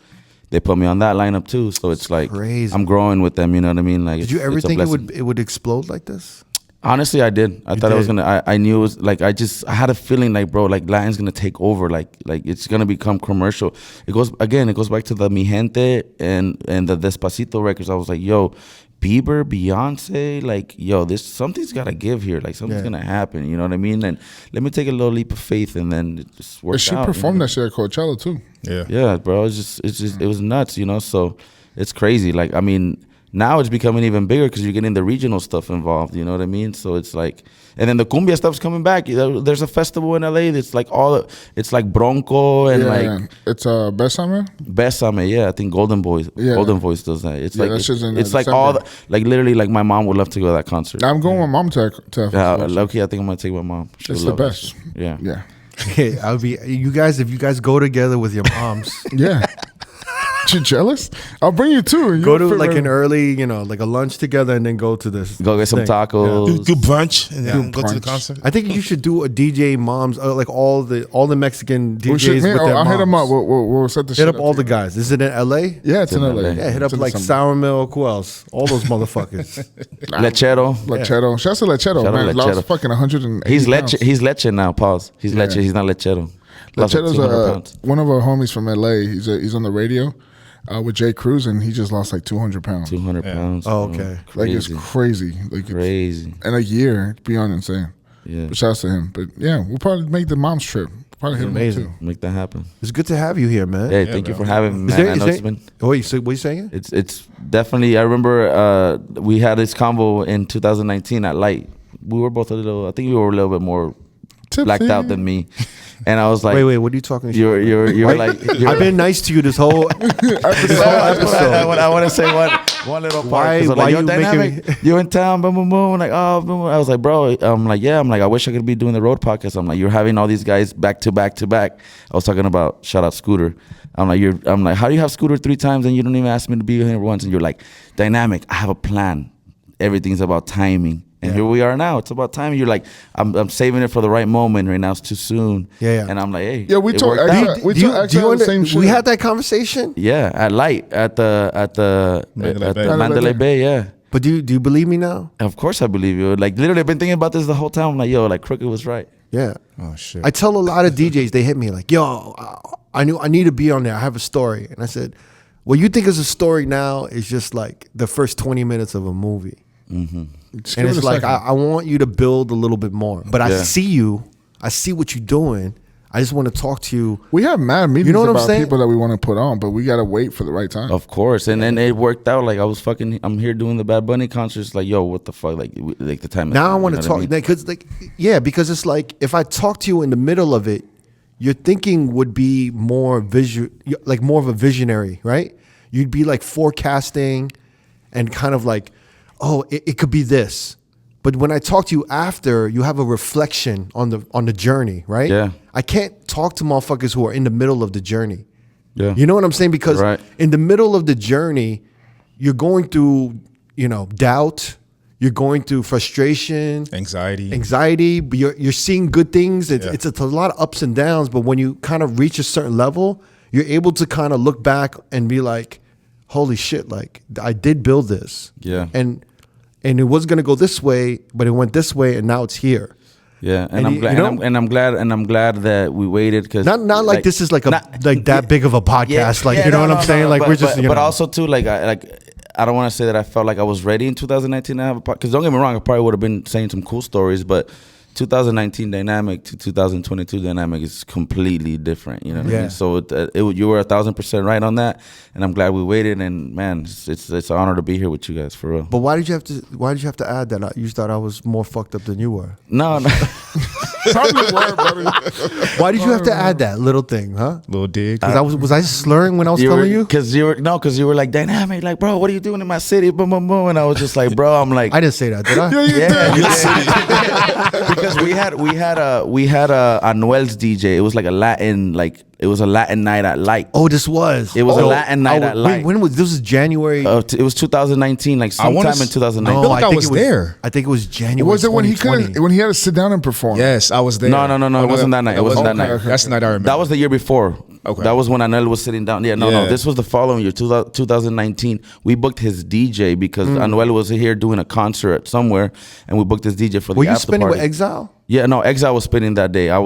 They put me on that lineup too. So it's like crazy. I'm growing with them. You know what I mean? Like, did you ever think it would explode like this? Honestly, I did. I thought I was gonna. I knew it was like I had a feeling like, bro, like Latin's gonna take over. Like it's gonna become commercial. It goes back to the Mi Gente and the Despacito records. I was like, yo, Bieber, Beyonce, like, yo, something's gotta give here. Like something's gonna happen. You know what I mean? And let me take a little leap of faith, and then it just worked out. She performed that shit at Coachella too. Yeah, bro. It was nuts. You know, so it's crazy. Like, I mean. Now it's becoming even bigger because you're getting the regional stuff involved. You know what I mean? So it's like, and then the cumbia stuff's coming back. There's a festival in LA that's like it's like Bronco and it's Besame. Besame, yeah. I think Golden Voice does that. It's like it's like December. all like literally like my mom would love to go to that concert. I'm going with my mom to Low-key, I think I'm gonna take my mom. It's the best. Yeah. Hey, if you guys go together with your moms. Yeah. You jealous? I'll bring you too. Go to like an early, like a lunch together, and then go to this. Go get some tacos. Do brunch and then go to the concert. I think you should do a DJ moms, like all the Mexican DJs with their I'll moms. hit them up. We'll set the shit Hit up all the guys. Is it in LA? Yeah, it's in LA. Yeah, hit up like Sour Milk. Who else? All those motherfuckers. Lechero. Shouts to Lechero, man. Lost fucking 180 He's pounds. He's Leche now. Pause. He's Leche. He's not Lechero. Lechero's one of our homies from LA. He's on the radio. With Jay Cruz, and he just lost like 200 pounds. 200 pounds. Oh, okay. Like it's crazy. Like crazy. In a year, it's beyond insane. Yeah. But shouts to him. But yeah, we'll probably make the mom's trip. Probably hit him up too. Make that happen. It's good to have you here, man. Hey, thank you for having me, man. I know it's been. Wait, so what are you saying? It's definitely. I remember we had this combo in 2019 at Light. We were both a little. I think we were a little bit more blacked out than me. And I was like, wait, what are you talking about? You're like, I've been nice to you this whole episode. I want to say one little part. Why like, you Dynamiq, you in town, boom, boom, boom. Like, oh, boom. I was like, bro, I'm like, I wish I could be doing the R.O.A.D podcast. I'm like, you're having all these guys back to back to back. I was talking about, shout out Scooter. I'm like, how do you have Scooter 3 times and you don't even ask me to be here once? And you're like, Dynamiq, I have a plan. Everything's about timing. And here we are now. It's about time. You're like, I'm saving it for the right moment. Right now, it's too soon. Yeah. And I'm like, hey. Yeah, we talked. We talked the same shit. We had that conversation. Yeah, at Light at the Mandalay Bay. Yeah. But do you believe me now? Of course I believe you. Like literally, I've been thinking about this the whole time. I'm like, yo, like Crooked was right. Yeah. Oh shit. I tell a lot of DJs, they hit me like, yo, I need to be on there. I have a story, and I said, what you think is a story now is just like the first 20 minutes of a movie. Mm-hmm. And it's like, I want you to build a little bit more. But I see you. I see what you're doing. I just want to talk to you. We have mad meetings about saying? people that we want to put on, but we got to wait for the right time. Of course. And then it worked out. Like, I'm here doing the Bad Bunny concerts. Like, yo, what the fuck? Like the time. Now I want to talk. Because because it's like, if I talk to you in the middle of it, your thinking would be more like more of a visionary, right? You'd be like forecasting and kind of like, oh, it could be this. But when I talk to you after, you have a reflection on the journey, right? Yeah. I can't talk to motherfuckers who are in the middle of the journey. Yeah. You know what I'm saying? Because right. in the middle of the journey, you're going through, doubt. You're going through frustration, anxiety. But you're seeing good things. It's a lot of ups and downs. But when you kind of reach a certain level, you're able to kind of look back and be like, holy shit, like I did build this. Yeah. And it was gonna go this way, but it went this way, and now it's here. Yeah, and I'm glad, I'm glad that we waited because not like this is like that big of a podcast, you know what I'm saying? Like we're just, but also too, I don't want to say that I felt like I was ready in 2019 to have a podcast. Because don't get me wrong, I probably would have been saying some cool stories, but 2019 Dynamiq to 2022 Dynamiq is completely different. You know what I mean? So you were 1,000% right on that, and I'm glad we waited. And man, it's an honor to be here with you guys for real. But why did you have to add that? You thought I was more fucked up than you were. No. Probably were, buddy. Why did you have to add that little thing, huh? Little dig. Because was I slurring when I was telling you? Because you were like Dynamiq, like bro, what are you doing in my city? Boom, boom, boom. And I was just like, bro, I'm like, I didn't say that, did I? Yeah, you did. Because we had a Anuel's DJ. It was like a Latin, like It was a Latin night at Light. Oh, this was. It was a Latin night at Light. When was this? Was January? It was 2019, like sometime in 2019. I feel like I was there. I think it was January. Was it when he 2020. when he had to sit down and perform? Yes, I was there. No. It wasn't that night. It wasn't that night. Okay. That's the night I remember. That was the year before. Okay. That was when Anuel was sitting down. Yeah, no. This was the following year, 2019. We booked his DJ because Anuel was here doing a concert somewhere, and we booked his DJ for the Were you after spinning party. with Exile? Yeah, no, Exile was spinning that day. I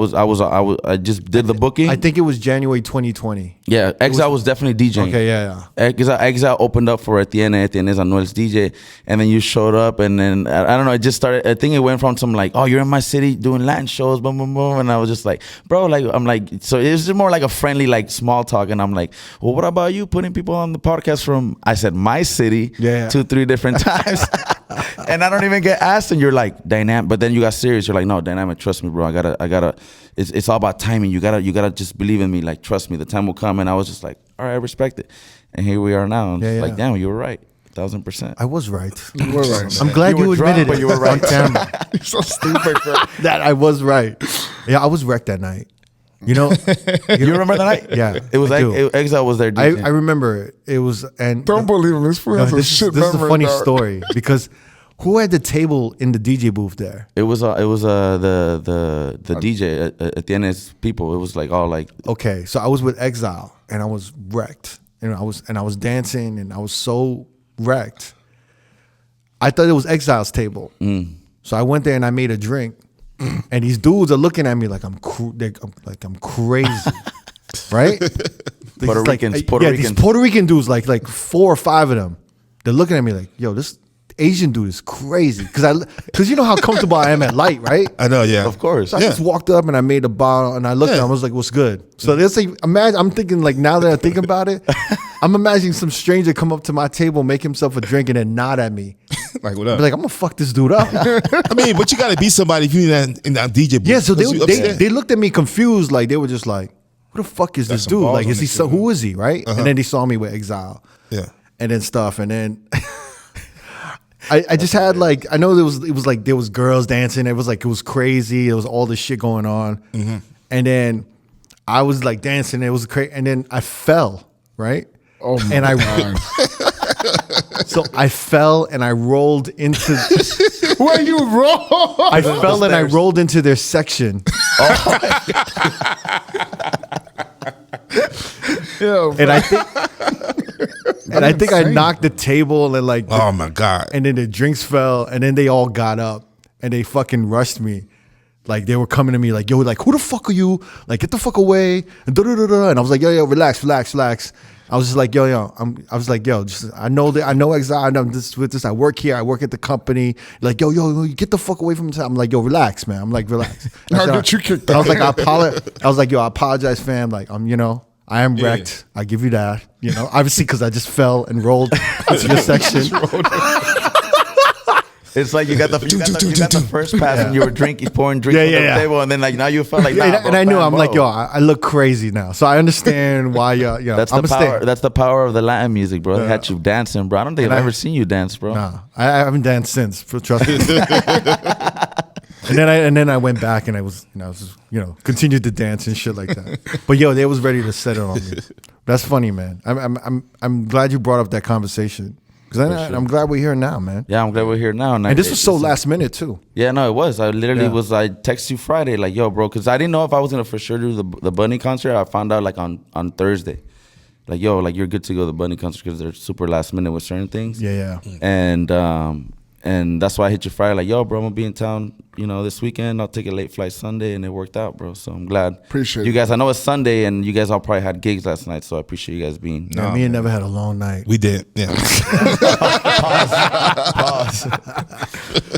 just did the booking. I think it was January 2020. Yeah, Exile was definitely DJing. Okay, yeah. Exile opened up for Etienne is Anuel's DJ, and then you showed up, and then I don't know, it just started. I think it went from some like, oh, you're in my city doing Latin shows, boom, boom, boom, and I was just like, bro, like I'm like, so it was just more like a friendly like small talk, and I'm like, well, what about you putting people on the podcast from? I said my city, 2-3 different times, and I don't even get asked, and you're like Dynamiq, but then you got serious. You're like, no, Dynamiq, trust me, bro. I gotta. It's all about timing. You gotta just believe in me. Like, trust me, the time will come. And I was just like, all right, I respect it. And here we are now. And like, damn, you were right, 1,000%. I was right. You were right. I'm glad you admitted but it. you were right. On camera. You're so stupid, bro. That I was right. Yeah, I was wrecked that night. You know, You remember the night? Yeah, It was I like do. Exile was there. I DJing. remember it. It was and Don't believe him. This fool no, has a this shit is a memory, funny dog. story because who had the table in the DJ booth there? It was the DJ at the end of his people. It was like all like Okay, so I was with Exile and I was wrecked. And I was dancing and I was so wrecked. I thought it was Exile's table. So I went there and I made a drink. And these dudes are looking at me like I'm crazy. Right? Puerto Like, Ricans. these Puerto Rican dudes, like 4 or 5 of them. They're looking at me like, yo, this Asian dude is crazy. Because you know how comfortable I am at Light, right? I know, yeah. Of course. So I just walked up and I made a bottle and I looked at him. I was like, what's good? So there's like, imagine, I'm thinking like now that I think about it, I'm imagining some stranger come up to my table, make himself a drink and then nod at me. Like, what up? Be like, I'm gonna fuck this dude up. I mean, but you got to be somebody if you're in that DJ booth. Yeah, so You upstairs. they looked at me confused, like they were just like, who the fuck is this some dude? balls Like, on is he this so? dude. Who is he? Right? And then they saw me with Exile. Yeah. And then stuff, and then I just had like, I know it was like there was girls dancing. It was crazy. There was all this shit going on, and then I was like dancing. It was crazy, and then I fell. Right? Oh my and God. So I fell and I rolled into. Where you roll? I fell and I rolled into their section. Yo, And I think I knocked the table and like Oh, my God. and then the drinks fell and then they all got up and they fucking rushed me. Like they were coming to me like, yo, like who the fuck are you? Like get the fuck away. And I was like, yo, relax. I was just like, yo, I was like, yo, just I know Exile. I know this with this. I work here. I work at the company. Like, yo, get the fuck away from the. I'm like, yo, relax, man. I'm like, relax. How did you kick I was like, that? I was like, yo, I apologize, fam. Like, I am wrecked. I give you that. Obviously, because I just fell and rolled into your section. It's like you got the first pass and you were pouring drinks on the table, and then like now you felt like And I knew I'm like, yo, I look crazy now, so I understand why. That's the power. That's the power of the Latin music, bro. They had you dancing, bro. I don't think I've ever seen you dance, bro. Nah, I haven't danced since. Trust me. And then I went back and I was continued to dance and shit like that. But yo, they was ready to set it on me. That's funny, man. I'm glad you brought up that conversation. Because I'm glad we're here now, man. Yeah, I'm glad we're here now. And this was so last minute too. Yeah, no, it was. I literally I texted you Friday, like, yo, bro, because I didn't know if I was gonna for sure do the Bunny concert. I found out like on Thursday, like, yo, like you're good to go to the Bunny concert because they're super last minute with certain things. Yeah. And that's why I hit you Friday, like, yo, bro, I'm gonna be in town, this weekend. I'll take a late flight Sunday, and it worked out, bro. So I'm glad. Appreciate you it. guys. I know it's Sunday, and you guys all probably had gigs last night, so I appreciate you guys being. Yeah, me and Never had a long night. We did, yeah. Pause.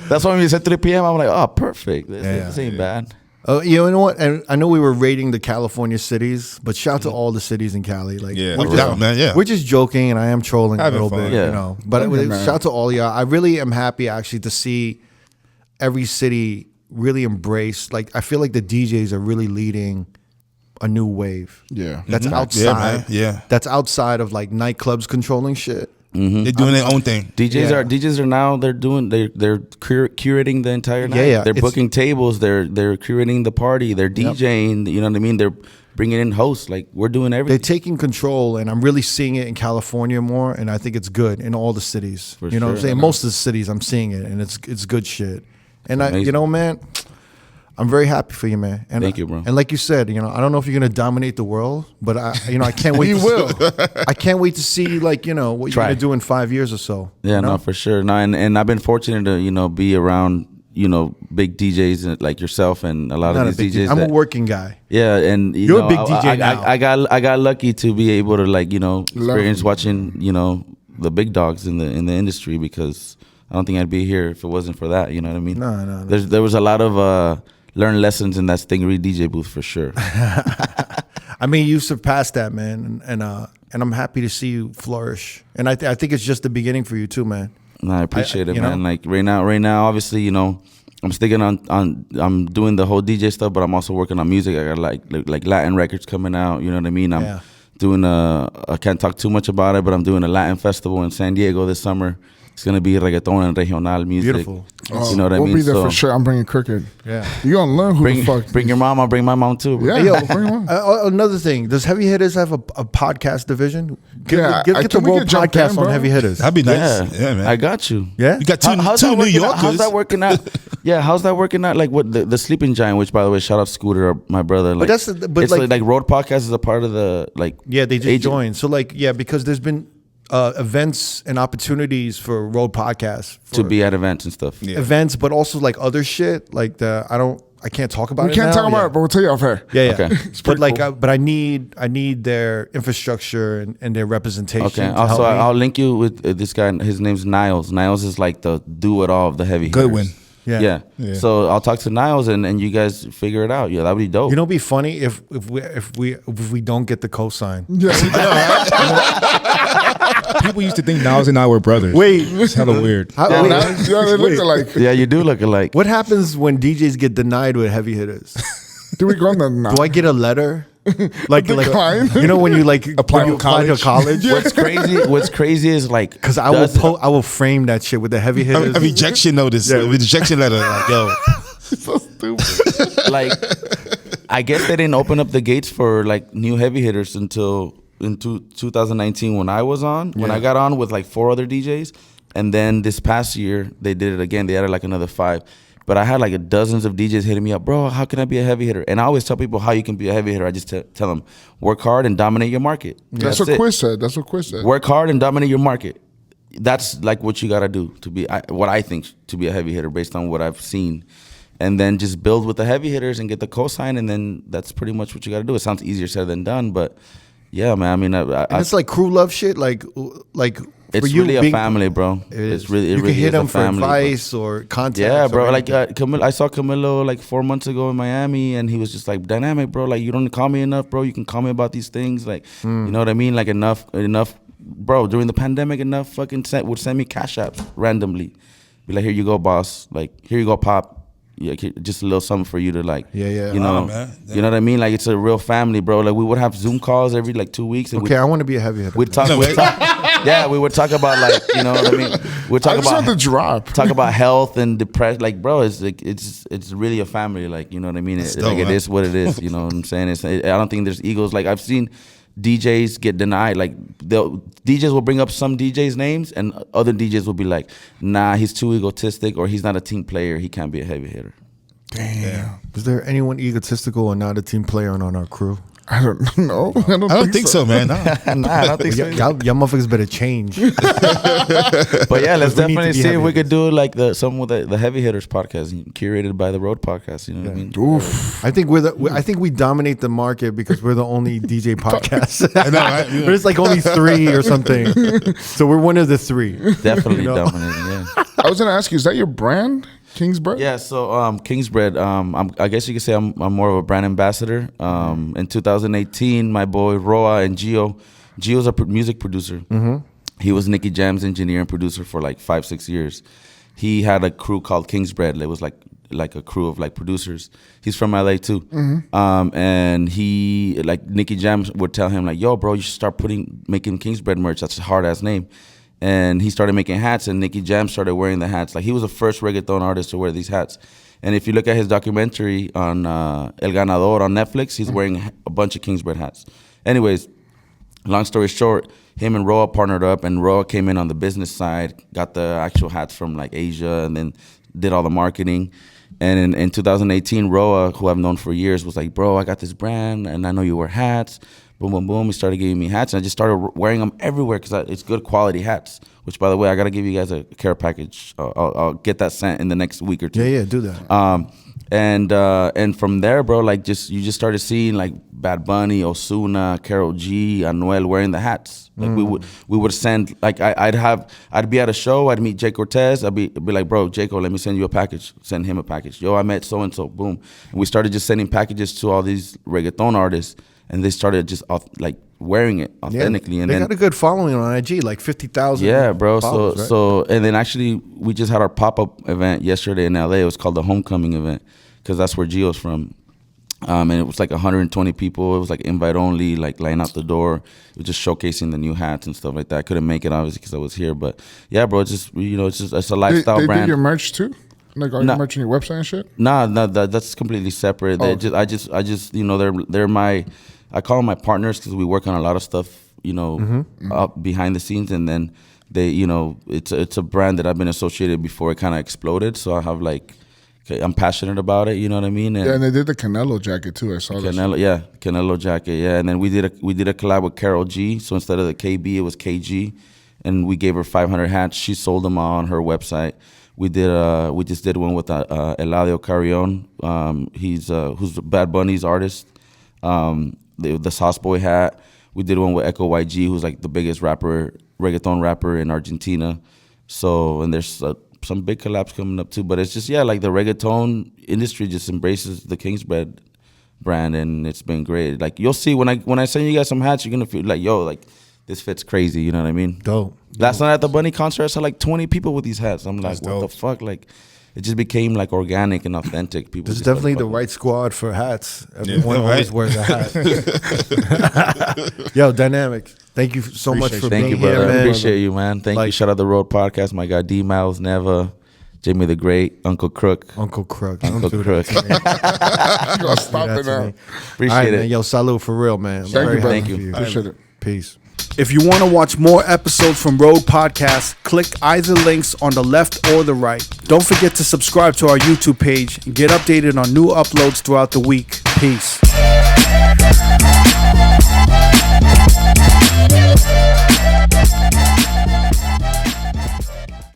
That's why when you said 3 p.m., I'm like, oh, perfect. This ain't bad. Oh, you know what? And I know we were rating the California cities, but shout out to all the cities in Cali. Like, Yeah, we're no just, doubt, man, yeah. we're just joking, and I am trolling a Having little fun. bit, Yeah. But Yeah, man. shout out to all y'all. I really am happy actually to see every city really embrace. Like, I feel like the DJs are really leading a new wave. Yeah. That's Yeah, outside. man. Yeah. That's outside of like nightclubs controlling shit. They're doing their own thing. DJs are now they're curating the entire night. Yeah, They're it's- booking tables. They're curating the party. They're DJing. You know what I mean? They're bringing in hosts. Like, we're doing everything. They're taking control, and I'm really seeing it in California more, and I think it's good in all the cities. For you know what I'm sure. saying? Most of the cities, I'm seeing it, and it's good shit. And Amazing. you know, man, I'm very happy for you, man. And Thank you, bro. And like you said, you know, I don't know if you're gonna dominate the world, but I can't wait. You will. I can't wait to see, like, you know, what Try. you're gonna do in 5 years or so. Yeah, you know? no, for sure. No, and I've been fortunate to, you know, be around, you know, big DJs like yourself and a lot Not a of big these DJs. DJ. I'm a that- working guy. Yeah, and You're a big I, DJ now. I got lucky to be able to, like, you know, experience Love. watching, you know, the big dogs in the industry, because I don't think I'd be here if it wasn't for that. You know what I mean? No. There was a lot of learned lessons in that Stingery DJ booth for sure. I mean, you surpassed that, man, and I'm happy to see you flourish. And I think it's just the beginning for you too, man. No, I appreciate it, you man. know? Like right now, obviously, you know, I'm sticking on. I'm doing the whole DJ stuff, but I'm also working on music. I got like Latin records coming out. You know what I mean? I'm doing I can't talk too much about it, but I'm doing a Latin festival in San Diego this summer. It's gonna be reggaeton and regional music. Beautiful. You know what I mean? We'll be there So for sure. I'm bringing Crooked. Yeah. You gonna learn who the fuck. bring your mom. I'll bring my mom too. Bro. Yeah, Hey, yo, bring him on. Another thing, does Heavy Hitters have a podcast division? Get the can we World get jumped podcast in, on bro? Heavy Hitters. That'd be nice. Yeah, man. I got you. Yeah? We got two How's New that working out? Yorkers. How's that working out? Yeah, how's that working out? Like, what the Sleeping Giant, which, by the way, shout out Scooter, my brother. Like, that's but it's like- like R.O.A.D podcast is a part of the, like, Yeah, they just agent. joined. So like, yeah, because there's been events and opportunities for Road Podcasts to be at events and stuff. events, but also like other shit. Like I can't talk about We it. can't now. talk about it, but we'll tell you off air. Yeah, Okay. but pretty like, cool. but I need their infrastructure and their representation. Okay. to Also, help me. I'll link you with this guy. His name's Niles. Niles is like the do-it-all of the heavy hitters. Goodwin. Yeah. Yeah. So I'll talk to Niles and you guys figure it out. Yeah, that'd be dope. You know, it'd be funny if we don't get the cosign. People used to think Niles and I were brothers. Wait. It's hella weird. How- Yeah, wait, they look alike. Yeah, you do look alike. what happens when DJs get denied with Heavy Hitters? Do we go on the now? Do I get a letter? Like Decline? you know when you like Apply when you to apply to college? What's crazy is like, Because I will frame that shit with the Heavy Hitters. A rejection notice, a rejection letter. Like, yo, So stupid. like, I guess they didn't open up the gates for like new heavy hitters until in 2019 when I was on. When I got on with like 4 other DJs, and then this past year they did it again. They added like another 5. But I had like dozens of DJs hitting me up, bro. How can I be a heavy hitter? And I always tell people how you can be a heavy hitter. I just tell them, work hard and dominate your market. That's what it. Quiz said. That's what Quiz said. Work hard and dominate your market. That's like what you gotta do to be what I think to be a heavy hitter based on what I've seen. And then just build with the heavy hitters and get the cosign, and then that's pretty much what you got to do. It sounds easier said than done, but yeah, man. I mean, And it's like crew love shit. Like it's for you really being- a family, bro. It is. It's really, you really can hit is a them for family, bro. advice or content. Yeah, bro. Like I saw Camilo like 4 months ago in Miami, and he was just like, "Dynamiq, bro. Like you don't call me enough, bro. You can call me about these things. Like you know what I mean? Like enough, bro. During the pandemic, enough fucking would send me cash apps randomly. Be like, here you go, boss. Like here you go, pop. Yeah, just a little something for you to like. Yeah. You know, man. you know what I mean? Like it's a real family, bro. Like we would have Zoom calls every like 2 weeks, and Okay, I want to be a heavy hitter. we'd talk. Yeah, we would talk about like you know what I mean. We'd I talk just about want the drop. talk about health and depression. Like, bro, it's like it's really a family. Like, you know what I mean? dope, Like it man. is what it is. You know what I'm saying? I don't think there's egos. Like I've seen DJs get denied. Like DJs will bring up some DJs' names, and other DJs will be like, "Nah, he's too egotistic, or he's not a team player. He can't be a heavy hitter." Damn. Is there anyone egotistical or not a team player on our crew? I don't know. I I don't think so, man. Nah. Nah, I don't think so. Y'all motherfuckers better change. But yeah, let's We need to definitely be see if heavy we could do like some with the heavy hitters podcast, curated by the R.O.A.D podcast. You know what I mean? Oof. I think I think we dominate the market because we're the only DJ podcast. I know, right? Yeah. But it's like only 3 or something. So we're one of the 3. Definitely You know? dominating. Yeah. I was gonna ask you, is that your brand, King's Bread? Yeah, so King's Bread, I guess you could say I'm more of a brand ambassador. In 2018, my boy R.O.A.D and Gio's a music producer. Mm-hmm. He was Nicky Jam's engineer and producer for like 5-6 years. He had a crew called King's Bread. It was like a crew of like producers. He's from LA too. Mm-hmm. And he, like Nicky Jam would tell him like, yo, bro, you should start making King's Bread merch. That's a hard ass name. And he started making hats, and Nicky Jam started wearing the hats. Like he was the first reggaeton artist to wear these hats. And if you look at his documentary on El Ganador on Netflix, he's wearing a bunch of Kingsbred hats. Anyways, long story short, him and R.O.A. partnered up, and R.O.A. came in on the business side, got the actual hats from like Asia, and then did all the marketing. And in 2018, R.O.A., who I've known for years, was like, bro, I got this brand, and I know you wear hats. Boom, boom, boom. He started giving me hats, and I just started wearing them everywhere because it's good quality hats. Which, by the way, I got to give you guys a care package. I'll get that sent in the next week or two. Yeah, do that. And from there, bro, like you just started seeing like Bad Bunny, Ozuna, Karol G, Anuel wearing the hats. Like we would send, like I'd be at a show, I'd meet Jay Cortez, I'd be like, bro, Jayco, let me send you a package. Send him a package. Yo, I met so and so. Boom. And we started just sending packages to all these reggaeton artists, and they started just like wearing it authentically. And they got a good following on IG, like 50,000. Yeah, bro. Right? So and then actually we just had our pop-up event yesterday in LA. It was called the Homecoming event because that's where Gio's from. And it was like 120 people. It was like invite only, like line out the door. It was just showcasing the new hats and stuff like that. I couldn't make it obviously because I was here, but yeah, bro. It's just it's a lifestyle they brand. They do your merch too? Like all your merch on your website and shit? Nah, that's completely separate. I just they're my, I call them my partners because we work on a lot of stuff, up behind the scenes, and then they, it's a brand that I've been associated before it kind of exploded. So I have like, I'm passionate about it. You know what I mean? And they did the Canelo jacket too. I saw Canelo jacket. Yeah, and then we did a collab with Karol G. So instead of the KB, it was KG, and we gave her 500 hats. She sold them on her website. We just did one with Eladio Carrion. Who's Bad Bunny's artist. The Sauce Boy hat. We did one with Echo YG, who's like the biggest reggaeton rapper in Argentina. So, and there's some big collabs coming up too. But it's just, like the reggaeton industry just embraces the Kingsbred brand, and it's been great. Like you'll see when I send you guys some hats, you're gonna feel like, yo, like this fit's crazy. You know what I mean? Dope. Last night at the Bunny concert, I saw like 20 people with these hats. I'm like, what the fuck? Like, it just became like organic and authentic. People. There's definitely the right squad for hats. Everyone always wears a hat. Yo, Dynamiq, thank you so much for being here, brother. man. Appreciate you, man. Thank you. Shout out the R.O.A.D podcast. My guy D Miles, Neva, Jamie the Great, Uncle Crook. Uncle Crook. Uncle Crook. I'm gonna stop it now. Appreciate it. Man. Yo, salute for real, man. Thank you. Appreciate it. Peace. If you want to watch more episodes from R.O.A.D Podcast, click either links on the left or the right. Don't forget to subscribe to our YouTube page and get updated on new uploads throughout the week. Peace.